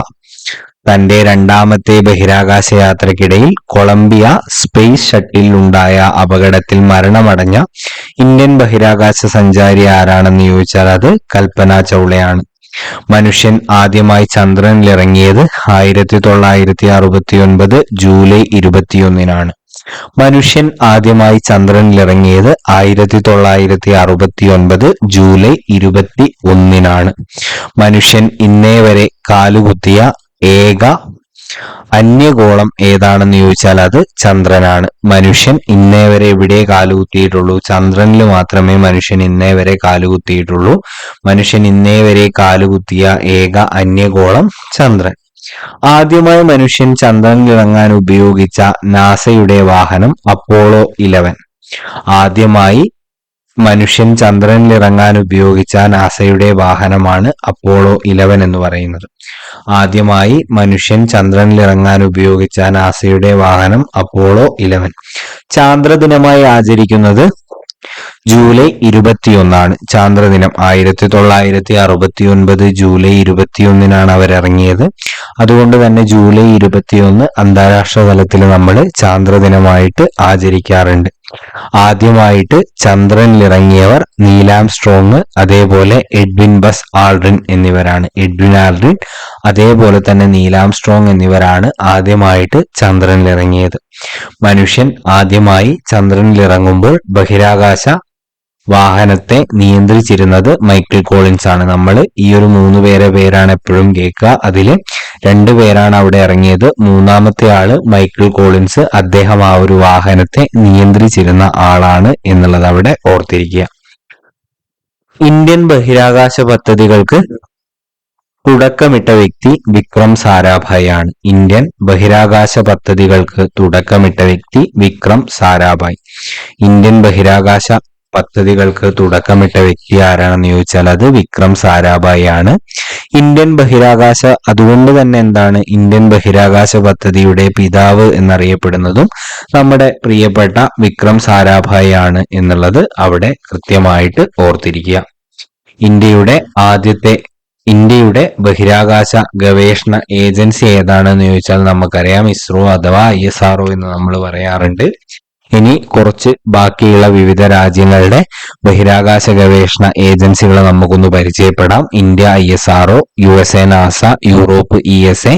തന്റെ രണ്ടാമത്തെ ബഹിരാകാശ യാത്രക്കിടയിൽ കൊളംബിയ സ്പേസ് ഷട്ടിലിനുണ്ടായ അപകടത്തിൽ മരണമടഞ്ഞ ഇന്ത്യൻ ബഹിരാകാശ സഞ്ചാരി ആരാണെന്ന് ചോദിച്ചാൽ അത് കൽപ്പന ചൗളയാണ്. മനുഷ്യൻ ആദ്യമായി ചന്ദ്രനിലിറങ്ങിയത് 1969 ജൂലൈ 21. മനുഷ്യൻ ആദ്യമായി ചന്ദ്രനിലിറങ്ങിയത് 1969 ജൂലൈ 21. മനുഷ്യൻ ഇന്നേ വരെ കാലുകുത്തിയ ഏക അന്യഗോളം ഏതാണെന്ന് ചോദിച്ചാൽ അത് ചന്ദ്രനാണ്. മനുഷ്യൻ ഇന്നേ വരെ എവിടെ കാലുകുത്തിയിട്ടുള്ളൂ? ചന്ദ്രനിൽ മാത്രമേ മനുഷ്യൻ ഇന്നേ വരെ കാലുകുത്തിയിട്ടുള്ളൂ. മനുഷ്യൻ ഇന്നേ വരെ കാലുകുത്തിയ ഏക അന്യഗോളം ചന്ദ്രൻ. ആദ്യമായി മനുഷ്യൻ ചന്ദ്രനിലിറങ്ങാൻ ഉപയോഗിച്ച നാസയുടെ വാഹനം അപ്പോളോ 11. ആദ്യമായി മനുഷ്യൻ ചന്ദ്രനിലിറങ്ങാൻ ഉപയോഗിച്ച നാസയുടെ വാഹനമാണ് അപ്പോളോ 11 എന്ന് പറയുന്നത്. ആദ്യമായി മനുഷ്യൻ ചന്ദ്രനിലിറങ്ങാൻ ഉപയോഗിച്ച നാസയുടെ വാഹനം അപ്പോളോ 11. ചാന്ദ്രദിനമായി ആചരിക്കുന്നത് ജൂലൈ 21. ചാന്ദ്രദിനം 1969 ജൂലൈ 21 അവരിറങ്ങിയത്. അതുകൊണ്ട് തന്നെ ജൂലൈ 21 അന്താരാഷ്ട്ര തലത്തിൽ നമ്മൾ ചാന്ദ്രദിനമായിട്ട് ആചരിക്കാറുണ്ട്. ആദ്യമായിട്ട് ചന്ദ്രനിലിറങ്ങിയവർ നീൽ ആംസ്ട്രോങ്, അതേപോലെ എഡ്വിൻ ബസ് ആൾഡ്രിൻ എന്നിവരാണ്. എഡ്വിൻ ആൾഡ്രിൻ അതേപോലെ തന്നെ നീൽ ആംസ്ട്രോങ് എന്നിവരാണ് ആദ്യമായിട്ട് ചന്ദ്രനിലിറങ്ങിയത്. മനുഷ്യൻ ആദ്യമായി ചന്ദ്രനിലിറങ്ങുമ്പോൾ ബഹിരാകാശ വാഹനത്തെ നിയന്ത്രിച്ചിരുന്നത് മൈക്കിൾ കോളിൻസ് ആണ്. നമ്മൾ ഈ ഒരു 3 പേരാണ് എപ്പോഴും കേൾക്കുക. അതില് 2 പേരാണ് അവിടെ ഇറങ്ങിയത്. മൂന്നാമത്തെ ആള് മൈക്കിൾ കോളിൻസ്. അദ്ദേഹം ആ ഒരു വാഹനത്തെ നിയന്ത്രിച്ചിരുന്ന ആളാണ് എന്നുള്ളത് അവിടെ ഓർത്തിരിക്കുക. ഇന്ത്യൻ ബഹിരാകാശ പദ്ധതികൾക്ക് തുടക്കമിട്ട വ്യക്തി വിക്രം സാരാഭായ് ആണ്. ഇന്ത്യൻ ബഹിരാകാശ പദ്ധതികൾക്ക് തുടക്കമിട്ട വ്യക്തി വിക്രം സാരാഭായ്. ഇന്ത്യൻ ബഹിരാകാശ പദ്ധതികൾക്ക് തുടക്കമിട്ട വ്യക്തി ആരാണെന്ന് ചോദിച്ചാൽ അത് വിക്രം സാരാഭായ് ആണ്. ഇന്ത്യൻ ബഹിരാകാശ അതുകൊണ്ട് തന്നെ എന്താണ് ഇന്ത്യൻ ബഹിരാകാശ പദ്ധതിയുടെ പിതാവ് എന്നറിയപ്പെടുന്നതും നമ്മുടെ പ്രിയപ്പെട്ട വിക്രം സാരാഭായ് ആണ് എന്നുള്ളത് അവിടെ കൃത്യമായിട്ട് ഓർത്തിരിക്കുക. ഇന്ത്യയുടെ ബഹിരാകാശ ഗവേഷണ ഏജൻസി ഏതാണെന്ന് ചോദിച്ചാൽ നമുക്കറിയാം ഇസ്രോ അഥവാ ISRO എന്ന് നമ്മൾ പറയാറുണ്ട്. ഇനി കുറച്ച് ബാക്കിയുള്ള വിവിധ രാജ്യങ്ങളുടെ ബഹിരാകാശ ഗവേഷണ ഏജൻസികൾ നമുക്കൊന്ന് പരിചയപ്പെടാം. India ISRO, USA NASA, Europe ESA,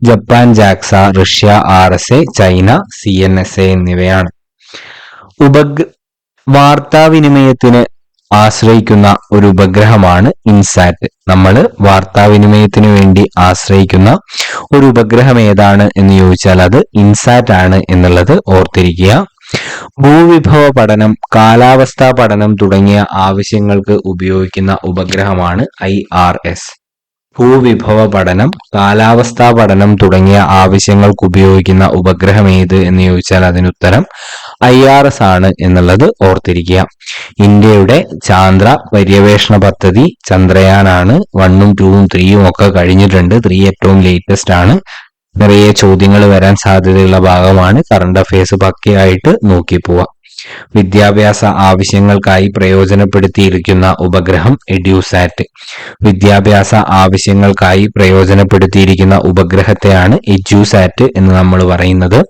Japan JAXA, Russia RSA, China CNSA എന്നിവയാണ്. വാർത്താവിനിമയത്തിന് ആശ്രയിക്കുന്ന ഒരു ഉപഗ്രഹമാണ് ഇൻസാറ്റ്. നമ്മൾ വാർത്താവിനിമയത്തിന് വേണ്ടി ആശ്രയിക്കുന്ന ഒരു ഉപഗ്രഹം ഏതാണ് എന്ന് ചോദിച്ചാൽ അത് ഇൻസാറ്റ് ആണ് എന്നുള്ളത് ഓർത്തിരിക്കുക. ഭൂവിഭവ പഠനം, കാലാവസ്ഥാ പഠനം തുടങ്ങിയ ആവശ്യങ്ങൾക്ക് ഉപയോഗിക്കുന്ന ഉപഗ്രഹമാണ് IRS. ഭൂവിഭവ പഠനം, കാലാവസ്ഥാ പഠനം തുടങ്ങിയ ആവശ്യങ്ങൾക്ക് ഉപയോഗിക്കുന്ന ഉപഗ്രഹം ഏത് എന്ന് ചോദിച്ചാൽ അതിനുത്തരം IRS ആണ് എന്നുള്ളത് ഓർത്തിരിക്കുക. ഇന്ത്യയുടെ ചാന്ദ്ര പര്യവേഷണ പദ്ധതി ചന്ദ്രയാൻ ആണ്. 1ഉം 2ഉം 3ഉം ഒക്കെ കഴിഞ്ഞിട്ടുണ്ട്. 3 ഏറ്റവും ലേറ്റസ്റ്റ് ആണ്. നിറയെ ചോദ്യങ്ങൾ വരാൻ സാധ്യതയുള്ള ഭാഗമാണ്. കറണ്ട് അഫയേഴ്സ് പക്കയായിട്ട് നോക്കി പോവാം. വിദ്യാഭ്യാസ ആവശ്യങ്ങൾക്കായി പ്രയോജനപ്പെടുത്തിയിരിക്കുന്ന ഉപഗ്രഹം എഡ്യൂസാറ്റ്. വിദ്യാഭ്യാസ ആവശ്യങ്ങൾക്കായി പ്രയോജനപ്പെടുത്തിയിരിക്കുന്ന ഉപഗ്രഹത്തെയാണ് എഡ്യൂസാറ്റ് എന്ന് നമ്മൾ പറയുന്നത്.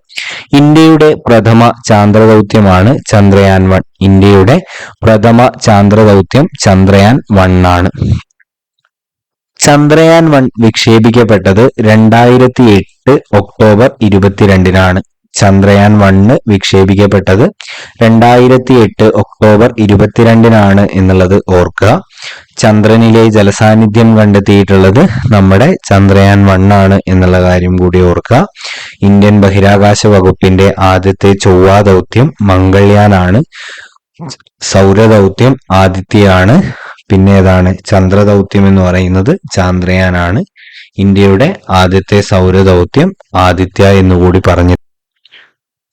ഇന്ത്യയുടെ പ്രഥമ ചാന്ദ്രദൗത്യമാണ് ചന്ദ്രയാൻ 1. ഇന്ത്യയുടെ പ്രഥമ ചാന്ദ്രദൗത്യം ചന്ദ്രയാൻ 1 ആണ്. ചന്ദ്രയാൻ 1 വിക്ഷേപിക്കപ്പെട്ടത് 2008 ഒക്ടോബർ 22-നാണ്. ചന്ദ്രയാൻ 1 വിക്ഷേപിക്കപ്പെട്ടത് 2008 ഒക്ടോബർ 22-നാണ് എന്നുള്ളത് ഓർക്കുക. ചന്ദ്രനിലെ ജലസാന്നിധ്യം കണ്ടെത്തിയിട്ടുള്ളത് നമ്മുടെ ചന്ദ്രയാൻ 1 ആണ് എന്നുള്ള കാര്യം കൂടി ഓർക്കുക. ഇന്ത്യൻ ബഹിരാകാശ വകുപ്പിന്റെ ആദ്യത്തെ ചൊവ്വാ ദൗത്യം മംഗൾയാൻ ആണ്. സൗരദൗത്യം ആദിത്യയാണ്. പിന്നെ ഏതാണ് ചന്ദ്രദൗത്യം എന്ന് പറയുന്നത് ചാന്ദ്രയാൻ ആണ്. ഇന്ത്യയുടെ ആദ്യത്തെ സൗരദൗത്യം ആദിത്യ എന്നുകൂടി പറഞ്ഞു.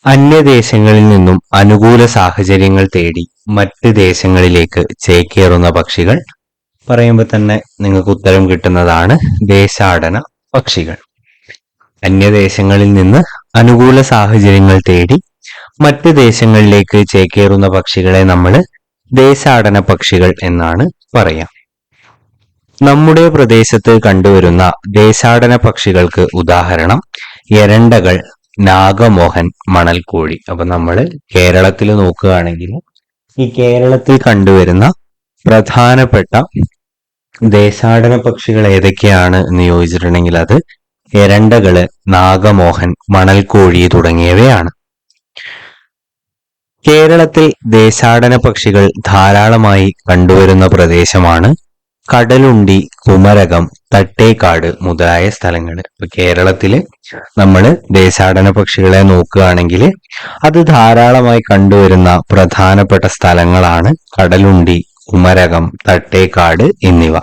അന്യദേശങ്ങളിൽ നിന്നും അനുകൂല സാഹചര്യങ്ങൾ തേടി മറ്റ് ദേശങ്ങളിലേക്ക് ചേക്കേറുന്ന പക്ഷികൾ പറയുമ്പോൾ തന്നെ നിങ്ങൾക്ക് ഉത്തരം കിട്ടുന്നതാണ് ദേശാടന പക്ഷികൾ. അന്യദേശങ്ങളിൽ നിന്ന് അനുകൂല സാഹചര്യങ്ങൾ തേടി മറ്റ് ദേശങ്ങളിലേക്ക് ചേക്കേറുന്ന പക്ഷികളെ നമ്മൾ ദേശാടന പക്ഷികൾ എന്നാണ് പറയാം. നമ്മുടെ പ്രദേശത്ത് കണ്ടുവരുന്ന ദേശാടന പക്ഷികൾക്ക് ഉദാഹരണം എരണ്ടകൾ, നാഗമോഹൻ, മണൽക്കോഴി. അപ്പൊ നമ്മൾ കേരളത്തിൽ നോക്കുകയാണെങ്കിൽ ഈ കേരളത്തിൽ കണ്ടുവരുന്ന പ്രധാനപ്പെട്ട ദേശാടന പക്ഷികൾ ഏതൊക്കെയാണ് എന്ന് ചോദിച്ചിട്ടുണ്ടെങ്കിൽ അത് എരണ്ടകള്, നാഗമോഹൻ, മണൽക്കോഴി തുടങ്ങിയവയാണ്. കേരളത്തിൽ ദേശാടന പക്ഷികൾ ധാരാളമായി കണ്ടുവരുന്ന പ്രദേശമാണ് കടലുണ്ടി, കുമരകം, തട്ടേക്കാട് മുതലായ സ്ഥലങ്ങൾ. ഇപ്പൊ കേരളത്തില് നമ്മൾ ദേശാടന പക്ഷികളെ നോക്കുകയാണെങ്കിൽ അത് ധാരാളമായി കണ്ടുവരുന്ന പ്രധാനപ്പെട്ട സ്ഥലങ്ങളാണ് കടലുണ്ടി, കുമരകം, തട്ടേക്കാട് എന്നിവ.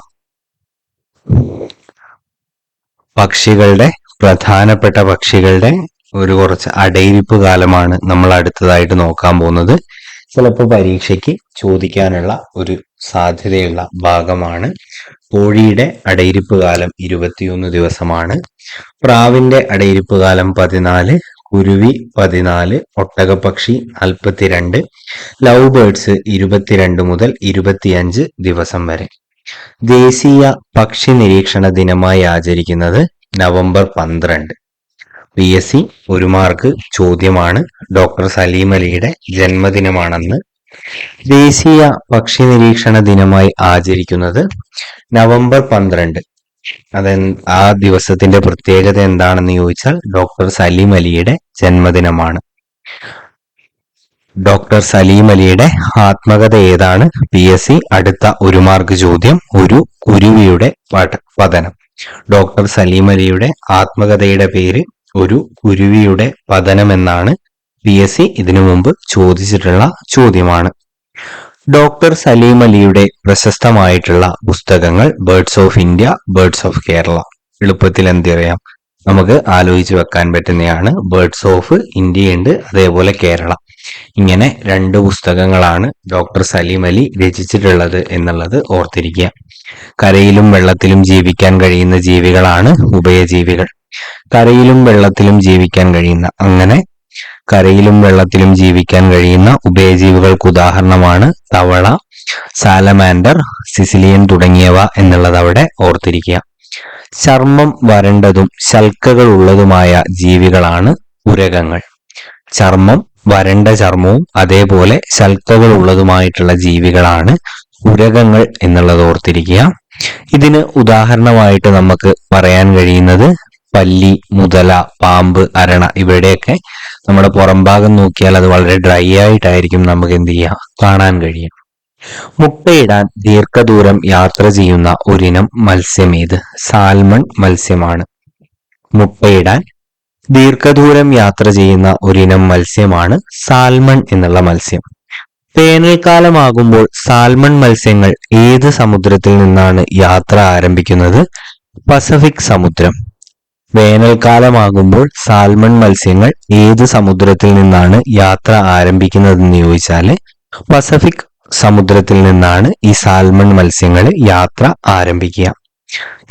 പ്രധാനപ്പെട്ട പക്ഷികളുടെ കുറച്ച് അടയിരിപ്പ് കാലമാണ് നമ്മൾ അടുത്തതായിട്ട് നോക്കാൻ പോകുന്നത്. ചിലപ്പോൾ പരീക്ഷയ്ക്ക് ചോദിക്കാനുള്ള ഒരു സാധ്യതയുള്ള ഭാഗമാണ്. കോഴിയുടെ അടയിരിപ്പ് കാലം 21 ദിവസമാണ്. പ്രാവിന്റെ അടയിരിപ്പ് കാലം 14, കുരുവി 14, ഒട്ടകപ്പക്ഷി 42, ലവ് ബേർഡ്സ് 22 മുതൽ 25 ദിവസം വരെ. ദേശീയ പക്ഷി നിരീക്ഷണ ദിനമായി ആചരിക്കുന്നത് നവംബർ 12. PSC 1 മാർക്ക് ചോദ്യമാണ്. ഡോക്ടർ സലീം അലിയുടെ ജന്മദിനമാണെന്ന്. ദേശീയ പക്ഷി നിരീക്ഷണ ദിനമായി ആചരിക്കുന്നത് നവംബർ 12. ആ ദിവസത്തിന്റെ പ്രത്യേകത എന്താണെന്ന് ചോദിച്ചാൽ ഡോക്ടർ സലീം അലിയുടെ ജന്മദിനമാണ്. ഡോക്ടർ സലീം അലിയുടെ ആത്മകഥ ഏതാണ്? PSC അടുത്ത 1 മാർക്ക് ചോദ്യം. ഒരു കുരുവിയുടെ പതനം. ഡോക്ടർ സലീം അലിയുടെ ആത്മകഥയുടെ പേര് ഒരു കുരുവിയുടെ പതനം എന്നാണ്. PSC ഇതിനു മുമ്പ് ചോദിച്ചിട്ടുള്ള ചോദ്യമാണ്. ഡോക്ടർ സലീം അലിയുടെ പ്രശസ്തമായിട്ടുള്ള പുസ്തകങ്ങൾ birds of India, birds of Kerala. എളുപ്പത്തിൽ എന്തറിയാം, നമുക്ക് ആലോചിച്ച് വെക്കാൻ പറ്റുന്നതാണ്. ബേർഡ്സ് ഓഫ് ഇന്ത്യ ഉണ്ട്, അതേപോലെ കേരള. ഇങ്ങനെ 2 പുസ്തകങ്ങളാണ് ഡോക്ടർ സലീം അലി രചിച്ചിട്ടുള്ളത് എന്നുള്ളത് ഓർത്തിരിക്കുക. കരയിലും വെള്ളത്തിലും ജീവിക്കാൻ കഴിയുന്ന ജീവികളാണ് ഉഭയജീവികൾ. കരയിലും വെള്ളത്തിലും ജീവിക്കാൻ കഴിയുന്ന കരയിലും വെള്ളത്തിലും ജീവിക്കാൻ കഴിയുന്ന ഉഭയജീവികൾക്ക് ഉദാഹരണമാണ് തവള, സാലമാൻഡർ, സിസിലിയൻ തുടങ്ങിയവ എന്നുള്ളത് അവിടെ ഓർത്തിരിക്കുക. ചർമ്മം വരണ്ടതും ശൽക്കകൾ ഉള്ളതുമായ ജീവികളാണ് ഉരഗങ്ങൾ. ചർമ്മം വരണ്ട ചർമ്മവും അതേപോലെ ശൽക്കകൾ ഉള്ളതുമായിട്ടുള്ള ജീവികളാണ് ഉരഗങ്ങൾ എന്നുള്ളത് ഓർത്തിരിക്കുക. ഇതിന് ഉദാഹരണമായിട്ട് നമുക്ക് പറയാൻ കഴിയുന്നത് പല്ലി, മുതല, പാമ്പ്, അരണ. ഇവിടെയൊക്കെ നമ്മുടെ പുറംഭാഗം നോക്കിയാൽ അത് വളരെ ഡ്രൈ ആയിട്ടായിരിക്കും നമുക്ക് എന്ത് ചെയ്യുക, കാണാൻ കഴിയും. മുട്ടയിടാൻ ദീർഘദൂരം യാത്ര ചെയ്യുന്ന ഒരിനം മത്സ്യം ഏത്? സാൽമൺ മത്സ്യമാണ്. മുട്ടയിടാൻ ദീർഘദൂരം യാത്ര ചെയ്യുന്ന ഒരിനം മത്സ്യമാണ് സാൽമൺ എന്നുള്ള മത്സ്യം. വേനൽക്കാലമാകുമ്പോൾ സാൽമൺ മത്സ്യങ്ങൾ ഏത് സമുദ്രത്തിൽ നിന്നാണ് യാത്ര ആരംഭിക്കുന്നത്? പസഫിക് സമുദ്രം. വേനൽക്കാലമാകുമ്പോൾ സാൽമൺ മത്സ്യങ്ങൾ ഏത് സമുദ്രത്തിൽ നിന്നാണ് യാത്ര ആരംഭിക്കുന്നതെന്ന് ചോദിച്ചാല് പസഫിക് സമുദ്രത്തിൽ നിന്നാണ് ഈ സാൽമൺ മത്സ്യങ്ങൾ യാത്ര ആരംഭിക്കുക.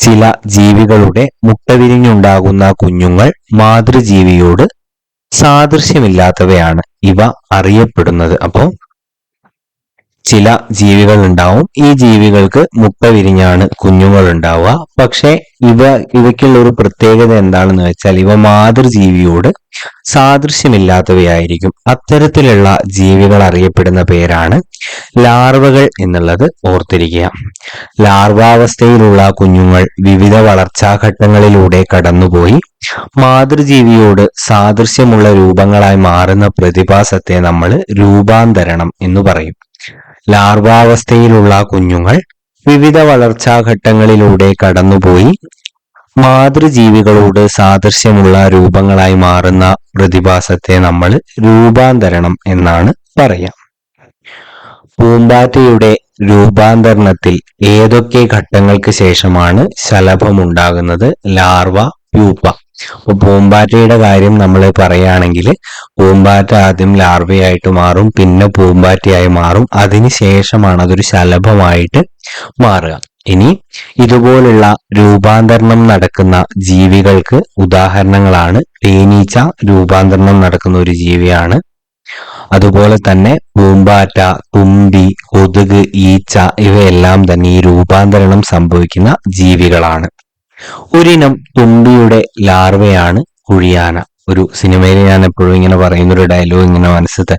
ചില ജീവികളുടെ മുട്ട വിരിഞ്ഞുണ്ടാകുന്ന കുഞ്ഞുങ്ങൾ മാതൃജീവിയോട് സാദൃശ്യമില്ലാത്തവയാണ്. ഇവ അറിയപ്പെടുന്നത്. അപ്പോൾ ചില ജീവികൾ ഉണ്ടാവും, ഈ ജീവികൾക്ക് മുട്ട വിരിഞ്ഞാണ് കുഞ്ഞുങ്ങൾ ഉണ്ടാവുക. പക്ഷെ ഇവയ്ക്കുള്ള ഒരു പ്രത്യേകത എന്താണെന്ന് വെച്ചാൽ ഇവ മാതൃജീവിയോട് സാദൃശ്യമില്ലാത്തവയായിരിക്കും. അത്തരത്തിലുള്ള ജീവികൾ അറിയപ്പെടുന്ന പേരാണ് ലാർവകൾ എന്നുള്ളത് ഓർത്തിരിക്കുക. ലാർവാവസ്ഥയിലുള്ള കുഞ്ഞുങ്ങൾ വിവിധ വളർച്ചാഘട്ടങ്ങളിലൂടെ കടന്നുപോയി മാതൃജീവിയോട് സാദൃശ്യമുള്ള രൂപങ്ങളായി മാറുന്ന പ്രതിഭാസത്തെ നമ്മൾ രൂപാന്തരണം എന്ന് പറയും. ലാർവാവസ്ഥയിലുള്ള കുഞ്ഞുങ്ങൾ വിവിധ വളർച്ചാഘട്ടങ്ങളിലൂടെ കടന്നുപോയി മാതൃജീവികളോട് സാദൃശ്യമുള്ള രൂപങ്ങളായി മാറുന്ന പ്രതിഭാസത്തെ നമ്മൾ രൂപാന്തരണം എന്നാണ് പറയാം. പൂമ്പാറ്റയുടെ രൂപാന്തരണത്തിൽ ഏതൊക്കെ ഘട്ടങ്ങൾക്ക് ശേഷമാണ് ശലഭമുണ്ടാകുന്നത്? Larva, pupa. അപ്പൊ പൂമ്പാറ്റയുടെ കാര്യം നമ്മൾ പറയുകയാണെങ്കിൽ പൂമ്പാറ്റ ആദ്യം ലാർവയായിട്ട് മാറും, പിന്നെ പൂമ്പാറ്റയായി മാറും, അതിനുശേഷമാണ് അതൊരു ശലഭമായിട്ട് മാറുക. ഇനി ഇതുപോലുള്ള രൂപാന്തരണം നടക്കുന്ന ജീവികൾക്ക് ഉദാഹരണങ്ങളാണ് തേനീച്ച. രൂപാന്തരണം നടക്കുന്ന ഒരു ജീവിയാണ്. അതുപോലെ തന്നെ പൂമ്പാറ്റ, തുമ്പി, കൊതുക്, ഈച്ച ഇവയെല്ലാം തന്നെ ഈ രൂപാന്തരണം സംഭവിക്കുന്ന ജീവികളാണ്. ഒരിനം തുമ്പിയുടെ ലാർവയാണ് കുഴിയാന. ഒരു സിനിമയിൽ ഞാൻ എപ്പോഴും ഇങ്ങനെ പറയുന്നൊരു ഡയലോഗ് ഇങ്ങനെ മനസ്സിലത്തെ,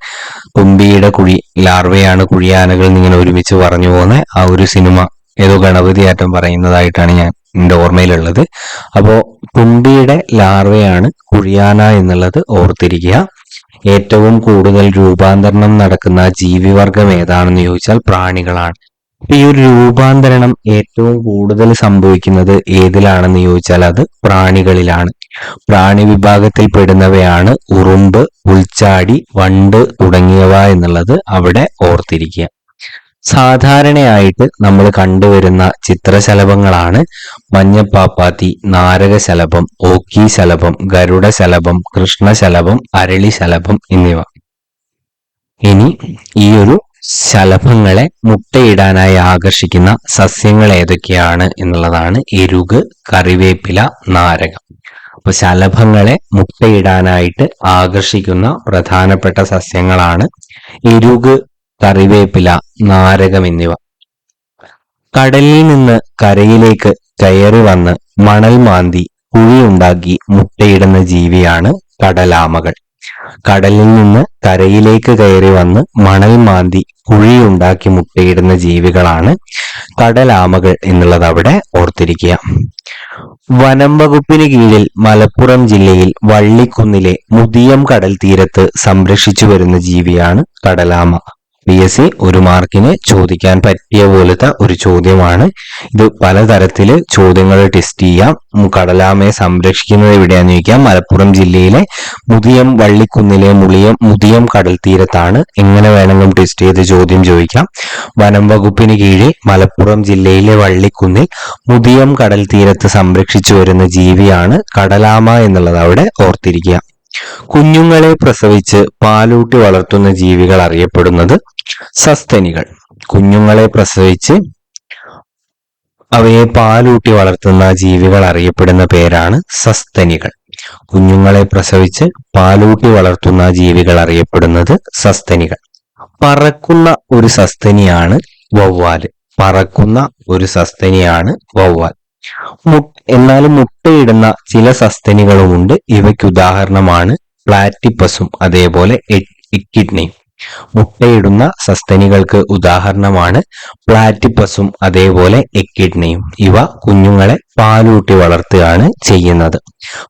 തുമ്പിയുടെ ലാർവയാണ് കുഴിയാനകൾ എന്നിങ്ങനെ ഒരുമിച്ച് പറഞ്ഞു പോകുന്ന ആ ഒരു സിനിമ ഏതോ ഗണപതിയാറ്റം പറയുന്നതായിട്ടാണ് എൻ്റെ ഓർമ്മയിലുള്ളത്. അപ്പോ തുമ്പിയുടെ ലാർവയാണ് കുഴിയാന എന്നുള്ളത് ഓർത്തിരിക്കുക. ഏറ്റവും കൂടുതൽ രൂപാന്തരണം നടക്കുന്ന ജീവിവർഗം ഏതാണെന്ന് ചോദിച്ചാൽ പ്രാണികളാണ്. ഈ ഒരു രൂപാന്തരണം ഏറ്റവും കൂടുതൽ സംഭവിക്കുന്നത് ഏതിലാണെന്ന് ചോദിച്ചാൽ അത് പ്രാണികളിലാണ്. പ്രാണി വിഭാഗത്തിൽ പെടുന്നവയാണ് ഉറുമ്പ്, പുൽച്ചാടി, വണ്ട് തുടങ്ങിയവ എന്നുള്ളത് അവിടെ ഓർത്തിരിക്കുക. സാധാരണയായിട്ട് നമ്മൾ കണ്ടുവരുന്ന ചിത്രശലഭങ്ങളാണ് മഞ്ഞപ്പാപ്പാത്തി, നാരകശലഭം, ഓക്കീശലഭം, ഗരുഡശലഭം, കൃഷ്ണശലഭം, അരളിശലഭം എന്നിവ. ഇനി ഈ ഒരു ശലഭങ്ങളെ മുട്ടയിടാനായി ആകർഷിക്കുന്ന സസ്യങ്ങൾ ഏതൊക്കെയാണ് എന്നുള്ളതാണ് എരുക്, കറിവേപ്പില, നാരകം. അപ്പൊ ശലഭങ്ങളെ മുട്ടയിടാനായിട്ട് ആകർഷിക്കുന്ന പ്രധാനപ്പെട്ട സസ്യങ്ങളാണ് എരുക്, കറിവേപ്പില, നാരകം എന്നിവ. കടലിൽ നിന്ന് കരയിലേക്ക് കയറി വന്ന് മണൽ മാന്തി കുഴിയുണ്ടാക്കി മുട്ടയിടുന്ന ജീവിയാണ് കടലാമകൾ. കടലിൽ നിന്ന് കരയിലേക്ക് കയറി വന്ന് മണൽ മാന്തി കുഴിയുണ്ടാക്കി മുട്ടയിടുന്ന ജീവികളാണ് കടലാമകൾ എന്നുള്ളത് അവിടെ ഓർത്തിരിക്കുക. വനം വകുപ്പിന് കീഴിൽ മലപ്പുറം ജില്ലയിൽ വള്ളിക്കുന്നിലെ മുതിയം കടൽ തീരത്ത് സംരക്ഷിച്ചു വരുന്ന ജീവിയാണ് കടലാമ. PSC 1 മാർക്കിന് ചോദിക്കാൻ പറ്റിയ പോലത്തെ ഒരു ചോദ്യമാണ് ഇത്. പലതരത്തില് ചോദ്യങ്ങൾ ടെസ്റ്റ് ചെയ്യാം. കടലാമയെ സംരക്ഷിക്കുന്നത് എവിടെയാന്ന് ചോദിക്കാം. മലപ്പുറം ജില്ലയിലെ മുതിയം വള്ളിക്കുന്നിലെ മുതിയം കടൽ തീരത്താണ്. എങ്ങനെ വേണമെങ്കിലും ടെസ്റ്റ് ചെയ്ത് ചോദ്യം ചോദിക്കാം. വനം വകുപ്പിന് കീഴിൽ മലപ്പുറം ജില്ലയിലെ വള്ളിക്കുന്നിൽ മുതിയം കടൽ തീരത്ത് സംരക്ഷിച്ചു വരുന്ന ജീവിയാണ് കടലാമ എന്നുള്ളത് അവിടെ ഓർത്തിരിക്കുക. കുഞ്ഞുങ്ങളെ പ്രസവിച്ച് പാലൂട്ടി വളർത്തുന്ന ജീവികൾ അറിയപ്പെടുന്നത് സസ്തനികൾ. കുഞ്ഞുങ്ങളെ പ്രസവിച്ച് അവയെ പാലൂട്ടി വളർത്തുന്ന ജീവികൾ അറിയപ്പെടുന്ന പേരാണ് സസ്തനികൾ. കുഞ്ഞുങ്ങളെ പ്രസവിച്ച് പാലൂട്ടി വളർത്തുന്ന ജീവികൾ അറിയപ്പെടുന്നത് സസ്തനികൾ. പറക്കുന്ന ഒരു സസ്തനിയാണ് വവ്വാല്. പറക്കുന്ന ഒരു സസ്തനിയാണ് വവ്വാൽ. എന്നാലും മുട്ടയിടുന്ന ചില സസ്തനികളുമുണ്ട്. ഇവയ്ക്ക് ഉദാഹരണമാണ് പ്ലാറ്റിപ്പസും അതേപോലെ എക്കിഡ്നയും. മുട്ടയിടുന്ന സസ്തനികൾക്ക് ഉദാഹരണമാണ് പ്ലാറ്റിപ്പസും അതേപോലെ എക്കിഡ്നയും. ഇവ കുഞ്ഞുങ്ങളെ പാലൂട്ടി വളർത്തുകയാണ് ചെയ്യുന്നത്.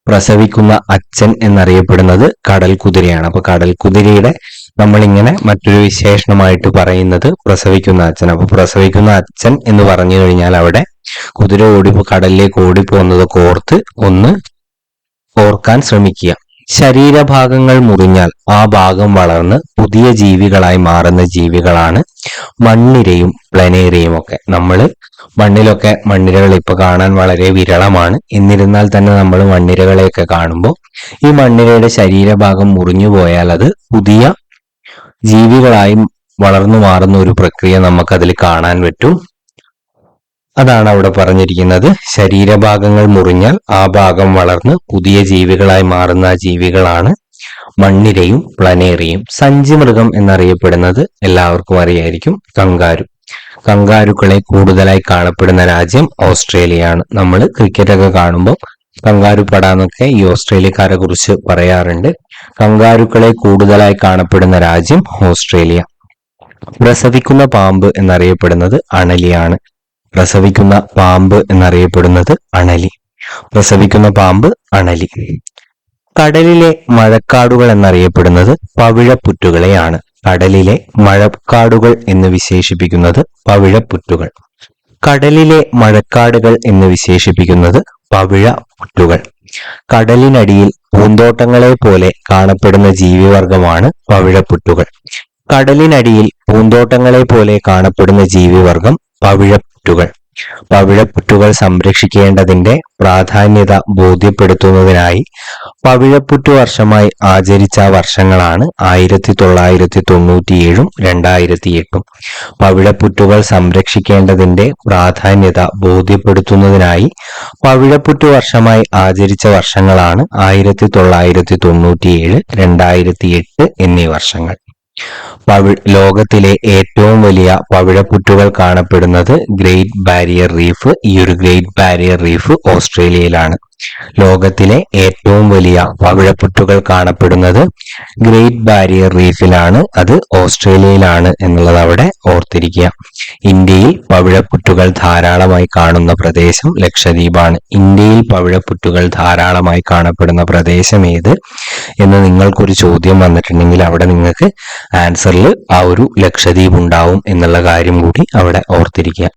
പ്രസവിക്കുന്ന അച്ഛൻ എന്നറിയപ്പെടുന്നത് കടൽ കുതിരയാണ്. അപ്പൊ കടൽ കുതിരയുടെ നമ്മളിങ്ങനെ മറ്റൊരു വിശേഷണമായിട്ട് പറയുന്നത് പ്രസവിക്കുന്ന അച്ഛൻ. അപ്പൊ പ്രസവിക്കുന്ന അച്ഛൻ എന്ന് പറഞ്ഞു കഴിഞ്ഞാൽ അവിടെ കുതിര കടലിലേക്ക് ഓടിപ്പോകുന്നതൊക്കെ ഒന്ന് ഓർക്കാൻ ശ്രമിക്കുക. ശരീരഭാഗങ്ങൾ മുറിഞ്ഞാൽ ആ ഭാഗം വളർന്ന് പുതിയ ജീവികളായി മാറുന്ന ജീവികളാണ് മണ്ണിരയും പ്ലനേറിയും ഒക്കെ. മണ്ണിലൊക്കെ മണ്ണിരകൾ ഇപ്പൊ കാണാൻ വളരെ വിരളമാണ്. എന്നിരുന്നാൽ തന്നെ നമ്മൾ മണ്ണിരകളെയൊക്കെ കാണുമ്പോൾ ഈ മണ്ണിരയുടെ ശരീരഭാഗം മുറിഞ്ഞു പോയാൽ അത് പുതിയ ജീവികളായി വളർന്നു മാറുന്ന ഒരു പ്രക്രിയ നമുക്കതിൽ കാണാൻ പറ്റും. അതാണ് അവിടെ പറഞ്ഞിരിക്കുന്നത്. ശരീരഭാഗങ്ങൾ മുറിഞ്ഞാൽ ആ ഭാഗം വളർന്ന് പുതിയ ജീവികളായി മാറുന്ന ജീവികളാണ് മണ്ണിരയും പ്ലനേറിയും. സഞ്ചിമൃഗം എന്നറിയപ്പെടുന്നത് എല്ലാവർക്കും അറിയായിരിക്കും കങ്കാരു. കങ്കാരുക്കളെ കൂടുതലായി കാണപ്പെടുന്ന രാജ്യം ഓസ്ട്രേലിയയാണ്. നമ്മൾ ക്രിക്കറ്റൊക്കെ കാണുമ്പോൾ കങ്കാരു പടാന്നൊക്കെ ഈ ഓസ്ട്രേലിയക്കാരെ കുറിച്ച് പറയാറുണ്ട്. കങ്കാരുക്കളെ കൂടുതലായി കാണപ്പെടുന്ന രാജ്യം ഓസ്ട്രേലിയ. പ്രസവിക്കുന്ന പാമ്പ് എന്നറിയപ്പെടുന്നത് അണലിയാണ്. പ്രസവിക്കുന്ന പാമ്പ് എന്നറിയപ്പെടുന്നത് അണലി. പ്രസവിക്കുന്ന പാമ്പ് അണലി. കടലിലെ മഴക്കാടുകൾ എന്നറിയപ്പെടുന്നത് പവിഴപ്പുറ്റുകളെയാണ്. കടലിലെ മഴക്കാടുകൾ എന്ന് വിശേഷിപ്പിക്കുന്നത് പവിഴപ്പുറ്റുകൾ. കടലിലെ മഴക്കാടുകൾ എന്ന് വിശേഷിപ്പിക്കുന്നത് പവിഴപ്പുറ്റുകൾ. കടലിനടിയിൽ പൂന്തോട്ടങ്ങളെ പോലെ കാണപ്പെടുന്ന ജീവിവർഗമാണ് പവിഴപ്പുറ്റുകൾ. കടലിനടിയിൽ പൂന്തോട്ടങ്ങളെ പോലെ കാണപ്പെടുന്ന ജീവിവർഗം പവിഴപ്പുറ്റുകൾ. പവിഴപ്പുറ്റുകൾ സംരക്ഷിക്കേണ്ടതിന്റെ പ്രാധാന്യത ബോധ്യപ്പെടുത്തുന്നതിനായി പവിഴപ്പുറ്റു വർഷമായി ആചരിച്ച വർഷങ്ങളാണ് 1997 2008. പവിഴപ്പുറ്റുകൾ സംരക്ഷിക്കേണ്ടതിന്റെ പ്രാധാന്യത ബോധ്യപ്പെടുത്തുന്നതിനായി പവിഴപ്പുറ്റു വർഷമായി ആചരിച്ച വർഷങ്ങളാണ് 1997 2008 എന്നീ വർഷങ്ങൾ. ലോകത്തിലെ ഏറ്റവും വലിയ പവിഴപ്പുറ്റുകൾ കാണപ്പെടുന്നത് ഗ്രേറ്റ് ബാരിയർ റീഫ്. ഈ ഒരു ഗ്രേറ്റ് ബാരിയർ റീഫ് ഓസ്ട്രേലിയയിലാണ്. ലോകത്തിലെ ഏറ്റവും വലിയ പവിഴപ്പുറ്റുകൾ കാണപ്പെടുന്നത് ഗ്രേറ്റ് ബാരിയർ റീഫിലാണ്. അത് ഓസ്ട്രേലിയയിലാണ് എന്നുള്ളത് അവിടെ ഓർത്തിരിക്കുക. ഇന്ത്യയിൽ പവിഴപ്പുറ്റുകൾ ധാരാളമായി കാണുന്ന പ്രദേശം ലക്ഷദ്വീപാണ്. ഇന്ത്യയിൽ പവിഴപ്പുറ്റുകൾ ധാരാളമായി കാണപ്പെടുന്ന പ്രദേശം ഏത് എന്ന് നിങ്ങൾക്കൊരു ചോദ്യം വന്നിട്ടുണ്ടെങ്കിൽ അവിടെ നിങ്ങൾക്ക് ആൻസറിൽ ആ ഒരു ലക്ഷദ്വീപ് ഉണ്ടാവും എന്നുള്ള കാര്യം കൂടി അവിടെ ഓർത്തിരിക്കുക.